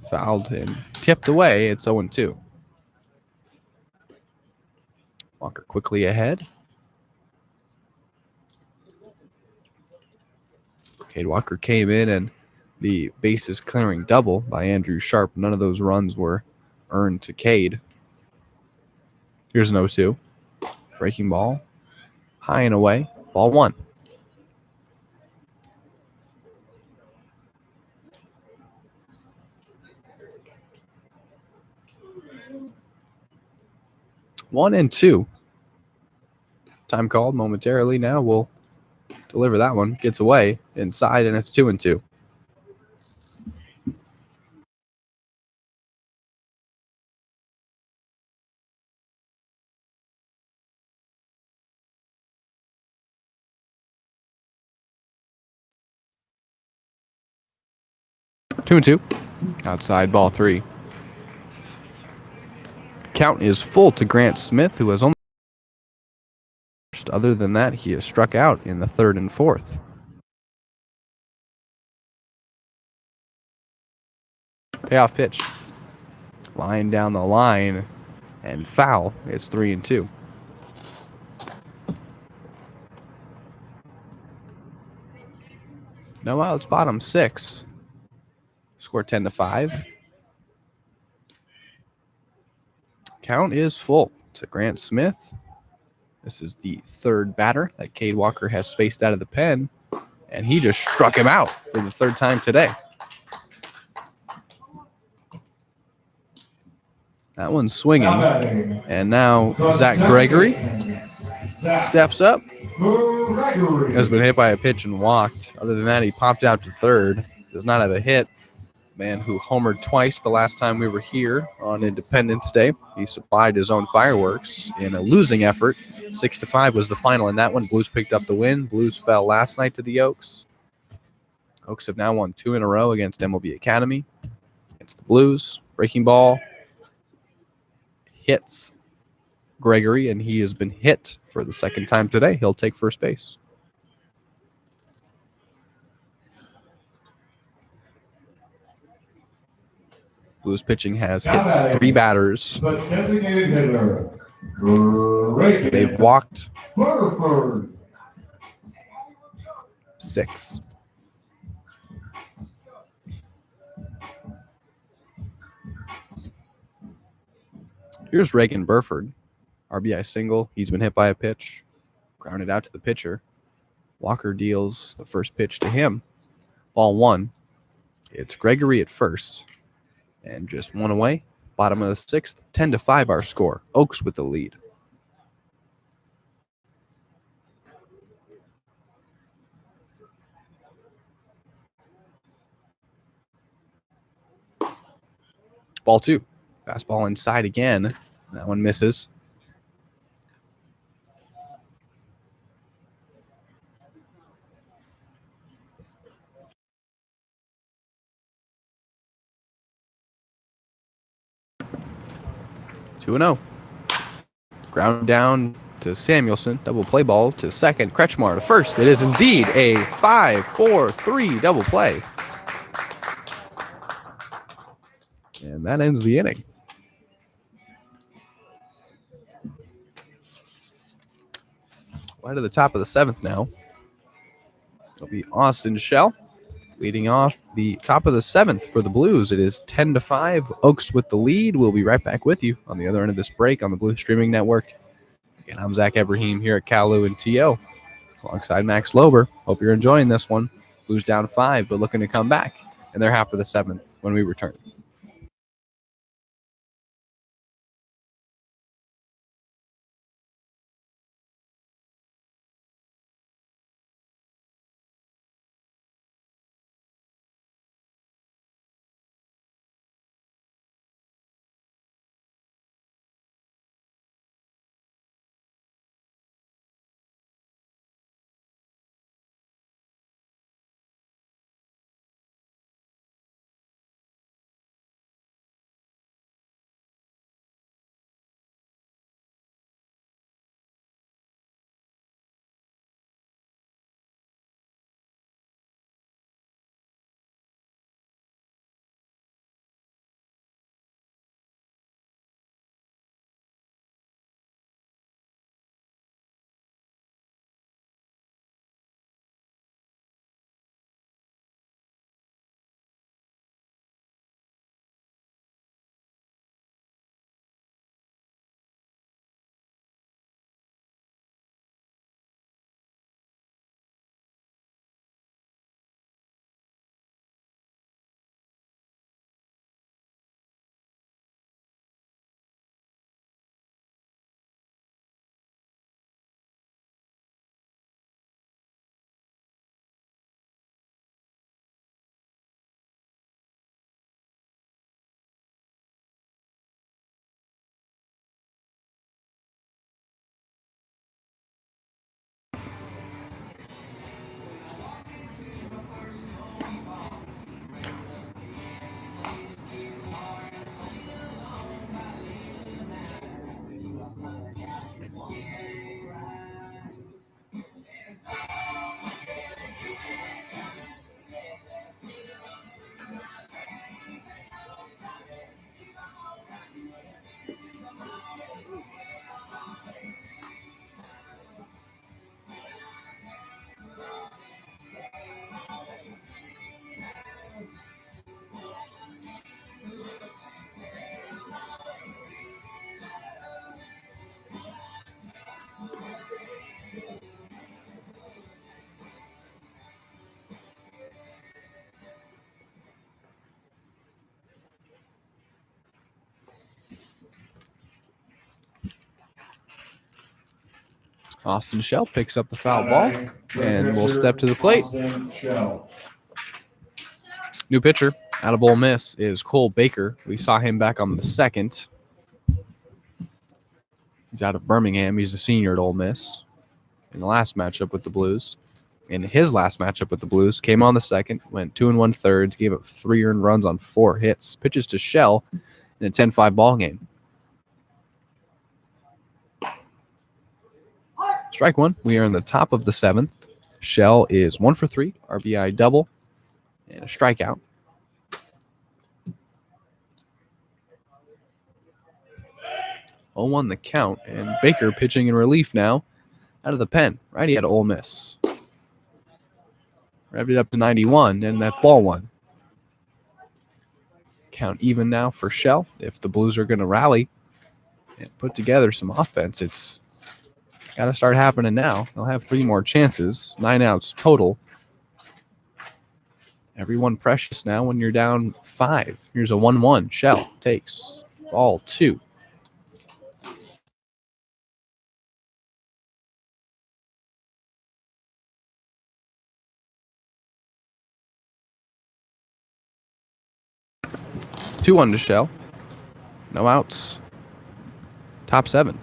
Fouled and tipped away. It's 0-2. Walker quickly ahead. Cade Walker came in and the bases clearing double by Andrew Sharp. None of those runs were earned to Cade. Here's an 0-2. Breaking ball. High and away. Ball 1. 1-2. Time called momentarily. Now we'll deliver that one. Gets away inside, and it's 2-2. Two and two. Outside ball 3. Count is full to Grant Smith, who has only. Other than that, he has struck out in the 3rd and 4th. Payoff pitch. Line down the line and foul. It's 3-2. No outs, bottom 6. Score 10-5. Count is full to Grant Smith. This is the 3rd batter that Cade Walker has faced out of the pen, and he just struck him out for the 3rd time today. That one's swinging, and now Zach Gregory steps up. Has been hit by a pitch and walked. Other than that, he popped out to 3rd. Does not have a hit. Man who homered twice the last time we were here on Independence Day. He supplied his own fireworks in a losing effort. 6-5 was the final in that one. Blues picked up the win. Blues fell last night to the Oaks. Oaks have now won 2 in a row against MLB Academy. Against the Blues. Breaking ball hits Gregory, and he has been hit for the 2nd time today. He'll take first base. Blues pitching has hit 3 batters. The designated hitter, Gregory. They've walked Burford. 6. Here's Reagan Burford. RBI single. He's been hit by a pitch. Grounded out to the pitcher. Walker deals the first pitch to him. Ball 1. It's Gregory at first. And just 1 away. Bottom of the 6th. 10-5 our score. Oaks with the lead. Ball 2. Fastball inside again. That one misses. Two and 0. Ground down to Samuelson. Double play ball to second. Kretschmar to first. It is indeed a 5-4-3 double play. And that ends the inning. Right to the top of the 7th now. It'll be Austin Shell leading off the top of the 7th for the Blues. It is 10-5. Oaks with the lead. We'll be right back with you on the other end of this break on the Blues Streaming Network. Again, I'm Zach Ebrahim here at Kalu and TO alongside Max Lober. Hope you're enjoying this one. Blues down 5, but looking to come back in their half of the 7th when we return. Austin Shell picks up the foul Now ball batting, the and will pitcher, step to the plate. Austin Shell. New pitcher out of Ole Miss is Cole Baker. We saw him back on the 2nd. He's out of Birmingham. He's a senior at Ole Miss in the last matchup with the Blues. In his last matchup with the Blues, came on the 2nd, went 2 1/3, gave up 3 earned runs on 4 hits. Pitches to Shell in a 10-5 ball game. Strike one. We are in the top of the 7th. Shell is 1 for 3, RBI double, and a strikeout. Oh, 0-1 the count, and Baker pitching in relief now out of the pen. Righty at Ole Miss. Revved it up to 91, and that ball one. Count even now for Shell. If the Blues are going to rally and put together some offense, it's got to start happening now. They'll have 3 more chances, 9 outs total. Everyone precious now when you're down 5. Here's a 1-1. Shell takes ball 2. Two on to Shell. No outs. Top 7.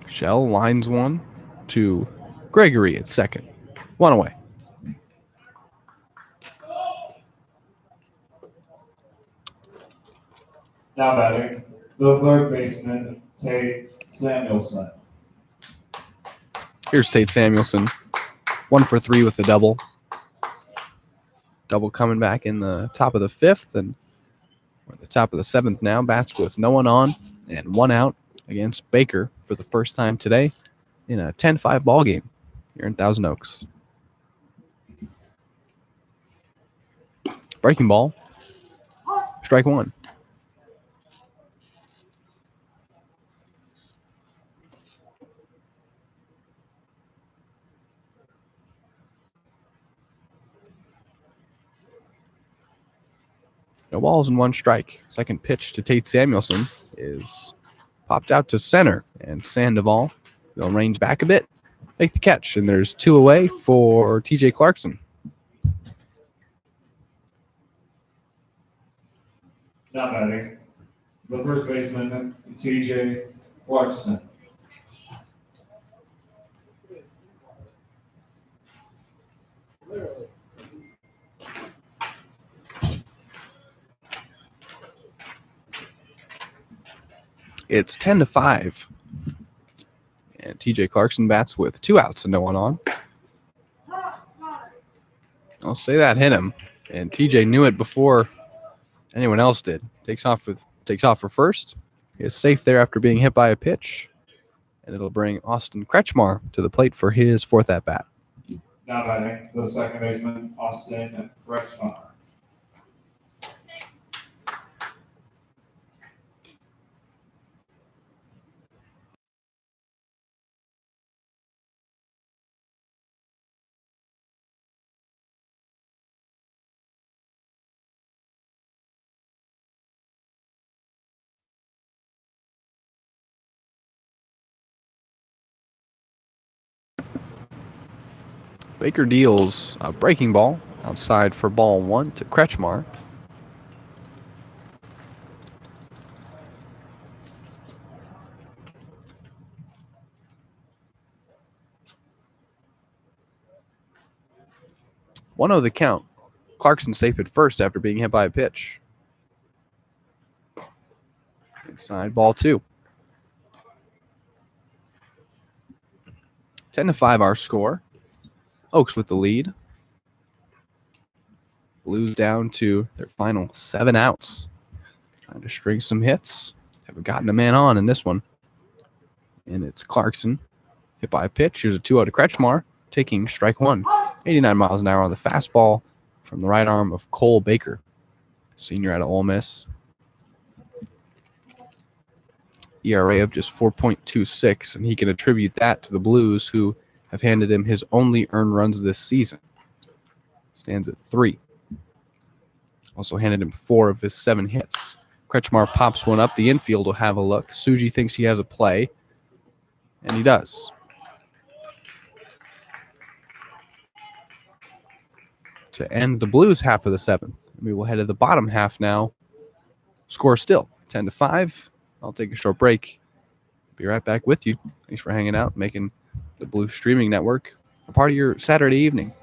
Shell lines one to Gregory at second. 1 away. Now batting, the third baseman, Tate Samuelson. Here's Tate Samuelson. 1 for 3 with the double. Double coming back in the top of the 5th, and we're at the top of the 7th now. Bats with no one on and 1 out against Baker for the first time today in a 10-5 ball game here in Thousand Oaks. Breaking ball. Strike 1. No balls and 1 strike. Second pitch to Tate Samuelson is popped out to center, and Sandoval will range back a bit, make the catch, and there's 2 away for TJ Clarkson. Now batting, the first baseman, TJ Clarkson. It's 10-5. And TJ Clarkson bats with 2 outs and no one on. I'll say that hit him. And TJ knew it before anyone else did. Takes off for first. He is safe there after being hit by a pitch. And it'll bring Austin Kretschmar to the plate for his 4th at-bat. Now batting, the second baseman, Austin Kretschmar. Baker deals a breaking ball outside for ball 1 to Kretschmar. One of the count. Clarkson safe at first after being hit by a pitch. Inside ball 2. 10-5 our score. Oaks with the lead. Blues down to their final 7 outs. Trying to string some hits. Haven't gotten a man on in this one. And it's Clarkson. Hit by a pitch. Here's a 2-0 to Kretschmar. Taking strike 1. 89 miles an hour on the fastball from the right arm of Cole Baker. Senior out of Ole Miss. ERA of just 4.26. And he can attribute that to the Blues, who have handed him his only earned runs this season. Stands at 3. Also handed him 4 of his 7 hits. Kretschmar pops one up. The infield will have a look. Suji thinks he has a play, and he does. To end the Blues half of the seventh. We will head to the bottom half now. Score still 10-5. I'll take a short break. Be right back with you. Thanks for hanging out, making the Blue Streaming Network a part of your Saturday evening.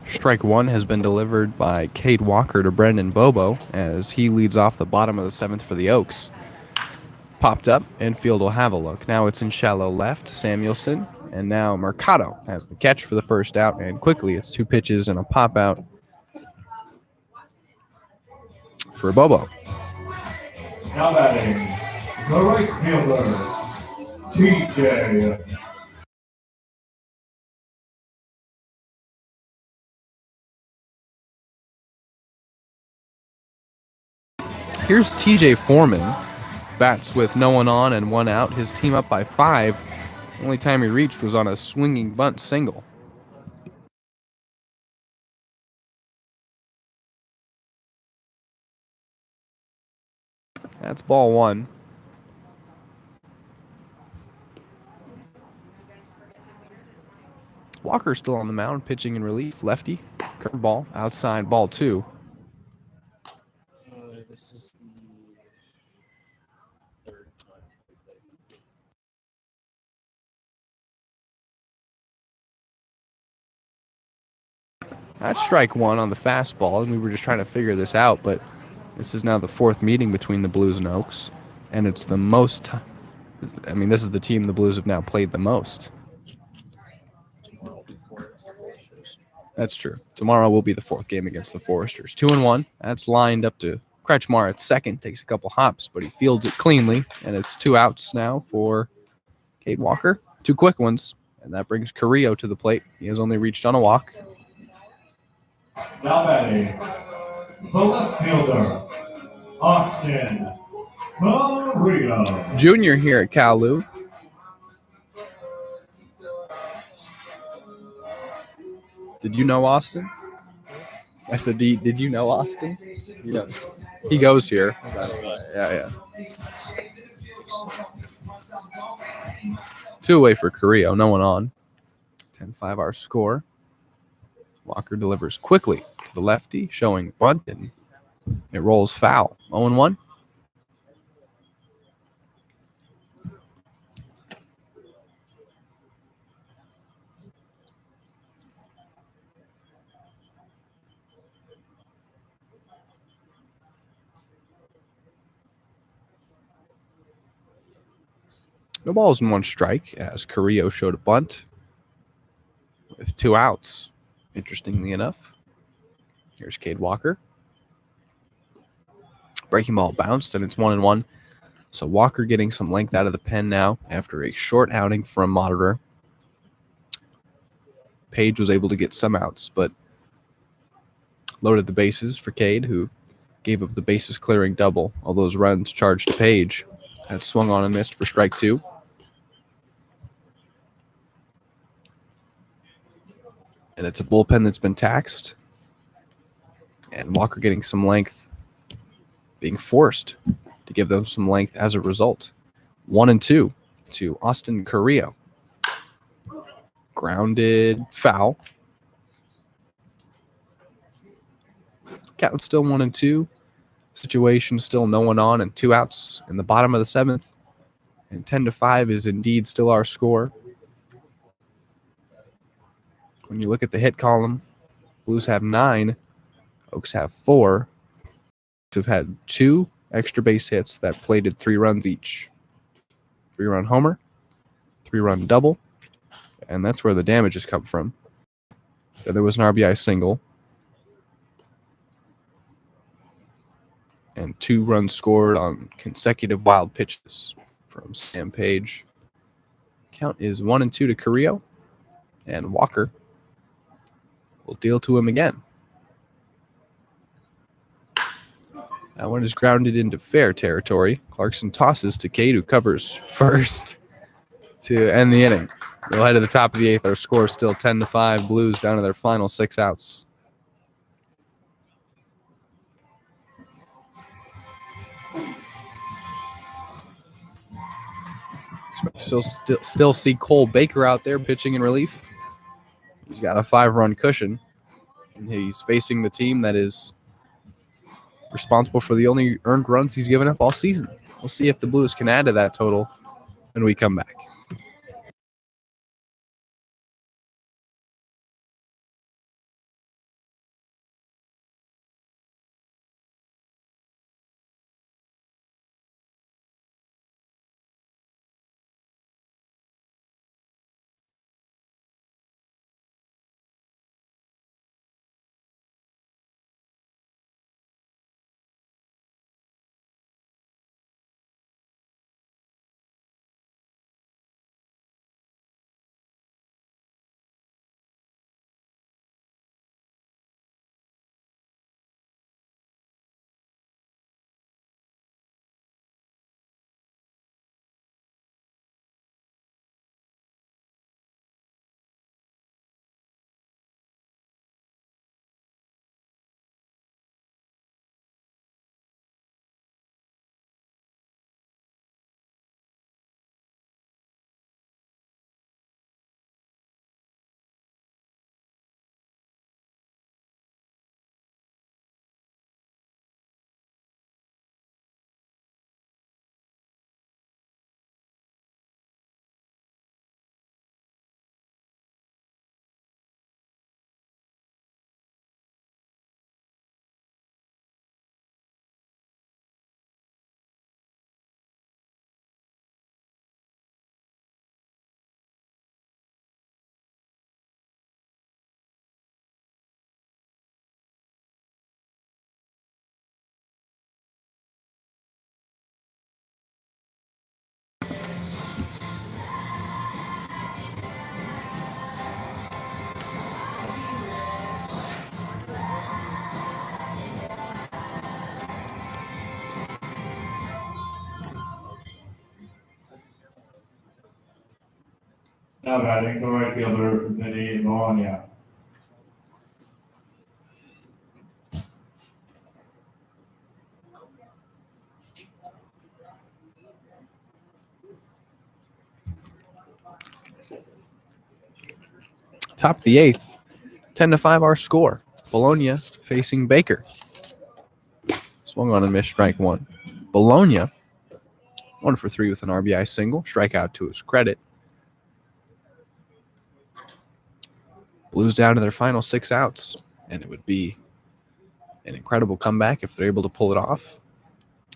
Strike one has been delivered by Cade Walker to Brendan Bobo as he leads off the bottom of the seventh for the Oaks. Popped up, infield will have a look. Now it's in shallow left, Samuelson, and now Mercado has the catch for the first out, and quickly it's two pitches and a pop out for Bobo. Now batting, the right fielder, TJ. Here's TJ Foreman, bats with no one on and one out. His team up by 5. The only time he reached was on a swinging bunt single. That's ball one. Walker's still on the mound, pitching in relief. Lefty, curveball, outside, ball 2. This is the third time we played. That's strike one on the fastball, and we were just trying to figure this out, but this is now the 4th meeting between the Blues and Oaks, and it's the most. I mean, this is the team the Blues have now played the most. Tomorrow before it's the Foresters. That's true. Tomorrow will be the 4th game against the Foresters. 2-1. That's lined up to Kretschmar at second. Takes a couple hops, but he fields it cleanly, and it's 2 outs now for Cade Walker. 2 quick ones, and that brings Carrillo to the plate. He has only reached on a walk. Now batting, the left fielder, Austin Carrillo. Junior here at Kalu. Did you know Austin? I said, did you know Austin? You know, he goes here. Yeah. 2 away for Carrillo. No one on. 10-5 our score. Walker delivers quickly to the lefty, showing bunted. It rolls foul. 0-1. No balls and one strike as Carrillo showed a bunt with 2 outs. Interestingly enough, here's Cade Walker. Breaking ball bounced, and it's 1-1. So Walker getting some length out of the pen now after a short outing from Monitor. Page was able to get some outs, but loaded the bases for Cade, who gave up the bases clearing double. All those runs charged to Page. Had swung on and missed for strike 2. And it's a bullpen that's been taxed. And Walker getting some length, being forced to give them some length as a result. 1-2 to Austin Carrillo. Grounded foul. Count still 1-2. Situation still no one on and 2 outs in the bottom of the 7th. And 10-5 is indeed still our score. When you look at the hit column, Blues have 9, Oaks have 4. We've had 2 extra base hits that plated 3 runs each. 3-run homer, 3-run double, and that's where the damage has come from. Then there was an RBI single, and 2 runs scored on consecutive wild pitches from Sam Page. Count is 1-2 to Carrillo, and Walker will deal to him again. That one is grounded into fair territory. Clarkson tosses to Cade, who covers first to end the inning. We'll head to the top of the 8th. Our score is still 10-5. Blues down to their final 6 outs. Still see Cole Baker out there pitching in relief. He's got a 5-run cushion, and he's facing the team that is responsible for the only earned runs he's given up all season. We'll see if the Blues can add to that total when we come back. Now batting the right fielder, Vinny Bologna. Top of the 8th, 10-5 our score. Bologna facing Baker. Swung on and missed strike 1. Bologna, 1 for 3 with an RBI single. Strikeout to his credit. Blues down to their final 6 outs, and it would be an incredible comeback if they're able to pull it off.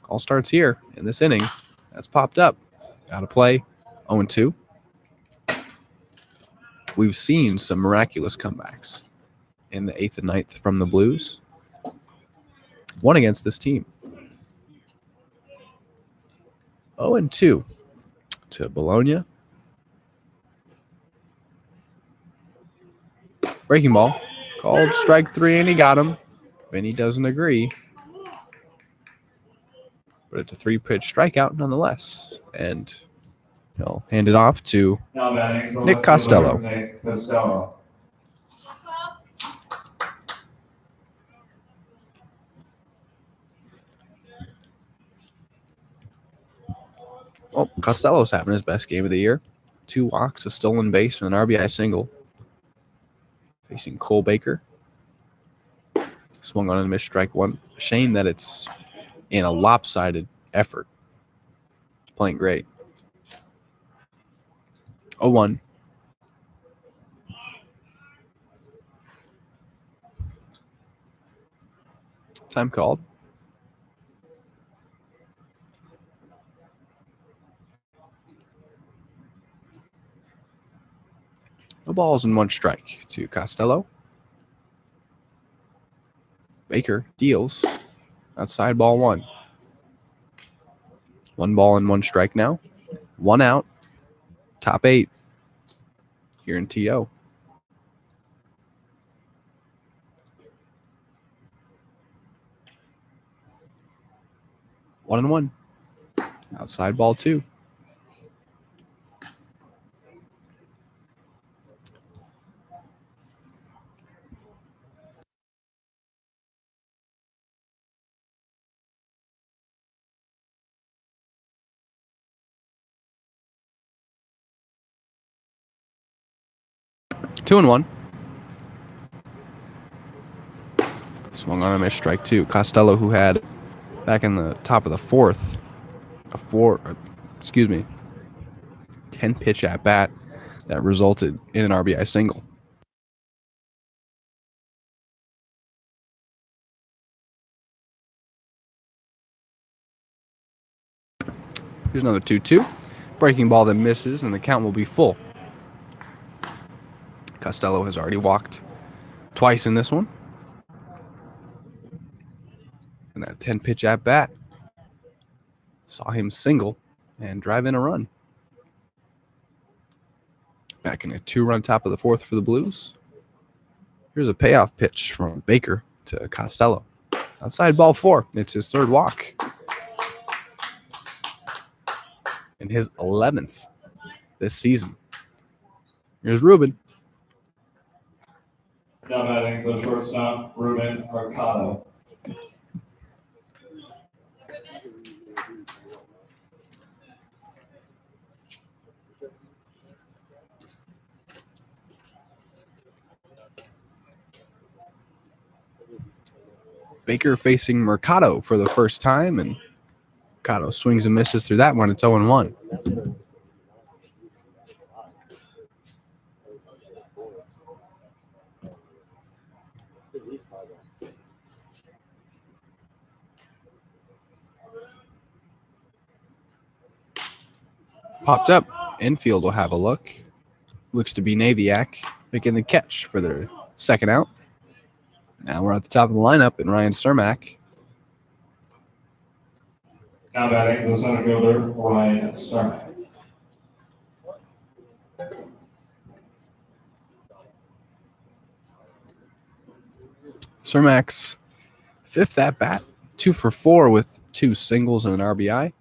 All starts here in this inning. That's popped up. Out of play. 0-2. We've seen some miraculous comebacks in the 8th and 9th from the Blues. One against this team. 0-2 to Bologna. Breaking ball. Called strike 3, and he got him. Vinny doesn't agree. But it's a 3-pitch strikeout nonetheless. And he'll hand it off to Now batting the Nick left Costello. fielder, Nick Costello. Oh, Costello's having his best game of the year. 2 walks, a stolen base, and an RBI single. Facing Cole Baker. Swung on and missed strike 1. Shame that it's in a lopsided effort. Playing great. 0-1. Time called. The ball's in 1 strike to Costello. Baker deals. Outside ball 1. 1 ball and 1 strike now. 1 out. Top 8 here in TO. One and 1. Outside ball 2. Two and 1. Swung on a missed strike 2. Costello, who had back in the top of the 4th, 10 pitch at bat that resulted in an RBI single. Here's another 2-2. Breaking ball that misses, and the count will be full. Costello has already walked twice in this one. And that 10 pitch at bat saw him single and drive in a run. Back in a 2-run top of the 4th for the Blues. Here's a payoff pitch from Baker to Costello. Outside ball 4. It's his 3rd walk. And his 11th this season. Here's Ruben. Now batting the shortstop, Ruben Mercado. Baker facing Mercado for the first time, and Mercado swings and misses through that one. It's 0-1. Popped up. Infield will have a look. Looks to be Naviak making the catch for their 2nd out. Now we're at the top of the lineup, and Ryan Cermak. Now batting the center fielder, Ryan Cermak. Cermak's 5th at bat, 2 for 4 with 2 singles and an RBI.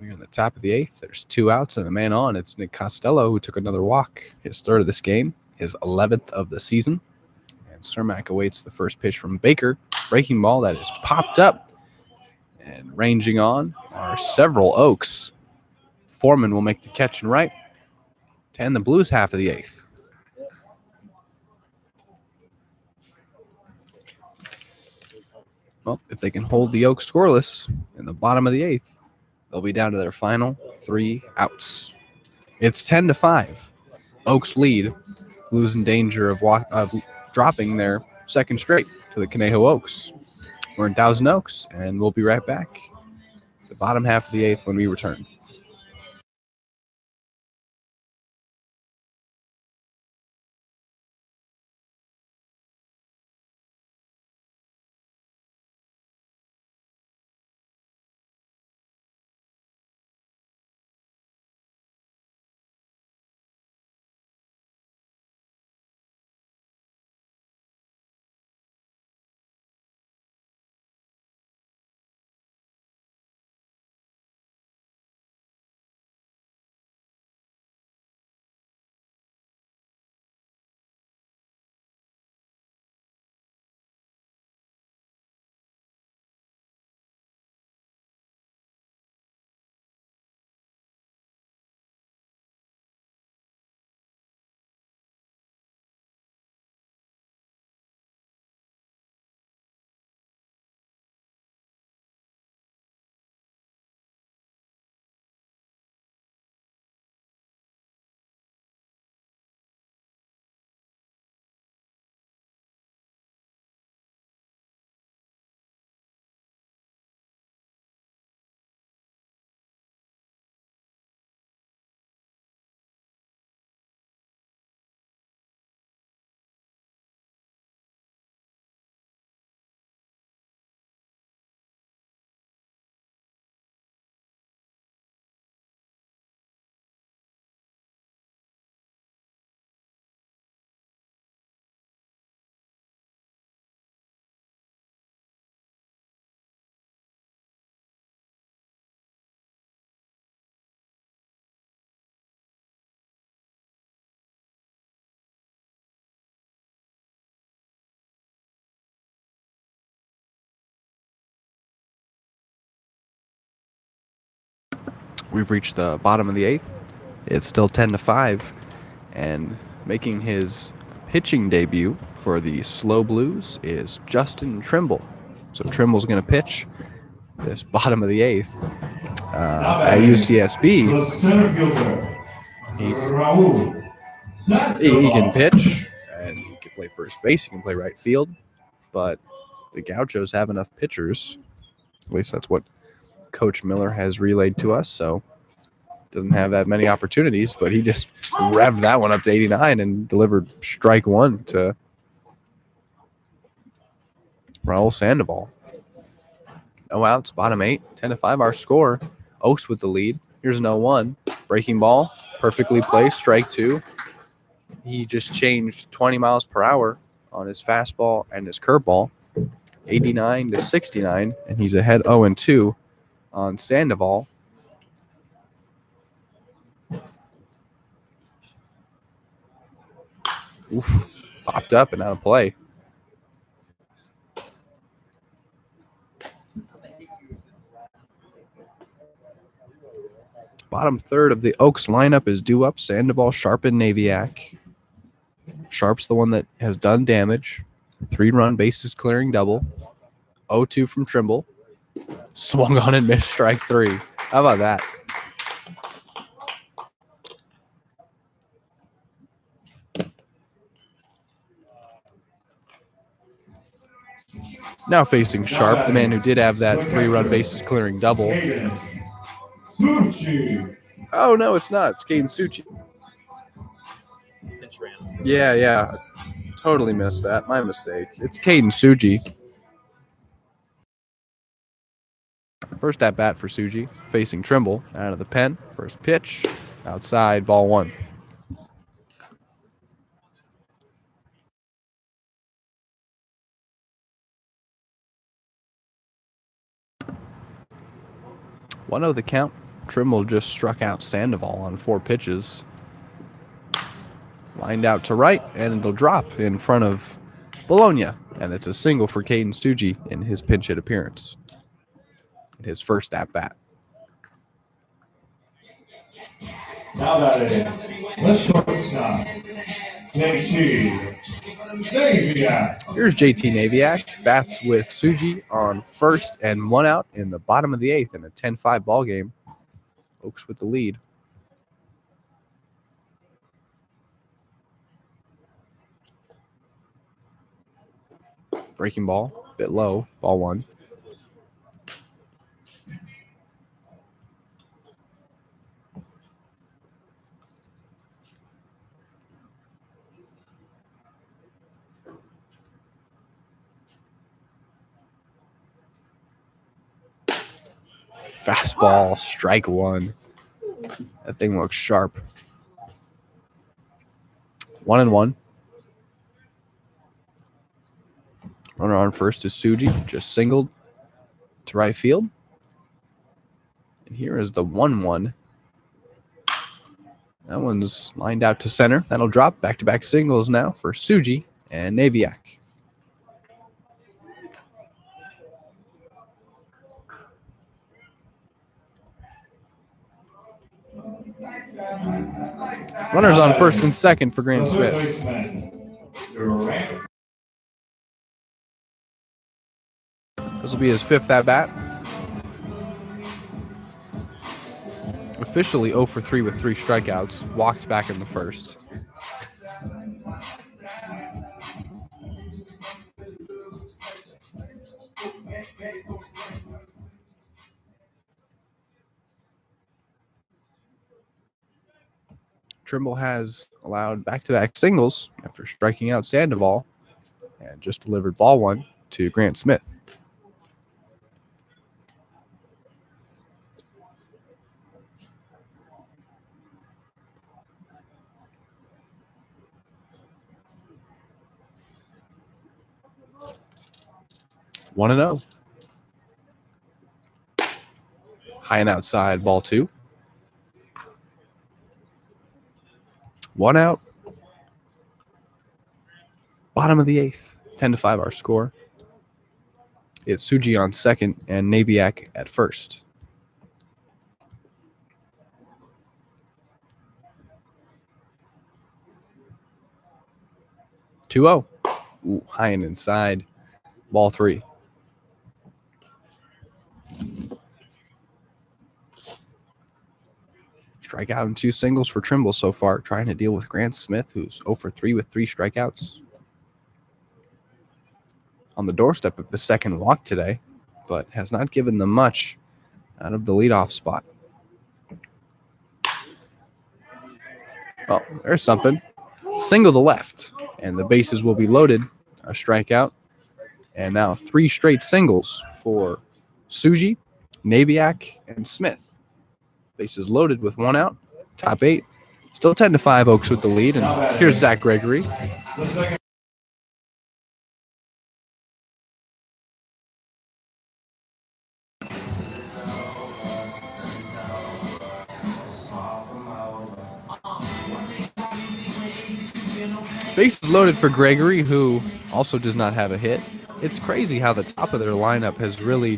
We're in the top of the 8th. There's 2 outs and a man on. It's Nick Costello, who took another walk, his 3rd of this game, his 11th of the season. And Cermak awaits the first pitch from Baker. Breaking ball that is popped up. And ranging on are several Oaks. Foreman will make the catch and right to end the Blues half of the 8th. Well, if they can hold the Oaks scoreless in the bottom of the 8th, they'll be down to their final 3 outs. It's 10-5. Oaks lead. Blues in danger of dropping their 2nd straight to the Conejo Oaks. We're in Thousand Oaks, and we'll be right back. The bottom half of the 8th when we return. We've reached the bottom of the 8th. It's still 10-5, and making his pitching debut for the SLO Blues is Justin Trimble. So Trimble's going to pitch this bottom of the 8th at UCSB. The center fielder, Raul. He can pitch, and he can play first base, he can play right field, but the Gauchos have enough pitchers. At least that's what Coach Miller has relayed to us, so doesn't have that many opportunities, but he just revved that one up to 89 and delivered strike one to Raul Sandoval. No outs, bottom 8, 10-5 our score. Oaks with the lead. Here's an 0-1. Breaking ball, perfectly placed, strike 2. He just changed 20 miles per hour on his fastball and his curveball, 89 to 69, and he's ahead 0-2 on Sandoval. Oof, popped up and out of play. Bottom third of the Oaks lineup is due up. Sandoval, Sharp, and Naviak. Sharp's the one that has done damage. 3-run bases clearing double. 0-2 from Trimble. Swung on and missed strike 3. How about that? Now facing Sharp, the man who did have that 3-run bases clearing double. Suchi. Oh, no, it's not. It's Caden Suchi. Pitch ran. Yeah. Totally missed that. My mistake. It's Caden Suji. First at bat for Suji, facing Trimble out of the pen. First pitch, outside, ball 1. One of the count. Trimble just struck out Sandoval on 4 pitches. Lined out to right, and it'll drop in front of Bologna. And it's a single for Caden Suji in his pinch hit appearance. In his first at bat. Now that is the shortstop, JT Naviak. Here's JT Naviak. Bats with Suji on first and 1 out in the bottom of the 8th in a 10-5 ball game. Oaks with the lead. Breaking ball, bit low, ball 1. Fastball, strike 1. That thing looks sharp. 1-1. Runner on first is Suji, just singled to right field. And here is the 1-1. That one's lined out to center. That'll drop. Back-to-back singles now for Suji and Naviak. Runners on first and second for Grant Smith. This will be his 5th at bat. Officially 0 for 3 with 3 strikeouts. Walked back in the first. Trimble has allowed back-to-back singles after striking out Sandoval and just delivered ball 1 to Grant Smith. One and 0. High and outside, ball 2. 1 out. Bottom of the 8th. 10-5 our score. It's Suji on second and Naviak at first. 2-0. Ooh, high and inside. Ball 3. Strikeout and 2 singles for Trimble so far, trying to deal with Grant Smith, who's 0 for 3 with 3 strikeouts. On the doorstep of the second walk today, but has not given them much out of the leadoff spot. Well, there's something. Single to left, and the bases will be loaded. A strikeout, and now 3 straight singles for Suji, Naviak, and Smith. Bases loaded with 1 out. Top 8. Still 10-5 Oaks with the lead, and here's Zach Gregory. The second Bases loaded for Gregory, who also does not have a hit. It's crazy how the top of their lineup has really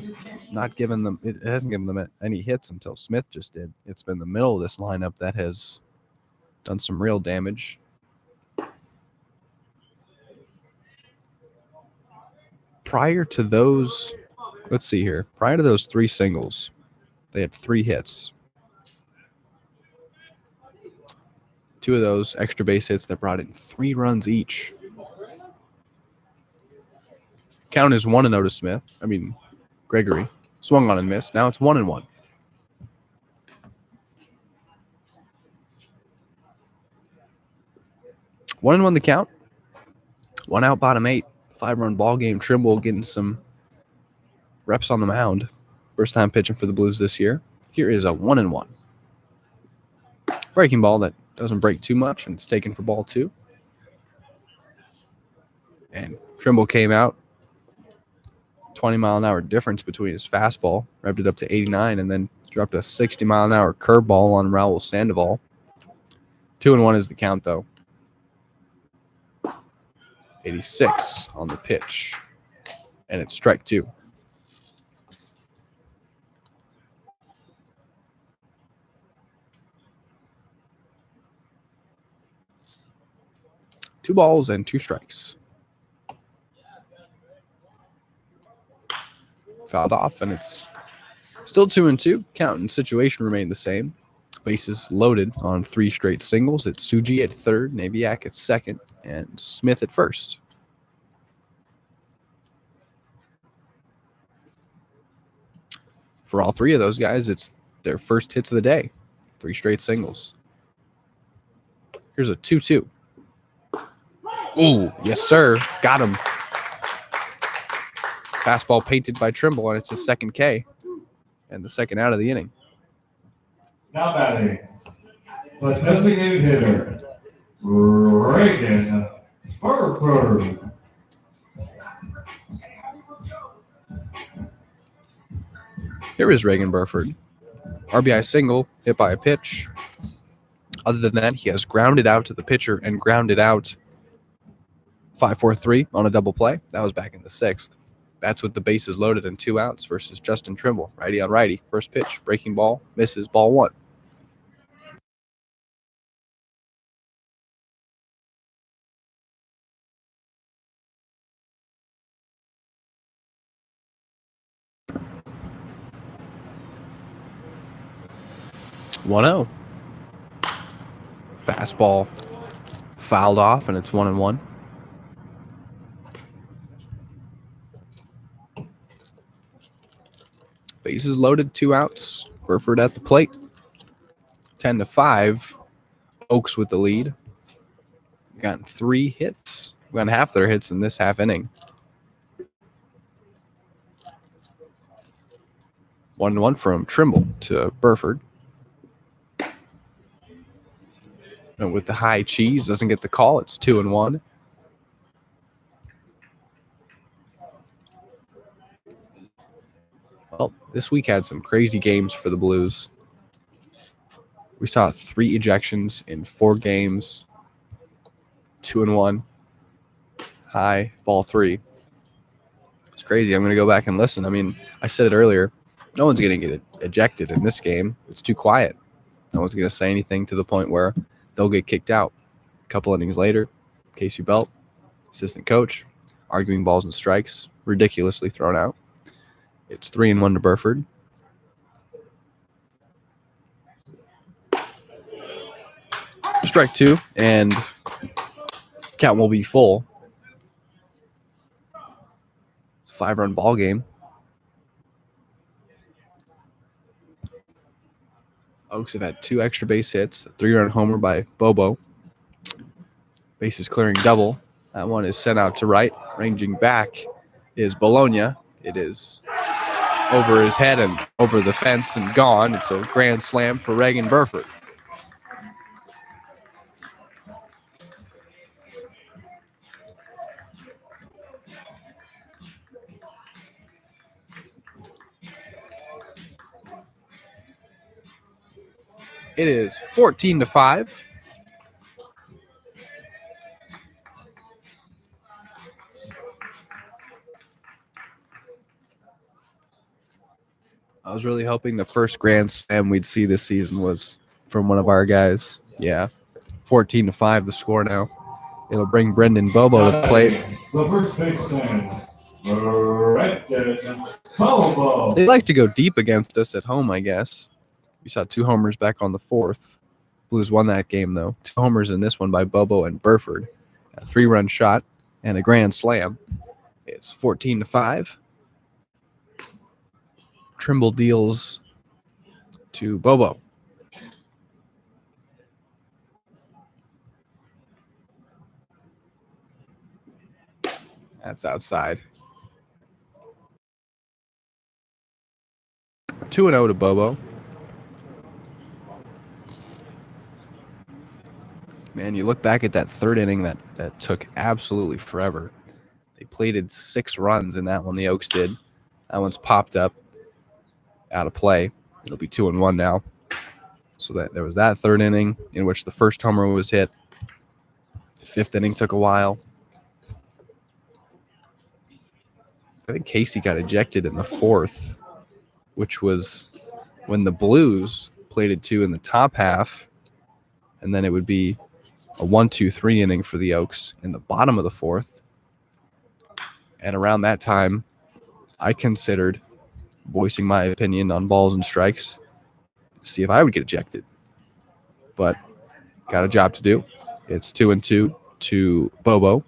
not given them, it hasn't given them any hits until Smith just did. It's been the middle of this lineup that has done some real damage. Prior to those, let's see here, prior to those 3 singles, they had 3 hits. 2 of those extra base hits that brought in 3 runs each. Count is 1-0 to Smith. Gregory. Swung on and missed. Now it's 1-1. 1-1 the count. 1 out, bottom 8. 5-run ball game. Trimble getting some reps on the mound. First time pitching for the Blues this year. Here is a 1-1. Breaking ball that doesn't break too much, and it's taken for ball 2. And Trimble came out. 20-mile-an-hour difference between his fastball, revved it up to 89, and then dropped a 60-mile-an-hour curveball on Raul Sandoval. 2-1 is the count, though. 86 on the pitch, and it's strike 2. Two balls and 2 strikes. Fouled off, and it's still 2-2. Count and situation remain the same. Bases loaded on 3 straight singles. It's Suji at third, Naviak at second, and Smith at first. For all 3 of those guys, it's their first hits of the day. 3 straight singles. Here's a 2-2. Ooh, yes, sir. Got him. Fastball painted by Trimble, and it's his second K and the second out of the inning. now batting. The designated hitter, Reagan Burford. Here is Reagan Burford. RBI single, hit by a pitch. Other than that, he has grounded out to the pitcher and grounded out 5-4-3 on a double play. That was back in the 6th. That's with the bases loaded and 2 outs versus Justin Trimble. Righty on righty. First pitch, breaking ball, misses, ball 1. One-0. Fastball fouled off, and it's 1-1. Bases loaded, 2 outs. Burford at the plate. 10-5. Oaks with the lead. Gotten 3 hits. Gotten half their hits in this half inning. 1-1 from Trimble to Burford. And with the high cheese, doesn't get the call. It's 2-1. Well, this week had some crazy games for the Blues. We saw 3 ejections in 4 games. 2-1. High, ball 3. It's crazy. I'm going to go back and listen. I said it earlier. No one's going to get ejected in this game. It's too quiet. No one's going to say anything to the point where they'll get kicked out. A couple innings later, Casey Belt Assistant coach arguing balls and strikes, ridiculously thrown out. It's 3-1 to Burford. Strike 2, and count will be full. It's a 5-run ball game. Oaks have had 2 extra base hits, a 3-run homer by Bobo. Bases clearing double. That one is sent out to right. Ranging back is Bologna. It is over his head and over the fence and gone. It's a grand slam for Reagan Burford. It is 14-5. I was really hoping the first grand slam we'd see this season was from one of our guys. Yeah, 14-5 the score now. It'll bring Brendan Bobo to the plate. The first baseman, Brendan Bobo. They like to go deep against us at home, I guess. We saw 2 homers back on the 4th. Blues won that game, though. 2 homers in this one by Bobo and Burford. A 3-run shot and a grand slam. It's 14-5. Trimble deals to Bobo. That's outside. 2-0 to Bobo. Man, you look back at that 3rd inning, that took absolutely forever. They plated 6 runs in that one, the Oaks did. That one's popped up out of play. It'll be 2-1 now. So that there was that 3rd inning in which the first homer was hit. The 5th inning took a while. I think Casey got ejected in the 4th, which was when the Blues plated 2 in the top half, and then it would be a 1-2-3 inning for the Oaks in the bottom of the 4th. And around that time, I considered voicing my opinion on balls and strikes to see if I would get ejected. But got a job to do. It's 2-2 to Bobo.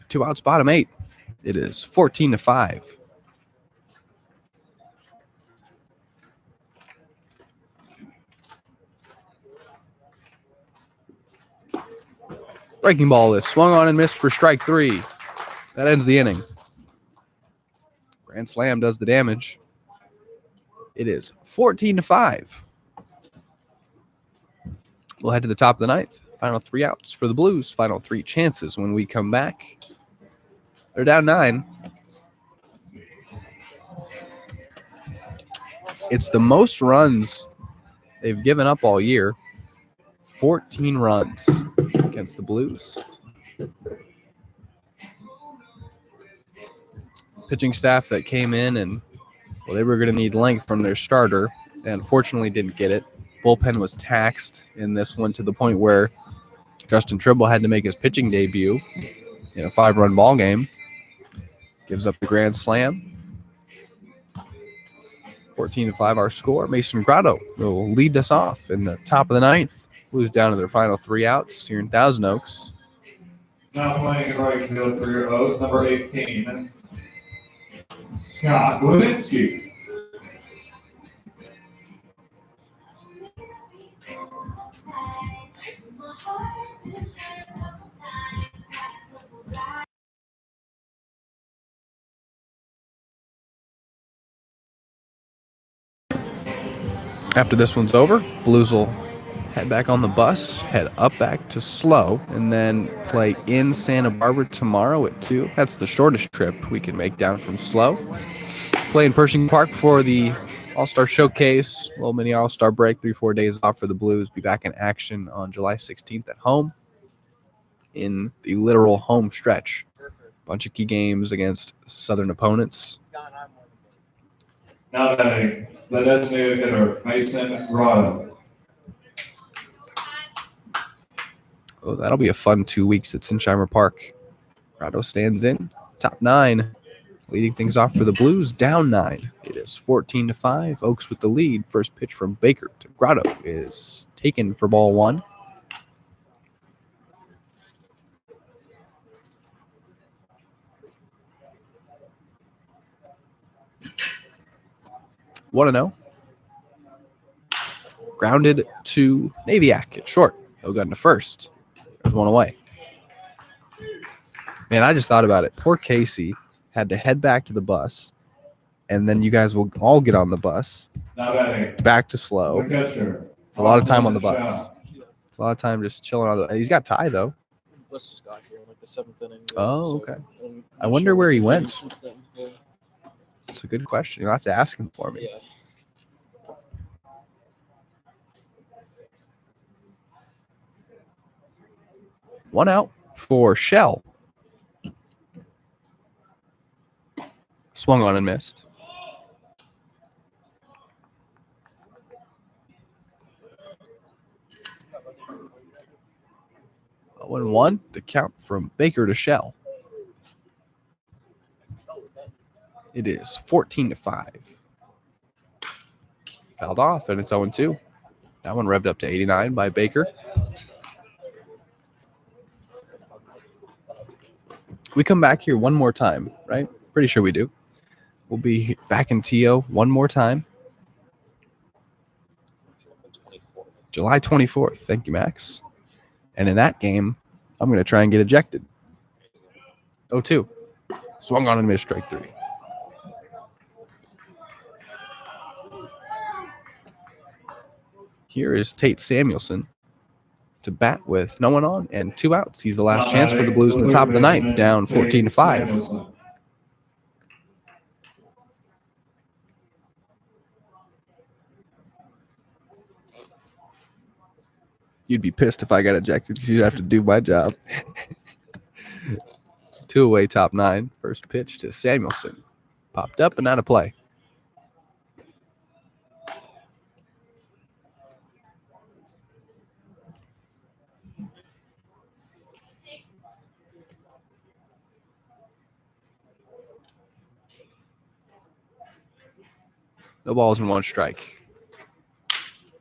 Two outs, bottom 8. It is 14-5. Breaking ball is swung on and missed for strike 3. That ends the inning. Grand slam does the damage. It is 14-5. We'll head to the top of the 9th. Final 3 outs for the Blues. Final 3 chances when we come back. They're down 9. It's the most runs they've given up all year. 14 runs against the Blues. Pitching staff that came in and, well, they were going to need length from their starter. They unfortunately didn't get it. Bullpen was taxed in this one to the point where Justin Tribble had to make his pitching debut in a 5-run ball game. Gives up the grand slam. 14-5 our score. Mason Grotto will lead us off in the top of the 9th. Blues down to their final 3 outs here in Thousand Oaks. Now playing in right field for your Oaks, number 18, Scott Lewinsky. After this one's over, Blues will head back on the bus, head up back to SLO, and then play in Santa Barbara tomorrow at 2. That's the shortest trip we can make down from SLO. Play in Pershing Park for the All-Star Showcase, little mini All-Star break, 3-4 days off for the Blues. Be back in action on July 16th at home in the literal home stretch. Bunch of key games against Southern opponents. Now the designated hitter, Mason Grotto. Oh, that'll be a fun 2 weeks at Sinsheimer Park. Grotto stands in, top 9. Leading things off for the Blues, down 9. It is 14-5. Oaks with the lead. First pitch from Baker to Grotto is taken for ball 1. One 0. Grounded to Naviak at short. No gun to first. There's one away. Man, I just thought about it. Poor Casey had to head back to the bus, and then you guys will all get on the bus Now batting, back to SLO. the catcher. It's a lot of time on the bus. Shaw. It's a lot of time just chilling on the. He's got Ty though. Let's just got here in like the 7th inning. Oh, okay. I'm I not wonder sure where what's he been went. since then. Yeah. It's a good question. You'll have to ask him for me. Yeah. 1 out for Shell. Swung on and missed. 0-1, the count from Baker to Shell. It is 14-5. Fouled off, and it's 0-2. That one revved up to 89 by Baker. We come back here one more time, right? Pretty sure we do. We'll be back in TO one more time. July 24th. Thank you, Max. And in that game, I'm going to try and get ejected. 0-2. Swung on and missed strike 3. Here is Tate Samuelson to bat with no one on and 2 outs. He's the last chance for the Blues in the top of the 9th, down 14-5. You'd be pissed if I got ejected because you'd have to do my job. 2 away, top 9. First pitch to Samuelson. Popped up and out of play. No balls and 1 strike.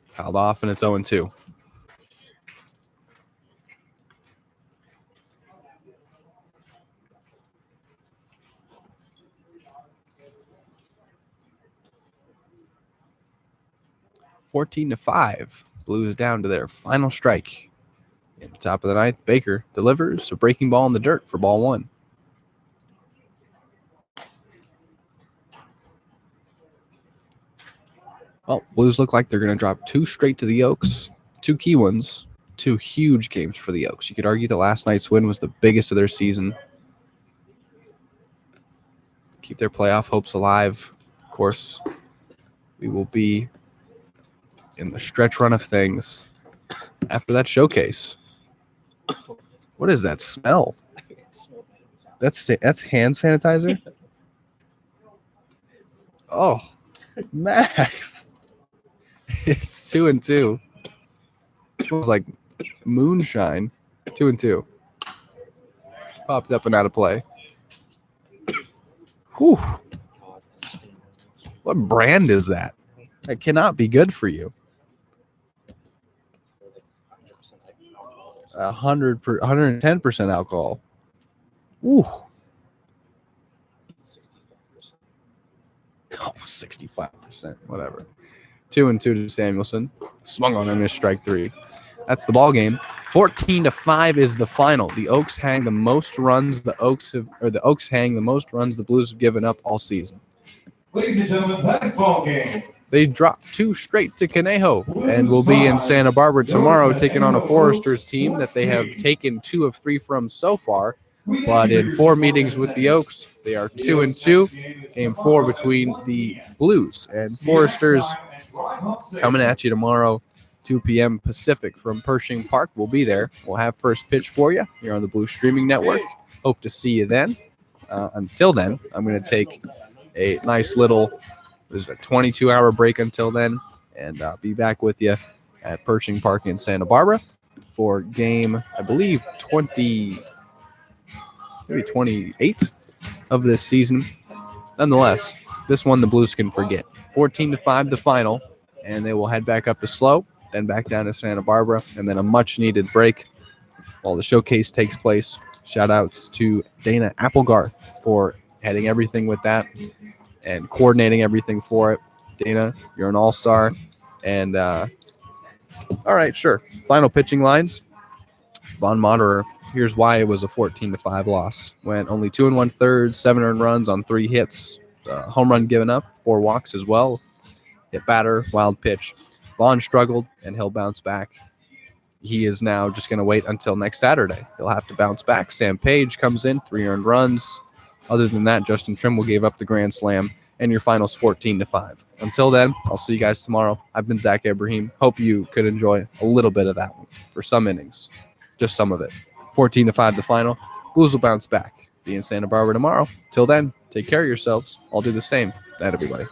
Fouled off, and it's 0-2. (14-5). Blues down to their final strike. In the top of the 9th, Baker delivers a breaking ball in the dirt for ball 1. Well, Blues look like they're going to drop 2 straight to the Oaks. 2 key ones. 2 huge games for the Oaks. You could argue that last night's win was the biggest of their season. Keep their playoff hopes alive. Of course, we will be in the stretch run of things after that showcase. What is that smell? That's hand sanitizer? Oh, Max. It's 2-2. It smells like moonshine. 2-2. Popped up and out of play. Whew. What brand is that? That cannot be good for you. 110% alcohol. Ooh. 65%. Whatever. 2-2 to Samuelson. Swung on and missed strike 3. That's the ball game. 14-5 is the final. The Oaks hang the most runs the Oaks hang the most runs the Blues have given up all season. Ladies and gentlemen, basketball game. They dropped 2 straight to Conejo and will be in Santa Barbara tomorrow taking on a Foresters team that they have taken 2 of 3 from so far. But in 4 meetings with the Oaks, they are 2-2. Game 4 between the Blues and Foresters coming at you tomorrow, 2 p.m. Pacific from Pershing Park. We'll be there. We'll have first pitch for you here on the Blue Streaming Network. Hope to see you then. Until then, I'm going to take a nice little, there's a 22-hour break until then, and be back with you at Pershing Park in Santa Barbara for game, I believe, 20, maybe 28 of this season. Nonetheless, this one the Blues can forget. 14-5 the final, and they will head back up to SLO, then back down to Santa Barbara, and then a much-needed break while the showcase takes place. Shout-outs to Dana Applegarth for heading everything with that and coordinating everything for it. Dana, you're an all-star. And, all right, sure. Final pitching lines. Von Moderer, here's why it was a 14-5 loss. Went only 2 1/3, 7 earned runs on 3 hits, home run given up, 4 walks as well. Hit batter, wild pitch. Vaughn struggled, and he'll bounce back. He is now just going to wait until next Saturday. He'll have to bounce back. Sam Page comes in, 3 earned runs. Other than that, Justin Trimble gave up the grand slam, and your final's 14-5. Until then, I'll see you guys tomorrow. I've been Zach Ibrahim. Hope you could enjoy a little bit of that one for some innings. Just some of it. 14-5 the final. Blues will bounce back. Be in Santa Barbara tomorrow. Till then, take care of yourselves. I'll do the same. Night, everybody.